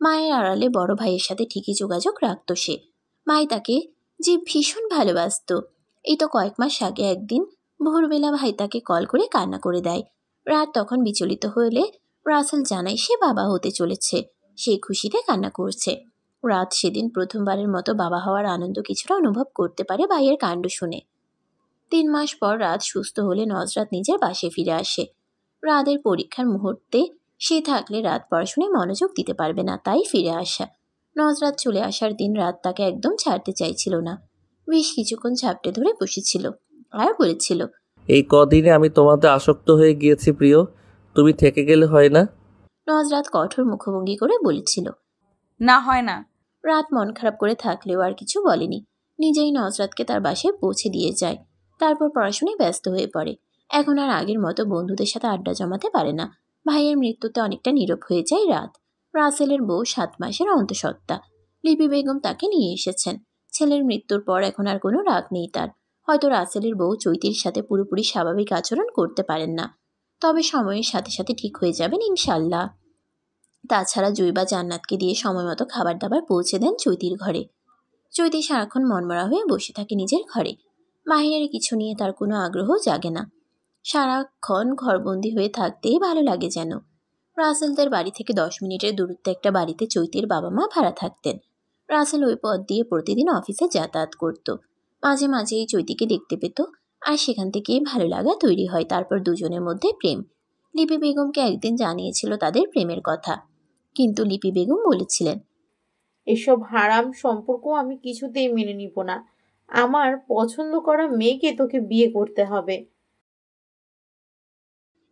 মায়ের আড়ালে বড় ভাইয়ের সাথে ঠিকই যোগাযোগ রাখত সে। মাই তাকে যে ভীষণ ভালোবাসত। এই তো কয়েক মাস আগে একদিন ভোরবেলা ভাই তাকে কল করে কান্না করে দেয়। রাত তখন বিচলিত হলে রাসেল জানায় সে বাবা হতে চলেছে। সেই খুশিতে কান্না করছে। রাত সেদিন প্রথমবারের মতো বাবা হওয়ার আনন্দ কিছুটা অনুভব করতে পারে ভাইয়ের কাণ্ড শুনে। 3 মাস পর রাত সুস্থ হলে নজরাত নিজের বাসায় ফিরে আসে। রাতের পরীক্ষার মুহূর্তে সে থাকলে রাত পড়াশোনায় মনোযোগ দিতে পারবে না, তাই ফিরে আসা। নজরাত চলে আসার দিন রাত তাকে একদম ছাড়তে চাইছিল না। বেশ কিছুক্ষণ ঝাপটে ধরে বসেছিল আর বলেছিল, এই কদিনে আমি তোমাতে আসক্ত হয়ে গিয়েছি প্রিয়, তুমি থেকে গেলে হয় না? নজরাত কঠোর মুখভঙ্গি করে বলেছিল, না হয় না। রাত মন খারাপ করে থাকলেও আর কিছু বলেনি। নিজেই নজরাতকে তার বাসায় পৌঁছে দিয়ে যায়। তারপর পড়াশোনায় ব্যস্ত হয়ে পড়ে। এখন আর আগের মতো বন্ধুদের সাথে আড্ডা জমাতে পারে না। ভাইয়ের মৃত্যুতে অনেকটা নীরব হয়ে যায় রাত। রাসেলের বউ 7 মাসের অন্তঃসত্ত্বা। লিপি বেগম তাকে নিয়ে এসেছেন। ছেলের মৃত্যুর পর এখন আর কোনো রাগ নেই তার। হয়তো রাসেলের বউ চৈতির সাথে পুরোপুরি স্বাভাবিক আচরণ করতে পারেন না, তবে সময়ের সাথে সাথে ঠিক হয়ে যাবেন ইনশাল্লাহ। তাছাড়া জুই বা জান্নাতকে দিয়ে সময় মতো খাবার দাবার পৌঁছে দেন চৈতির ঘরে। চৈতি সারাক্ষণ মনমরা হয়ে বসে থাকে নিজের ঘরে। বাহিরের কিছু নিয়ে তার কোনো আগ্রহ জাগে না। সারাক্ষণ ঘরবন্দি হয়ে থাকতেই ভালো লাগে যেন। রাসেলদের বাড়ি থেকে 10 মিনিটের দূরত্বে একটা বাড়িতে চৈতির বাবা মা ভাড়া থাকতেন। রাসেল ওই পথ দিয়ে প্রতিদিন অফিসে যাতায়াত করত। মাঝে মাঝে এই চৈতিকে দেখতে পেত, আর সেখান থেকেই ভালো লাগা তৈরি হয়। তারপর দুজনের মধ্যে প্রেম। লিপি বেগমকে একদিন জানিয়েছিল তাদের প্রেমের কথা, কিন্তু লিপি বেগম বলেছিলেন, এসব হারাম সম্পর্ক আমি কিছুতেই মেনে নিব না। আমার পছন্দ করা মেয়েকে তোকে বিয়ে করতে হবে।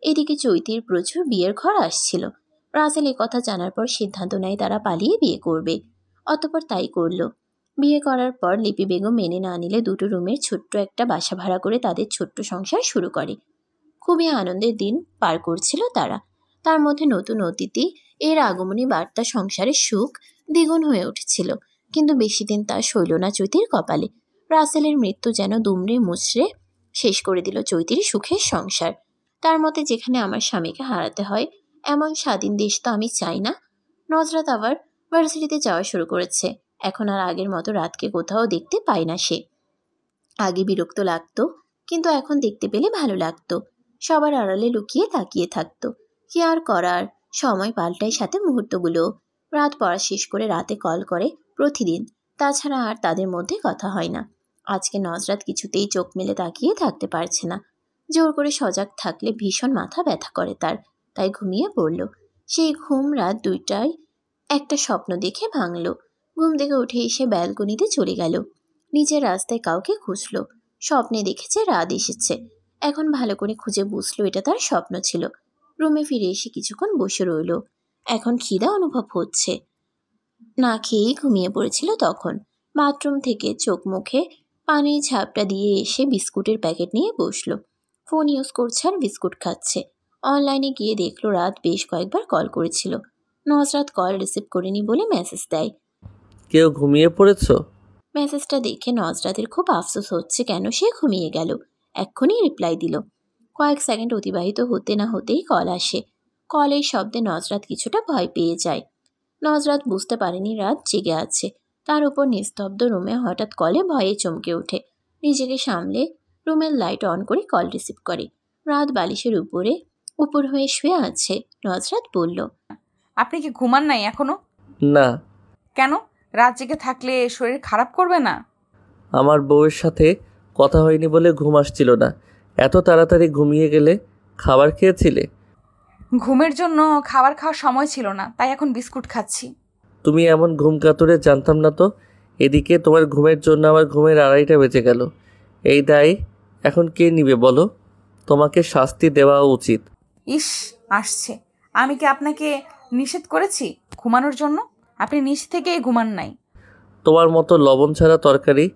এদিকে চৈতির প্রচুর বিয়ের ঘর আসছিল। রাসেল এই কথা জানার পর সিদ্ধান্ত নেয় তারা পালিয়ে বিয়ে করবে। অতঃপর তাই করল। বিয়ে করার পর লিপি বেগম মেনে না নিলে 2 রুমের ছোট্ট একটা বাসা ভাড়া করে তাদের ছোট্ট সংসার শুরু করে। খুবই আনন্দের দিন পার করছিল তারা। তার মধ্যে নতুন অতিথি এর আগমনী বার্তা সংসারের সুখ দ্বিগুণ হয়ে উঠেছিল। কিন্তু বেশি দিন তা সইল না চৈতির কপালে। রাসেলের মৃত্যু যেন দুমড়ে মুচড়ে শেষ করে দিল চৈতির সুখের সংসার। তার মতে, যেখানে আমার স্বামীকে হারাতে হয় এমন স্বাধীন দেশ তো আমি চাই না। নজরাত আবার ভার্সিটিতে যাওয়া শুরু করেছে। এখন আর আগের মতো রাতকে কোথাও দেখতে পায় না সে। আগে বিরক্ত লাগতো, কিন্তু এখন দেখতে পেলে ভালো লাগতো। সবার আড়ালে লুকিয়ে তাকিয়ে থাকতো। কি আর করার, সময় পাল্টায় সাথে মুহূর্তগুলো। রাত পড়া শেষ করে রাতে কল করে প্রতিদিন। তাছাড়া আর তাদের মধ্যে কথা হয় না। আজকে নজরাত কিছুতেই চোখ মেলে তাকিয়ে থাকতে পারছে না। জোর করে সজাগ থাকলে ভীষণ মাথা ব্যথা করে তার, তাই ঘুমিয়ে পড়ল। সেই ঘুম রাত 2টায় একটা স্বপ্ন দেখে ভাঙল। ঘুম থেকে উঠে এসে ব্যালকনিতে চলে গেল। নিচের রাস্তায় কাউকে খুঁজল। স্বপ্নে দেখেছে রাত এসেছে। এখন ভালো করে খুঁজে বুঝলো এটা তার স্বপ্ন ছিল। রুমে ফিরে এসে কিছুক্ষণ বসে রইল। এখন খিদা অনুভব হচ্ছে। না খেয়েই ঘুমিয়ে পড়েছিল তখন। বাথরুম থেকে চোখ মুখে পানির ঝাপটা দিয়ে এসে বিস্কুটের প্যাকেট নিয়ে বসলো। ফোন ইউজ করছে আর বিস্কুট খাচ্ছে। অনলাইনে গিয়ে দেখলো রাত বেশ কয়েকবার কল করেছিল। নজরাত কল রিসিভ করেনি বলে মেসেজ দেয়। কেউ ঘুমিয়ে পড়েছো? মেসেজটা দেখে নজরাতের খুব আফসোস হচ্ছে কেন সে ঘুমিয়ে গেল। এক্ষুনি রিপ্লাই দিল। কয়েক সেকেন্ড অতিবাহিত হতে না হতেই কল আসে। কলের শব্দে নজরাত কিছুটা ভয় পেয়ে যায়। নজরাত বুঝতে পারেনি রাত জেগে আছে। তার উপর নিস্তব্ধ রুমে হঠাৎ কলে ভয়ে চমকে ওঠে। নিজেকে সামলে রুমের লাইট অন করে কল রিসিভ করে। রাত বালিশের উপর হয়ে শুয়ে আছে। নজরাত বলল, আপনি কি ঘুমান নাই এখনো? না। কেন? রাত জেগে থাকলে শরীর খারাপ করবে না? আমার বউয়ের সাথে কথা হয়নি বলে ঘুম আসছিল না। এত তাড়াতাড়ি ঘুমিয়ে গেলে? খাবার খেয়েছিলে? ঘুমের জন্য খাবার খাওয়ার সময় ছিল না, তাই এখন বিস্কুট খাচ্ছি। তুমি এমন ঘুম কাতুরে জানতাম না তো। এদিকে তোমার ঘুমের জন্য আমার ঘুমের 2:30টা বেজে গেল। এই দায় এখন কে নিবে বলো? তোমাকে শাস্তি দেওয়া উচিত। ইস, আসছে। আমি কি আপনাকে নিষেধ করেছি ঘুমানোর জন্য? আপনি নিজ থেকেই ঘুমান নাই। তোমার মতো লবণ ছাড়া তরকারি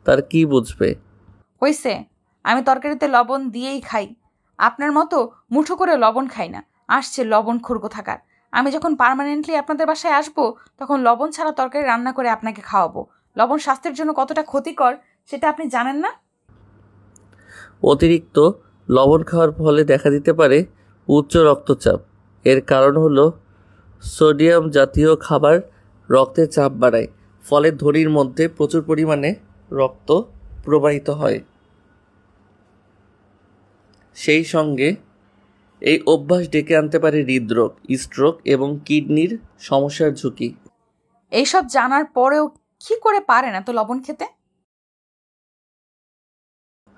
তার কি বুঝবে? হইছে, আমি তরকারিতে লবণ দিয়েই খাই। আপনার মতো মুঠো করে লবণ খাই না। আসছে লবণ খুরগো থাকার। আমি যখন পার্মানেন্টলি আপনাদের বাসায় আসবো, তখন লবণ ছাড়া তরকারি রান্না করে আপনাকে খাওয়াবো। লবণ স্বাস্থ্যের জন্য কতটা ক্ষতিকর সেটা আপনি জানেন না? অতিরিক্ত লবণ খাওয়ার ফলে দেখা দিতে পারে উচ্চ রক্তচাপ। এর কারণ হলো সোডিয়াম জাতীয় খাবার রক্তে চাপ বাড়ায়, ফলে ধমনির মধ্যে প্রচুর পরিমাণে রক্ত প্রবাহিত হয়। সেই সঙ্গে এই অভ্যাস ডেকে আনতে পারে হৃদরোগ, স্ট্রোক এবং কিডনির সমস্যার ঝুঁকি। এইসব জানার পরেও কি করে পারেন এত লবণ খেতে?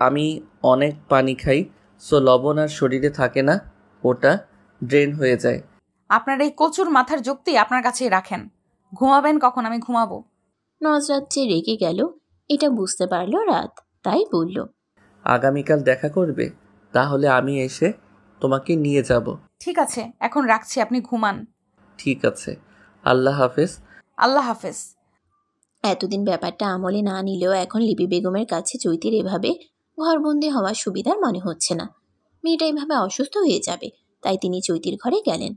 আমি অনেক পানি খাই, সো লবণ আর শরীরে থাকে না, ওটা ড্রেন হয়ে যায়। আপনার এই কচুর মাথার যুক্তি আপনার কাছেই রাখেন। ঘুমাবেন কখন? আমি ঘুমাবো। নজরাত যে রেগে গেল এটা বুঝতে পারল রাত, তাই বলল, আগামীকাল দেখা করবে? তাহলে আমি এসে তোমাকে নিয়ে যাব। ঠিক আছে, এখন রাখছি, আপনি ঘুমান। ঠিক আছে, আল্লাহ হাফেজ। আল্লাহ হাফেজ। এতদিন ব্যাপারটা আমলে না নিলেও এখন লিপি বেগমের কাছে চৈতির এভাবে ঘরবন্দি হওয়ার সুবিধার মনে হচ্ছে না। মেয়েটা এভাবে অসুস্থ হয়ে যাবে, তাই তিনি চৈতির ঘরে গেলেন।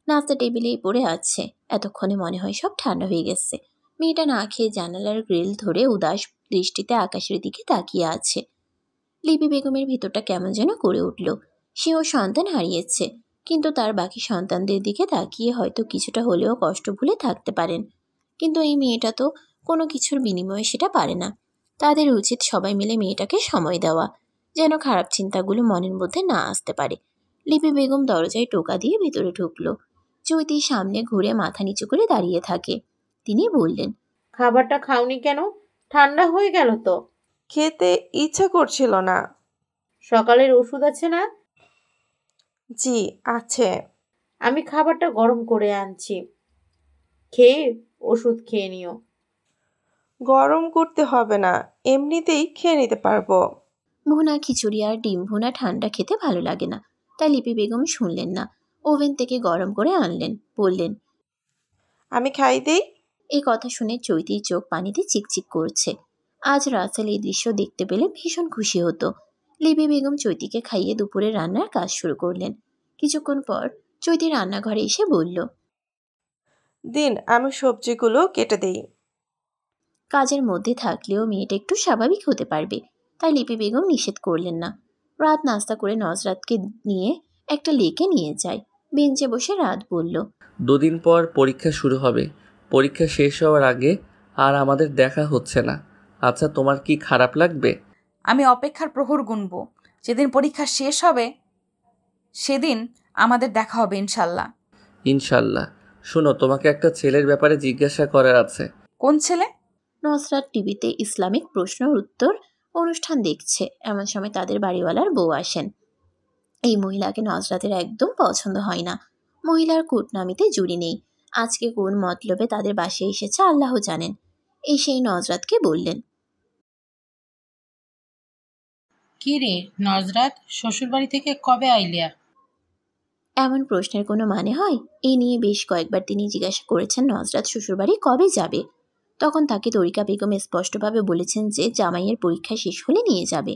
নাস্তা টেবিলেই পড়ে আছে। এতক্ষণে মনে হয় সব ঠান্ডা হয়ে গেছে। মেয়েটা না খেয়ে জানালার গ্রিল ধরে উদাস দৃষ্টিতে আকাশের দিকে তাকিয়ে আছে। লিপি বেগমের ভিতরটা কেমন যেন করে উঠল। সেও সন্তান হারিয়েছে, কিন্তু তার বাকি সন্তানদের দিকে তাকিয়ে হয়তো কিছুটা হলেও কষ্ট ভুলে থাকতে পারেন। কিন্তু এই মেয়েটা তো কোনো কিছুর বিনিময়ে সেটা পারে না। তাদের উচিত সবাই মিলে মেয়েটাকে সময় দেওয়া, যেন খারাপ চিন্তাগুলো মনের মধ্যে না আসতে পারে। লিপি বেগম দরজায় টোকা দিয়ে ভেতরে ঢুকলো। চৈতির সামনে ঘুরে মাথা নিচু করে দাঁড়িয়ে থাকে। তিনি বললেন, খাবারটা খাওনি কেন? ঠান্ডা হয়ে গেল তো। খেতে ইচ্ছা করছিল না। সকালের ওষুধ আছে না? জি আছে। আমি খাবারটা গরম করে আনছি, খেয়ে ওষুধ খেয়ে নিও। গরম করতে হবে না, এমনিতেই খেয়ে নিতে পারবো। ভুনা খিচুড়ি আর ডিম ভুনা ঠান্ডা খেতে ভালো লাগে না, তাই লিপি বেগম শুনলেন না। ওভেন থেকে গরম করে আনলেন। বললেন, আমি খাই দেই। এই কথা শুনে চৈতির চোখ পানিতে চিকচিক করছে। আজ রাসেল এই দৃশ্য দেখতে পেলে ভীষণ খুশি হতো। লিপি বেগম চৈতিকে খাইয়ে দুপুরে রান্নার কাজ শুরু করলেন। কিছুক্ষণ পর চৈতি রান্নাঘরে এসে বলল, দিন আমি সবজিগুলো কেটে দেই। কাজের মধ্যে থাকলেও মেয়েটা একটু স্বাভাবিক হতে পারবে, তাই লিপি বেগম নিষেধ করলেন না। রাত নাস্তা করে নজরাতকে নিয়ে একটা লেকে নিয়ে যায়। বেঞ্চে বসে রাত বলল, 2 দিন পর পরীক্ষা শুরু হবে। পরীক্ষা শেষ হওয়ার আগে আর আমাদের দেখা হচ্ছে না। আচ্ছা, তোমার কি খারাপ লাগবে? আমি অপেক্ষার প্রহর গুনব। যেদিন পরীক্ষা শেষ হবে সেদিন আমাদের দেখা হবে ইনশাল্লাহ। ইনশাল্লাহ। শোনো, তোমাকে একটা ছেলের ব্যাপারে জিজ্ঞাসা করার আছে। কোন ছেলে? নজরাত টিভিতে ইসলামিক প্রশ্ন উত্তর অনুষ্ঠান দেখছে। এমন সময় তাদের বাড়িওয়ালার বউ আসেন। এই মহিলাকে নজরাতের একদম পছন্দ হয় না। মহিলার কুটনামিতে জুড়ি নেই। আজকে কোন মতলবে তাদের বাসায় এসেছে আল্লাহ জানেন। এই সেই নজরাতকে বললেন, কি রে নজরাত, শ্বশুরবাড়ি থেকে কবে আইলিয়া? এমন প্রশ্নের কোনো মানে হয়? এই নিয়ে বেশ কয়েকবার তিনি জিজ্ঞাসা করেছেন নজরাত শ্বশুরবাড়ি কবে যাবে। তখন তাকে তরিকা বেগম স্পষ্টভাবে বলেছেন যে জামাইয়ের পরীক্ষা শেষ হলে নিয়ে যাবে।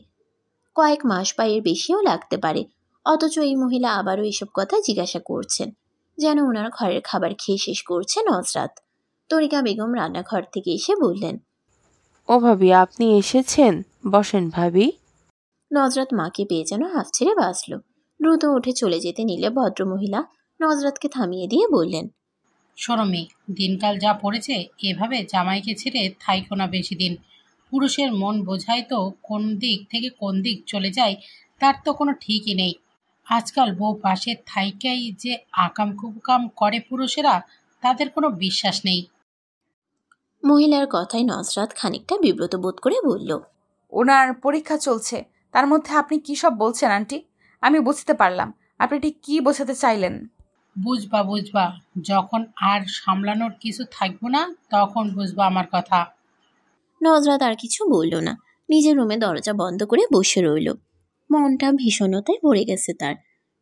কয়েক মাস বা এর বেশিও লাগতে পারে। অথচ এই মহিলা আবারও এসব কথা জিজ্ঞাসা করছেন, যেন ওনার ঘরের খাবার খেয়ে শেষ করছে নজরাত। তরিকা বেগম রান্নাঘর থেকে এসে বললেন, ও ভাবি, আপনি এসেছেন, বসেন ভাবি। নজরাত মাকে পেয়ে যেন হাফ ছেড়ে বাঁচল। দ্রুত উঠে চলে যেতে নিলে ভদ্রমহিলা নজরাতকে থামিয়ে দিয়ে বললেন, শোনো মেয়ে, দিনকাল যা পড়েছে, এভাবে জামাইকে ছেড়ে থাইকো না বেশি দিন। পুরুষের মন বোঝাই তো কোন দিক থেকে কোন দিক চলে যায় তার তো কোনো ঠিকই নেই। আজকাল বউ পাশে থাইকাই যে আকাম কুকাম করে পুরুষেরা, তাদের কোনো বিশ্বাস নেই। মহিলার কথায় নজরাত খানিকটা বিব্রত বোধ করে বলল, ওনার পরীক্ষা চলছে, তার মধ্যে আপনি কি সব বলছেন আন্টি? আমি বুঝতে পারলাম আপনি ঠিক কি বোঝাতে চাইলেন। বুঝবা, যখন আর সামলানোর কিছু থাকবো না তখন বুঝবা আমার কথা। নজরাত আর কিছু বলল না, নিজের রুমে দরজা বন্ধ করে বসে রইল। মনটা ভীষণতায় ভরে গেছে তার।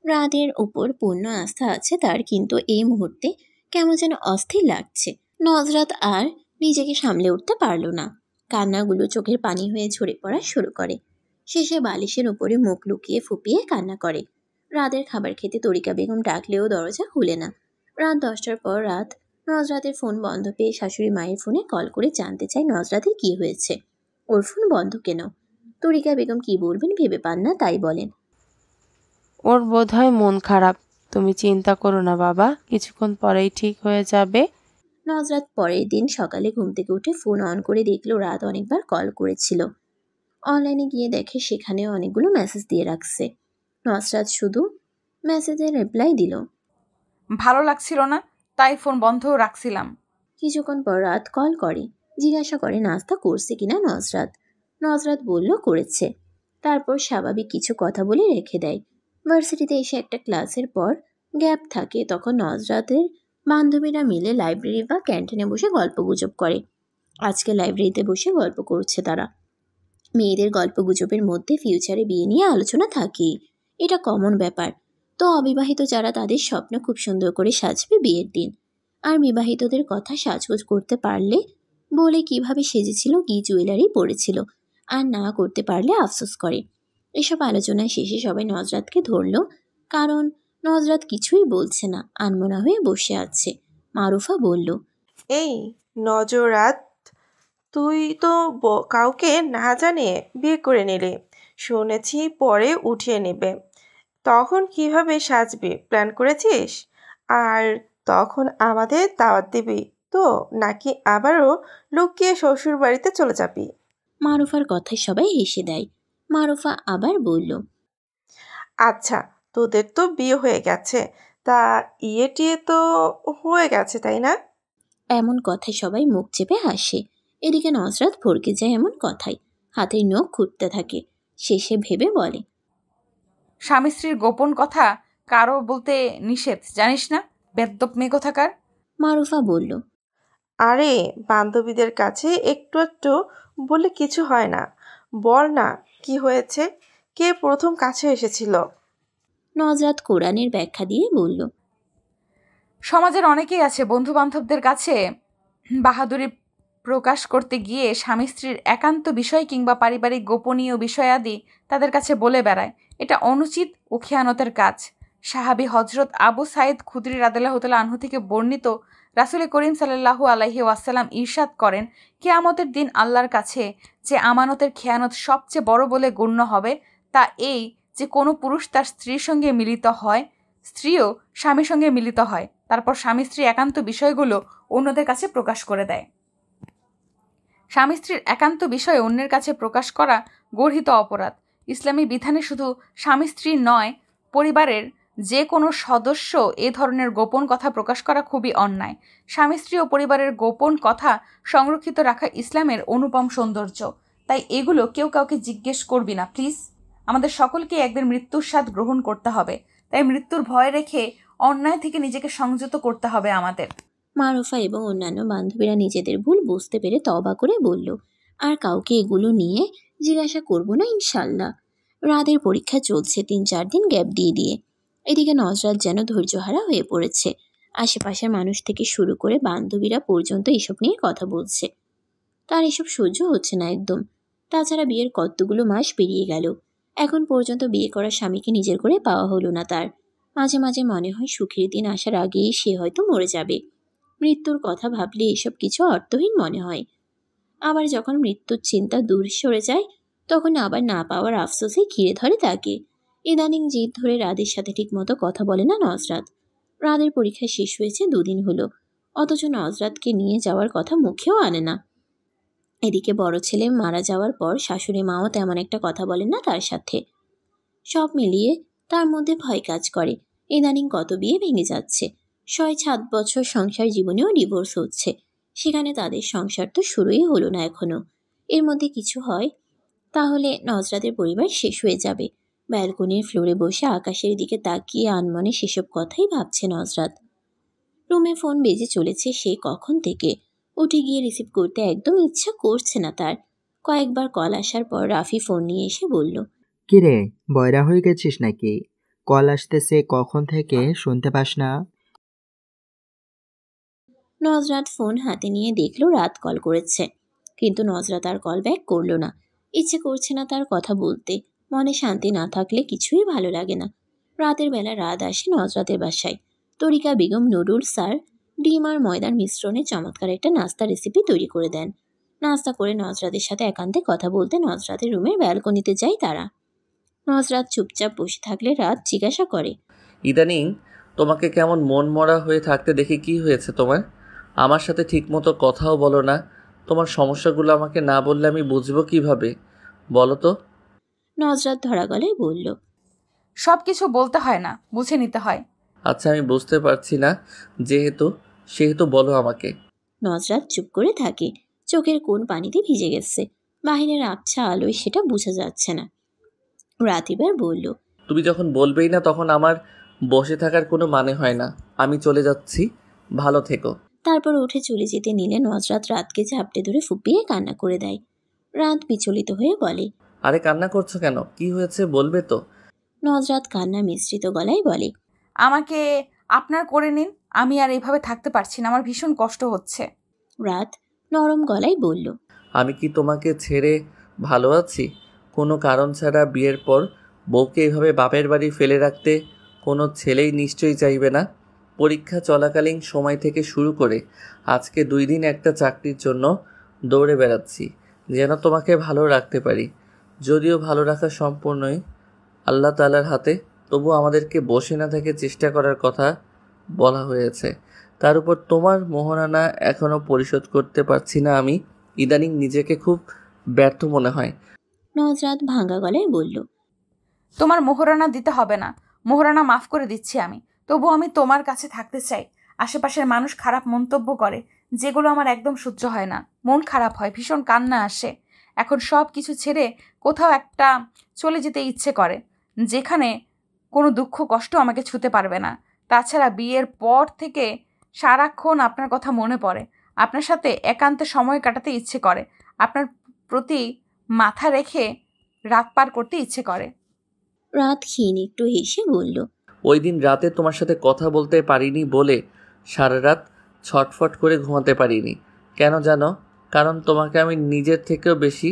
রাতের উপর পূর্ণ আস্থা আছে তার, কিন্তু এই মুহূর্তে কেমন যেন অস্থির লাগছে। নজরাত আর নিজেকে সামলে উঠতে পারল না। কান্নাগুলো চোখের পানি হয়ে ঝরে পড়া শুরু করে। শেষে বালিশের উপরে মুখ লুকিয়ে ফুপিয়ে কান্না করে। রাতের খাবার খেতে তরিকা বেগম ডাকলেও দরজা খুলে না। রাত 10টার পর নজরাতের ফোন বন্ধ পেয়ে শাশুড়ি মায়ের ফোনে কল করে জানতে চায় নজরাতের কি হয়েছে, ওর ফোন বন্ধ কেন। তরিকা বেগম কি বলবেন ভেবে পান না, তাই বলেন, ওর বোধহয় মন খারাপ। তুমি চিন্তা করো না বাবা, কিছুক্ষণ পরেই ঠিক হয়ে যাবে। নজরাত পরের দিন সকালে ঘুম থেকে উঠে ফোন অন করে দেখলো রাত অনেকবার কল করেছিল। অনলাইনে গিয়ে দেখে সেখানেও অনেকগুলো মেসেজ দিয়ে রাখছে। নজরাত শুধু মেসেজের রিপ্লাই দিল, ভালো লাগছিল না তাই ফোন বন্ধও রাখছিলাম। কিছুক্ষণ পর রাত কল করে, জিজ্ঞাসা করে নাস্তা করছে কিনা নজরাত বলল করেছে। তারপর স্বাভাবিক কিছু কথা বলে রেখে দেয়। ভার্সিটিতে এসে একটা ক্লাসের পর গ্যাপ থাকে, তখন নজরাতের বান্ধবীরা মিলে লাইব্রেরি বা ক্যান্টিনে বসে গল্পগুজব করে। আজকে লাইব্রেরিতে বসে গল্প করছে তারা। মেয়েদের গল্পগুজবের মধ্যে ফিউচারে বিয়ে নিয়ে আলোচনা থাকেই, এটা কমন ব্যাপার। তো অবিবাহিত যারা, তাদের স্বপ্ন খুব সুন্দর করে সাজবে বিয়ের দিন। আর বিবাহিতদের কথা সাজগোজ করতে পারলে বলে কিভাবে সেজেছিল, কি জুয়েলারি পরেছিল, আর না করতে পারলে আফসোস করে। এসব আলোচনায় শেষে সবাই নজরাতকে ধরল, কারণ নজরাত কিছুই বলছে না, আনমনা হয়ে বসে আছে। মারুফা বলল, এই নজরাত, তুই তো কাউকে না জানিয়ে বিয়ে করে নিলি, শুনেছি পরে উঠিয়ে নেবে। তখন কিভাবে সাজবি প্ল্যান করেছিস? আর তখন আমাদের দাওয়াত দিবি তো, নাকি আবারও লুকিয়ে শ্বশুর বাড়িতে চলে যাবি? মারুফার কথায় সবাই হেসে দেয়। মারুফা আবার বলল, আচ্ছা, তোদের তো বিয়ে হয়ে গেছে, তা টিয়ে তো হয়ে গেছে তাই না? এমন কথায় সবাই মুখ চেপে হাসে। এদিকে নজরাত ভরকে যায় এমন কথায়, হাতের নখ খুঁটতে থাকে। শেষে ভেবে বলে, স্বামী স্ত্রীর গোপন কথা কারো বলতে নিষেধ, জানিস না বেদ্যপ মেয়ে কোথাকার। মারুফা বলল, আরে বান্ধবীদের কাছে একটু একটু বলে কিছু হয় না, বল না কি হয়েছে, কে প্রথম কাছে এসেছিল? নজরাত কোরআনের ব্যাখ্যা দিয়ে বলল, সমাজের অনেকেই আছে বন্ধু বান্ধবদের কাছে বাহাদুরি প্রকাশ করতে গিয়ে স্বামী স্ত্রীর একান্ত বিষয় কিংবা পারিবারিক গোপনীয় বিষয়াদি তাদের কাছে বলে বেড়ায়। এটা অনুচিত ও খেয়ানতের কাজ। সাহাবী হজরত আবু সাইদ খুদরি রাদিয়াল্লাহু তাআলা আনহু থেকে বর্ণিত, রাসূল করিম সাল্লাল্লাহু আলাইহি ওয়াসাল্লাম ইরশাদ করেন, কিয়ামতের দিন আল্লাহর কাছে যে আমানতের খেয়ানত সবচেয়ে বড় বলে গণ্য হবে তা এই যে কোনো পুরুষ তার স্ত্রীর সঙ্গে মিলিত হয়, স্ত্রীও স্বামীর সঙ্গে মিলিত হয়, তারপর স্বামী স্ত্রী একান্ত বিষয়গুলো অন্যদের কাছে প্রকাশ করে দেয়। স্বামী স্ত্রীর একান্ত বিষয় অন্যের কাছে প্রকাশ করা গর্হিত অপরাধ। ইসলামী বিধানে শুধু স্বামী স্ত্রী নয়, পরিবারের যে কোনো সদস্য এ ধরনের গোপন কথা প্রকাশ করা খুবই অন্যায়। স্বামী স্ত্রী ও পরিবারের গোপন কথা সংরক্ষিত রাখা ইসলামের অনুপম সৌন্দর্য। তাই এগুলো কেউ কাউকে জিজ্ঞেস করবি না প্লিজ। আমাদের সকলকে একদিন মৃত্যুর স্বাদ গ্রহণ করতে হবে, তাই মৃত্যুর ভয় রেখে অন্যায় থেকে নিজেকে সংযত করতে হবে আমাদের। মারুফা এবং অন্যান্য বান্ধবীরা নিজেদের ভুল বুঝতে পেরে তওবা করে বলল, আর কাউকে এগুলো নিয়ে জিজ্ঞাসা করব না ইনশাল্লাহ। রাতের পরীক্ষা চলছে 3-4 দিন গ্যাপ দিয়ে। এদিকে নজরাত যেন ধৈর্যহারা হয়ে পড়েছে। আশেপাশের মানুষ থেকে শুরু করে বান্ধবীরা পর্যন্ত এসব নিয়ে কথা বলছে। তার এসব সহ্য হচ্ছে না একদম। তাছাড়া বিয়ের কতগুলো মাস পেরিয়ে গেল, এখন পর্যন্ত বিয়ে করা স্বামীকে নিজের করে পাওয়া হলো না তার। মাঝে মাঝে মনে হয় সুখের দিন আসার আগেই সে হয়তো মরে যাবে। মৃত্যুর কথা ভাবলে এসব কিছু অর্থহীন মনে হয়। আবার যখন মৃত্যুর চিন্তা দূর সরে যায়, তখন আবার না পাওয়ার আফসোসে ঘিরে ধরে তাকে। ইদানিং জিদ ধরে রাদের সাথে ঠিকমতো কথা বলে না নজরাত। রাদের পরীক্ষা শেষ হয়েছে 2 দিন হলো, অথচ নজরাতকে নিয়ে যাওয়ার কথা মুখেও আনে না। এদিকে বড় ছেলে মারা যাওয়ার পর শাশুড়ি মাও তেমন একটা কথা বলেন না তার সাথে। সব মিলিয়ে তার মধ্যে ভয় কাজ করে। ইদানিং কত বিয়ে ভেঙে যাচ্ছে, 6-7 বছর সংসার জীবনেও ডিভোর্স হচ্ছে। সেখানে তাদের সংসার তো শুরুই হলো না এখনো। এর মধ্যে কিছু হয় তাহলে নজরাতের পরিবার শেষ হয়ে যাবে। ব্যালকনির ফ্লোরে বসে আকাশের দিকে তাকিয়ে আনমনে সেসব কথাই ভাবছে নজরাত। রুমে ফোন বেজে চলেছে সে কখন থেকে। উঠে গিয়ে রিসিভ করতে একদম ইচ্ছা করছে না তার। কয়েকবার কল আসার পর রাফি ফোন নিয়ে এসে বলল, কিরে বয়রা হয়ে গেছিস নাকি? কল আসতেছে কখন থেকে, শুনতে পাস না? নজরাত ফোন হাতে নিয়ে দেখলো রাত কল করেছে, কিন্তু নজরাত আর কল ব্যাক করলো না। ইচ্ছে করছে না তার কথা বলতে। মনে শান্তি না থাকলে কিছুই ভালো লাগে না। রাতের বেলা রাত আসে নজরাতের বাসায়। তরিকা বেগম নুডলস আর ডিম আর ময়দার মিশ্রণে চমৎকার একটা নাস্তা রেসিপি তৈরি করে দেন। নাস্তা করে নজরাতের সাথে একান্তে কথা বলতে নজরাতের রুমের ব্যালকনিতে যায় তারা। নজরাত চুপচাপ বসে থাকলে রাত জিজ্ঞাসা করে, ইদানিং তোমাকে কেমন মন মরা হয়ে থাকতে দেখে কি হয়েছে তোমার? আমার সাথে ঠিকমতো কথাও বলো না। তোমার সমস্যাগুলো আমাকে না বললে আমি বুঝবো কিভাবে, বলো তো? নজরাত ধরা গলায় বলল, সব কিছু বলতে হয় না, বুঝে নিতে হয়। আচ্ছা আমি বুঝতে পারছি না সেহেতু বলো আমাকে। নজরাত চুপ করে থাকে। চোখের কোণ পানিতে ভিজে গেছে। বাহিরের আবছা আলোয় সেটা বোঝা যাচ্ছে না। রাত এবার বলল, তুমি যখন বলবেই না তখন আমার বসে থাকার কোনো মানে হয় না। আমি চলে যাচ্ছি, ভালো থেকো। তারপর উঠে চলে যেতে নিলে নজরাত রাতকে ঝাপটে ধরে ফুপিয়ে কান্না করে দেয়। রাত বিচলিত হয়ে বলে, আরে কান্না করছো কেন? কি হয়েছে বলবে তো? নজরাত কান্না মিশ্রিত গলায় বলে, আমাকে আপনার করে নিন, আমি আর এইভাবে থাকতে পারছি না, আমার ভীষণ কষ্ট হচ্ছে। রাত নরম গলায় বলল, আমি কি তোমাকে ছেড়ে ভালো আছি? কোনো কারণ ছাড়া বিয়ের পর বউকে এভাবে বাপের বাড়ি ফেলে রাখতে কোনো ছেলেই নিশ্চয়ই চাইবে না। পরীক্ষা চলাকালীন সময় থেকে শুরু করে আজকে 2 দিন একটা চাকরির জন্য দৌড়ে বেড়াচ্ছি, যেন তোমাকে ভালো রাখতে পারি। যদিও ভালো রাখা সম্পূর্ণই আল্লাহ তাআলার হাতে, তবু আমাদেরকে বসে না থেকে চেষ্টা করার কথা বলা হয়েছে। তার উপর তোমার মোহরানা এখনও পরিশোধ করতে পারছি না আমি। ইদানিং নিজেকে খুব ব্যর্থ মনে হয়। নজরাত ভাঙা গলায় বলল, তোমার মোহরানা দিতে হবে না, মোহরানা মাফ করে দিচ্ছি আমি। তবু আমি তোমার কাছে থাকতে চাই। আশেপাশের মানুষ খারাপ মন্তব্য করে, যেগুলো আমার একদম সহ্য হয় না। মন খারাপ হয়, ভীষণ কান্না আসে। এখন সব কিছু ছেড়ে কোথাও একটা চলে যেতে ইচ্ছে করে, যেখানে কোনো দুঃখ কষ্ট আমাকে ছুঁতে পারবে না। তাছাড়া বিয়ের পর থেকে সারাক্ষণ আপনার কথা মনে পড়ে। আপনার সাথে একান্তে সময় কাটাতে ইচ্ছে করে। আপনার প্রতি মাথা রেখে রাত পার করতে ইচ্ছে করে। রাত ক্ষীণ একটু হেসে বলল, ওই দিন রাতে তোমার সাথে কথা বলতে পারিনি বলে সারা রাত ছটফট করে ঘুমাতে পারিনি। কেন জানো? কারণ তোমাকে আমি নিজের থেকেও বেশি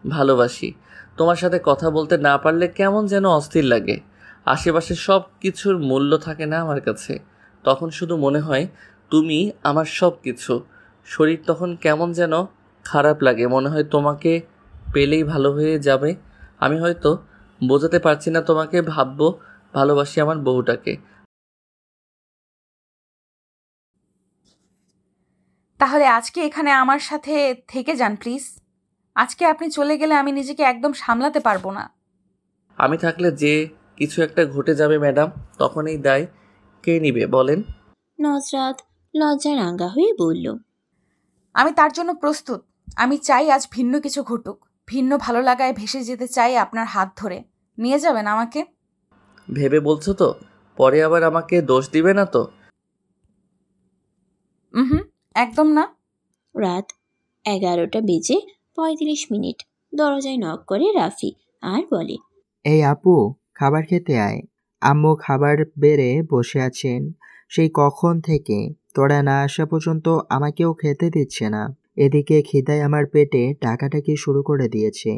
ভালোবাসি। তোমার সাথে কথা বলতে না পারলে কেমন যেন অস্থির লাগে। আশেপাশে সব কিছুর মূল্য থাকে না আমার কাছে। তখন শুধু মনে হয় তুমি আমার সব কিছু। শরীর তখন কেমন যেন খারাপ লাগে, মনে হয় তোমাকে পেলেই ভালো হয়ে যাবে। আমি হয়তো বোঝাতে পারছি না তোমাকে, ভাববো ভালোবাসি আমার বউটাকে। তাহলে আজকে এখানে আমার সাথে থেকে যান প্লিজ। আজকে আপনি চলে গেলে আমি নিজেকে একদম সামলাতে পারবো না। আমি থাকলে যে কিছু একটা ঘটে যাবে ম্যাডাম, তখন এই দায় কে নিবে বলেন? নজরাত লজ্জা রাঙ্গা হয়ে বলল, আমি তার জন্য প্রস্তুত। আমি চাই আজ ভিন্ন কিছু ঘটুক। ভিন্ন ভালো লাগায় ভেসে যেতে চাই আপনার হাত ধরে। নিয়ে যাবেন আমাকে? ভেবে বলছো তো? পরে আবার আমাকে দোষ দিবে না তো? একদম না। রাত 11:35 দরজায় নক করে রাফি আর বলে, এই আপু, খাবার খেতে আয়। আম্মু খাবার বেড়ে বসে আছেন সেই কখন থেকে। তোরা না আসা পর্যন্ত আমাকেও খেতে দিচ্ছে না। এদিকে খিদায় আমার পেটে ডাকাডাকি শুরু করে দিয়েছে।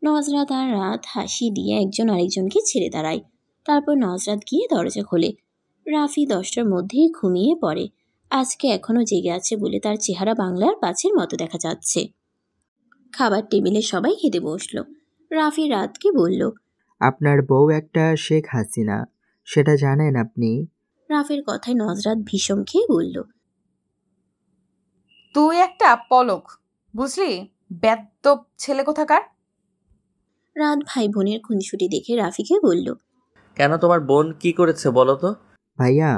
নজরাত আর রাত হাসি দিয়ে একজন আরেকজনকে ছেড়ে দাঁড়ায়। তারপর নজরাত গিয়ে দরজা খোলে। রাফি 10টার মধ্যেই ঘুমিয়ে পড়ে। আজকে এখনও জেগে আছে বলে তার চেহারা বাংলার পাঁচের মতো দেখা যাচ্ছে। খাবার টেবিলে সবাই খেতে বসলো। রাফি রাতকে বলল, আপনার বউ একটা শেখ হাসিনা, সেটা জানেন আপনি? রাফির কথায় নজরাত ভীষণ খেয়ে বলল, তুই একটা পলক, বুঝলি? বেদ্যপ ছেলে কোথাকার। রাত ভাই বোনের খুনসুটি দেখে রাফিকে বলল, কেন, তোমার বোন কি করেছে বলো তো? ভাইয়া,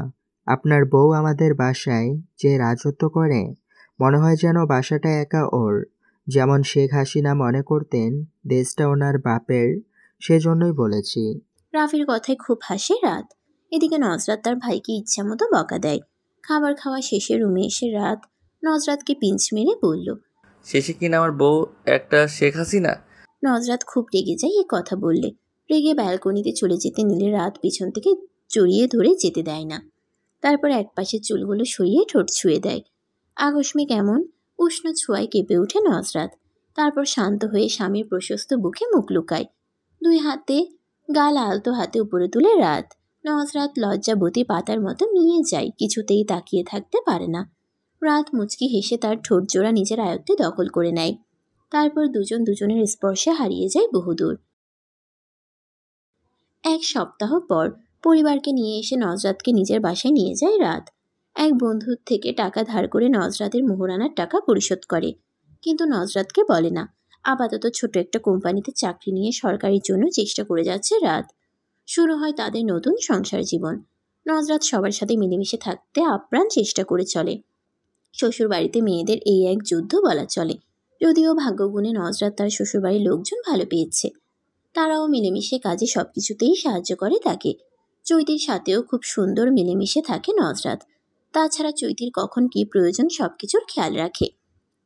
আপনার বউ আমাদের বাসায় যে রাজত্ব করে, মনে হয় যেন বাসাটা একা ওর। যেমন শেখ হাসিনা মনে করতেন দেশটা ওনার বাপের, সেজন্যই বলেছি। রাফির কথায় খুব হাসে রাত। এদিকে নজরাত তার ভাইকে ইচ্ছা মতো বকা দেয়। খাবার খাওয়া শেষে রুমে এসে রাত নজরাতকে পিঞ্চ মেরে বলল, শেষে কিনা আমার বউ একটা শেখ হাসিনা। নজরাত খুব রেগে যায় এ কথা বললে। রেগে ব্যালকনিতে চলে যেতে নিলে রাত পিছন থেকে জড়িয়ে ধরে যেতে দেয় না। তারপর একপাশে চুলগুলো সরিয়ে ঠোঁট ছুঁয়ে দেয়। আকস্মিক এমন উষ্ণ ছোঁয়ায় কেঁপে ওঠে নজরাত। তারপর শান্ত হয়ে স্বামীর প্রশস্ত বুকে মুখ লুকায়। 2 হাতে গাল আলতো হাতে উপরে তুলে রাত। নজরাত লজ্জাবতী পাতার মতো নিয়ে যায়, কিছুতেই তাকিয়ে থাকতে পারে না। রাত মুচকি হেসে তার ঠোঁট জোড়া নিজের আয়ত্তে দখল করে নেয়। তারপর দুজন দুজনের স্পর্শে হারিয়ে যায় বহুদূর। 1 সপ্তাহ পর পরিবারকে নিয়ে এসে নজরাতকে নিজের বাসায় নিয়ে যায় রাত। এক বন্ধুর থেকে টাকা ধার করে নজরাতের মোহরানার টাকা পরিশোধ করে, কিন্তু নজরাতকে বলে না। আপাতত ছোট একটা কোম্পানিতে চাকরি নিয়ে সরকারির জন্য চেষ্টা করে যাচ্ছে রাত। শুরু হয় তাদের নতুন সংসার জীবন। নজরাত সবার সাথে মিলেমিশে থাকতে আপ্রাণ চেষ্টা করে চলে। শ্বশুরবাড়িতে মেয়েদের এই এক যুদ্ধ বলা চলে। যদিও ভাগ্যগুণে নজরাত তার শ্বশুরবাড়ির লোকজন ভালো পেয়েছে। তারাও মিলেমিশে কাজে সবকিছুতেই সাহায্য করে তাকে। চৈতির সাথেও খুব সুন্দর মিলেমিশে থাকে নজরাত। তাছাড়া চৈতির কখন কি প্রয়োজন সবকিছুর খেয়াল রাখে।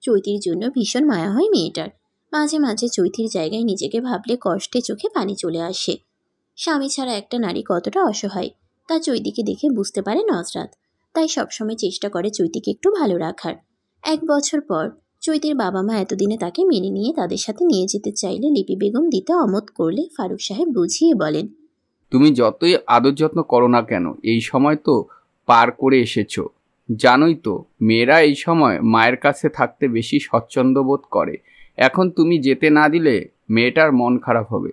চৈতির জন্য ভীষণ মায়া হয় মেয়েটার। মাঝে মাঝে চৈতির জায়গায় নিজেকে ভাবলে কষ্টে চোখে পানি চলে আসে। স্বামী ছাড়া একটা নারী কতটা অসহায় তা চৈতিকে দেখে বুঝতে পারে নজরাত। তাই সবসময় চেষ্টা করে চৈতিকে একটু ভালো রাখার। 1 বছর পর চৈতির বাবা মা এতদিনে তাকে মেনে নিয়ে তাদের সাথে নিয়ে যেতে চাইলে লিপি বেগম দিতে অমত করলে ফারুক সাহেব বুঝিয়ে বলেন, তুমি যতই আদর যত্ন করো না কেন, এই সময় তো পার করে এসেছো। জানোই তো মেয়েরা এই সময় মায়ের কাছে থাকতে বেশি স্বচ্ছন্দ বোধ করে। এখন তুমি যেতে না দিলে মেয়েটার মন খারাপ হবে,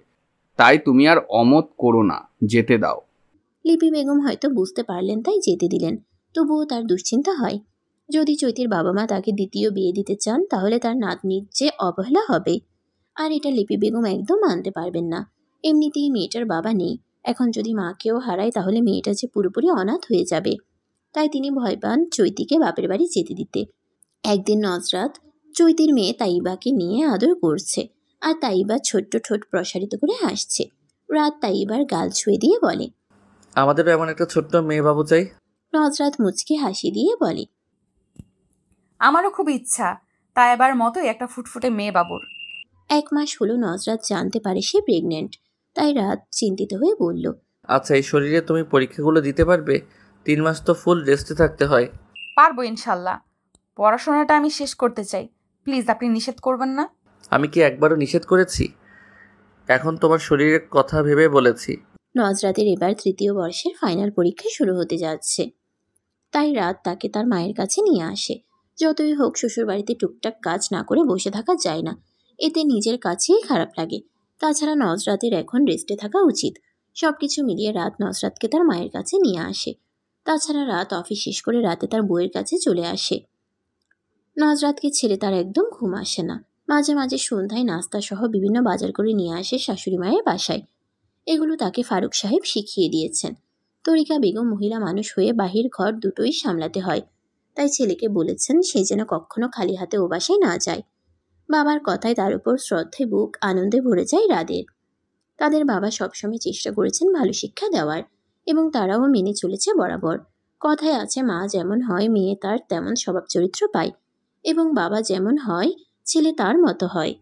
তাই তুমি আর অমত করো না, যেতে দাও। লিপি বেগম হয়তো বুঝতে পারলেন তাই যেতে দিলেন। তবুও তার দুশ্চিন্তা হয়, যদি চৈতির বাবা মা তাকে দ্বিতীয় বিয়ে দিতে চান তাহলে তার নাতনির যে অবহেলা হবে। আর এটা লিপি বেগম একদম মানতে পারবেন না। এমনিতেই মেয়েটার বাবা নেই, এখন যদি মাকেও হারায় তাহলে মেয়েটা যে পুরোপুরি অনাথ হয়ে যাবে। তাই তিনি ভয় পান চৈতিকে বাপের বাড়ি যেতে দিতে। একদিন নজরাত চৈতির মেয়ে তাইবাকে নিয়ে আদর করছে, আর তাইবা ছোট্ট ঠোঁট প্রসারিত করে হাসছে। রাত তাইবার গাল ছুঁয়ে দিয়ে বলে, আমাদেরও এমন একটা ছোট্ট মেয়ে বাবু চাই। নজরাত মুচকে হাসি দিয়ে বলে, আমারও খুব ইচ্ছা তাইবার মতোই একটা ফুটফুটে মেয়ে বাবুর। 1 মাস হলো নজরাত জানতে পারে সে প্রেগনেন্ট। তাই রাত চিন্তিত হয়ে বলল, আচ্ছা, এই শরীরে তুমি পরীক্ষাগুলো দিতে পারবে? 3 মাস তো ফুল রেস্টে থাকতে হয়। পারবো ইনশাল্লাহ। পড়াশোনাটা আমি শেষ করতে চাই, প্লিজ আপনি নিষেধ করবেন না। আমি কি একবারও নিষেধ করেছি? এখন তোমার শরীরের কথা ভেবে বলেছি। নজরাতের এবার 3য় বর্ষের ফাইনাল পরীক্ষা শুরু হতে যাচ্ছে। তাই রাত তাকে তার মায়ের কাছে নিয়ে আসে। যতই হোক শ্বশুরবাড়িতে টুকটাক কাজ না করে বসে থাকা যায় না, এতে নিজের কাছেই খারাপ লাগে। তাছাড়া নজরাতের এখন রেস্টে থাকা উচিত। সবকিছু মিলিয়ে রাত নজরাতকে তার মায়ের কাছে নিয়ে আসে। তাছাড়া রাত অফিস শেষ করে রাতে তার বউয়ের কাছে চলে আসে। নজরাতকে ছেড়ে তার একদম ঘুম আসে না। মাঝে মাঝে সন্ধ্যায় নাস্তা সহ বিভিন্ন বাজার করে নিয়ে আসে শাশুড়ি মায়ের বাসায়। এগুলো তাকে ফারুক সাহেব শিখিয়ে দিয়েছেন। তরিকা বেগম মহিলা মানুষ হয়ে বাহির ঘর দুটোই সামলাতে হয়, তাই ছেলেকে বলেছেন সে যেন কখনো খালি হাতে ও বাসায় না যায়। বাবার কথায় তার উপর শ্রদ্ধায় বুক আনন্দে ভরে যায় রাদের। তাদের বাবা সবসময় চেষ্টা করেছেন ভালো শিক্ষা দেওয়ার, এবং তারাও মেনে চলেছে বরাবর। কথায় আছে, মা যেমন হয় মেয়ে তার তেমন স্বভাব চরিত্র পায়, এবং বাবা যেমন হয় ছেলে তার মতো হয়।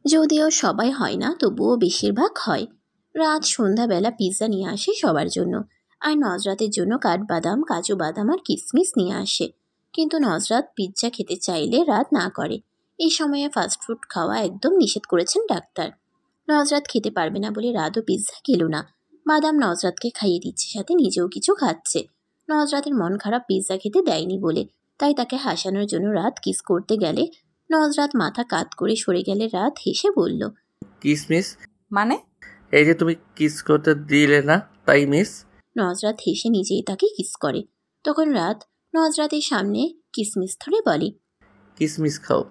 যদিও সবাই হয় না, তবুও বেশিরভাগ হয়। রাত সন্ধ্যাবেলা পিৎজা নিয়ে আসে সবার জন্য, আর নজরাতের জন্য কাঠবাদাম, কাজু বাদাম আর কিশমিশ নিয়ে আসে। কিন্তু নজরাত পিৎজা খেতে চাইলে রাত না করে। এই সময়ে ফাস্টফুড খাওয়া একদম নিষেধ করেছেন ডাক্তার। নজরাত খেতে পারবে না বলে রাতও পিৎজা খেলো না। বাদাম নজরাতকে খাইয়ে দিচ্ছে, সাথে নিজেও কিছু খাচ্ছে। নজরাতের মন খারাপ পিৎজা খেতে দেয়নি বলে, তাই তাকে হাসানোর জন্য রাত কিস করতে গেলে নজরাত মাথা কাত করে সরে গেলে রাত হেসে বলল, কিস মিস মানে? এই যে তুমি কিস করতে দিলে না তাই মিস। নজরাত হেসে নিজেই তাকে কিস করে। তখন রাত নজরাতের সামনে কিসমিস ধরে বলে, কিসমিস খাও।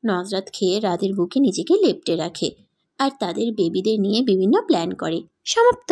নজরাত খেয়ে রাতের বুকে নিজেকে লেপ্টে রাখে আর তাদের বেবিদের নিয়ে বিভিন্ন প্ল্যান করে। সমাপ্ত।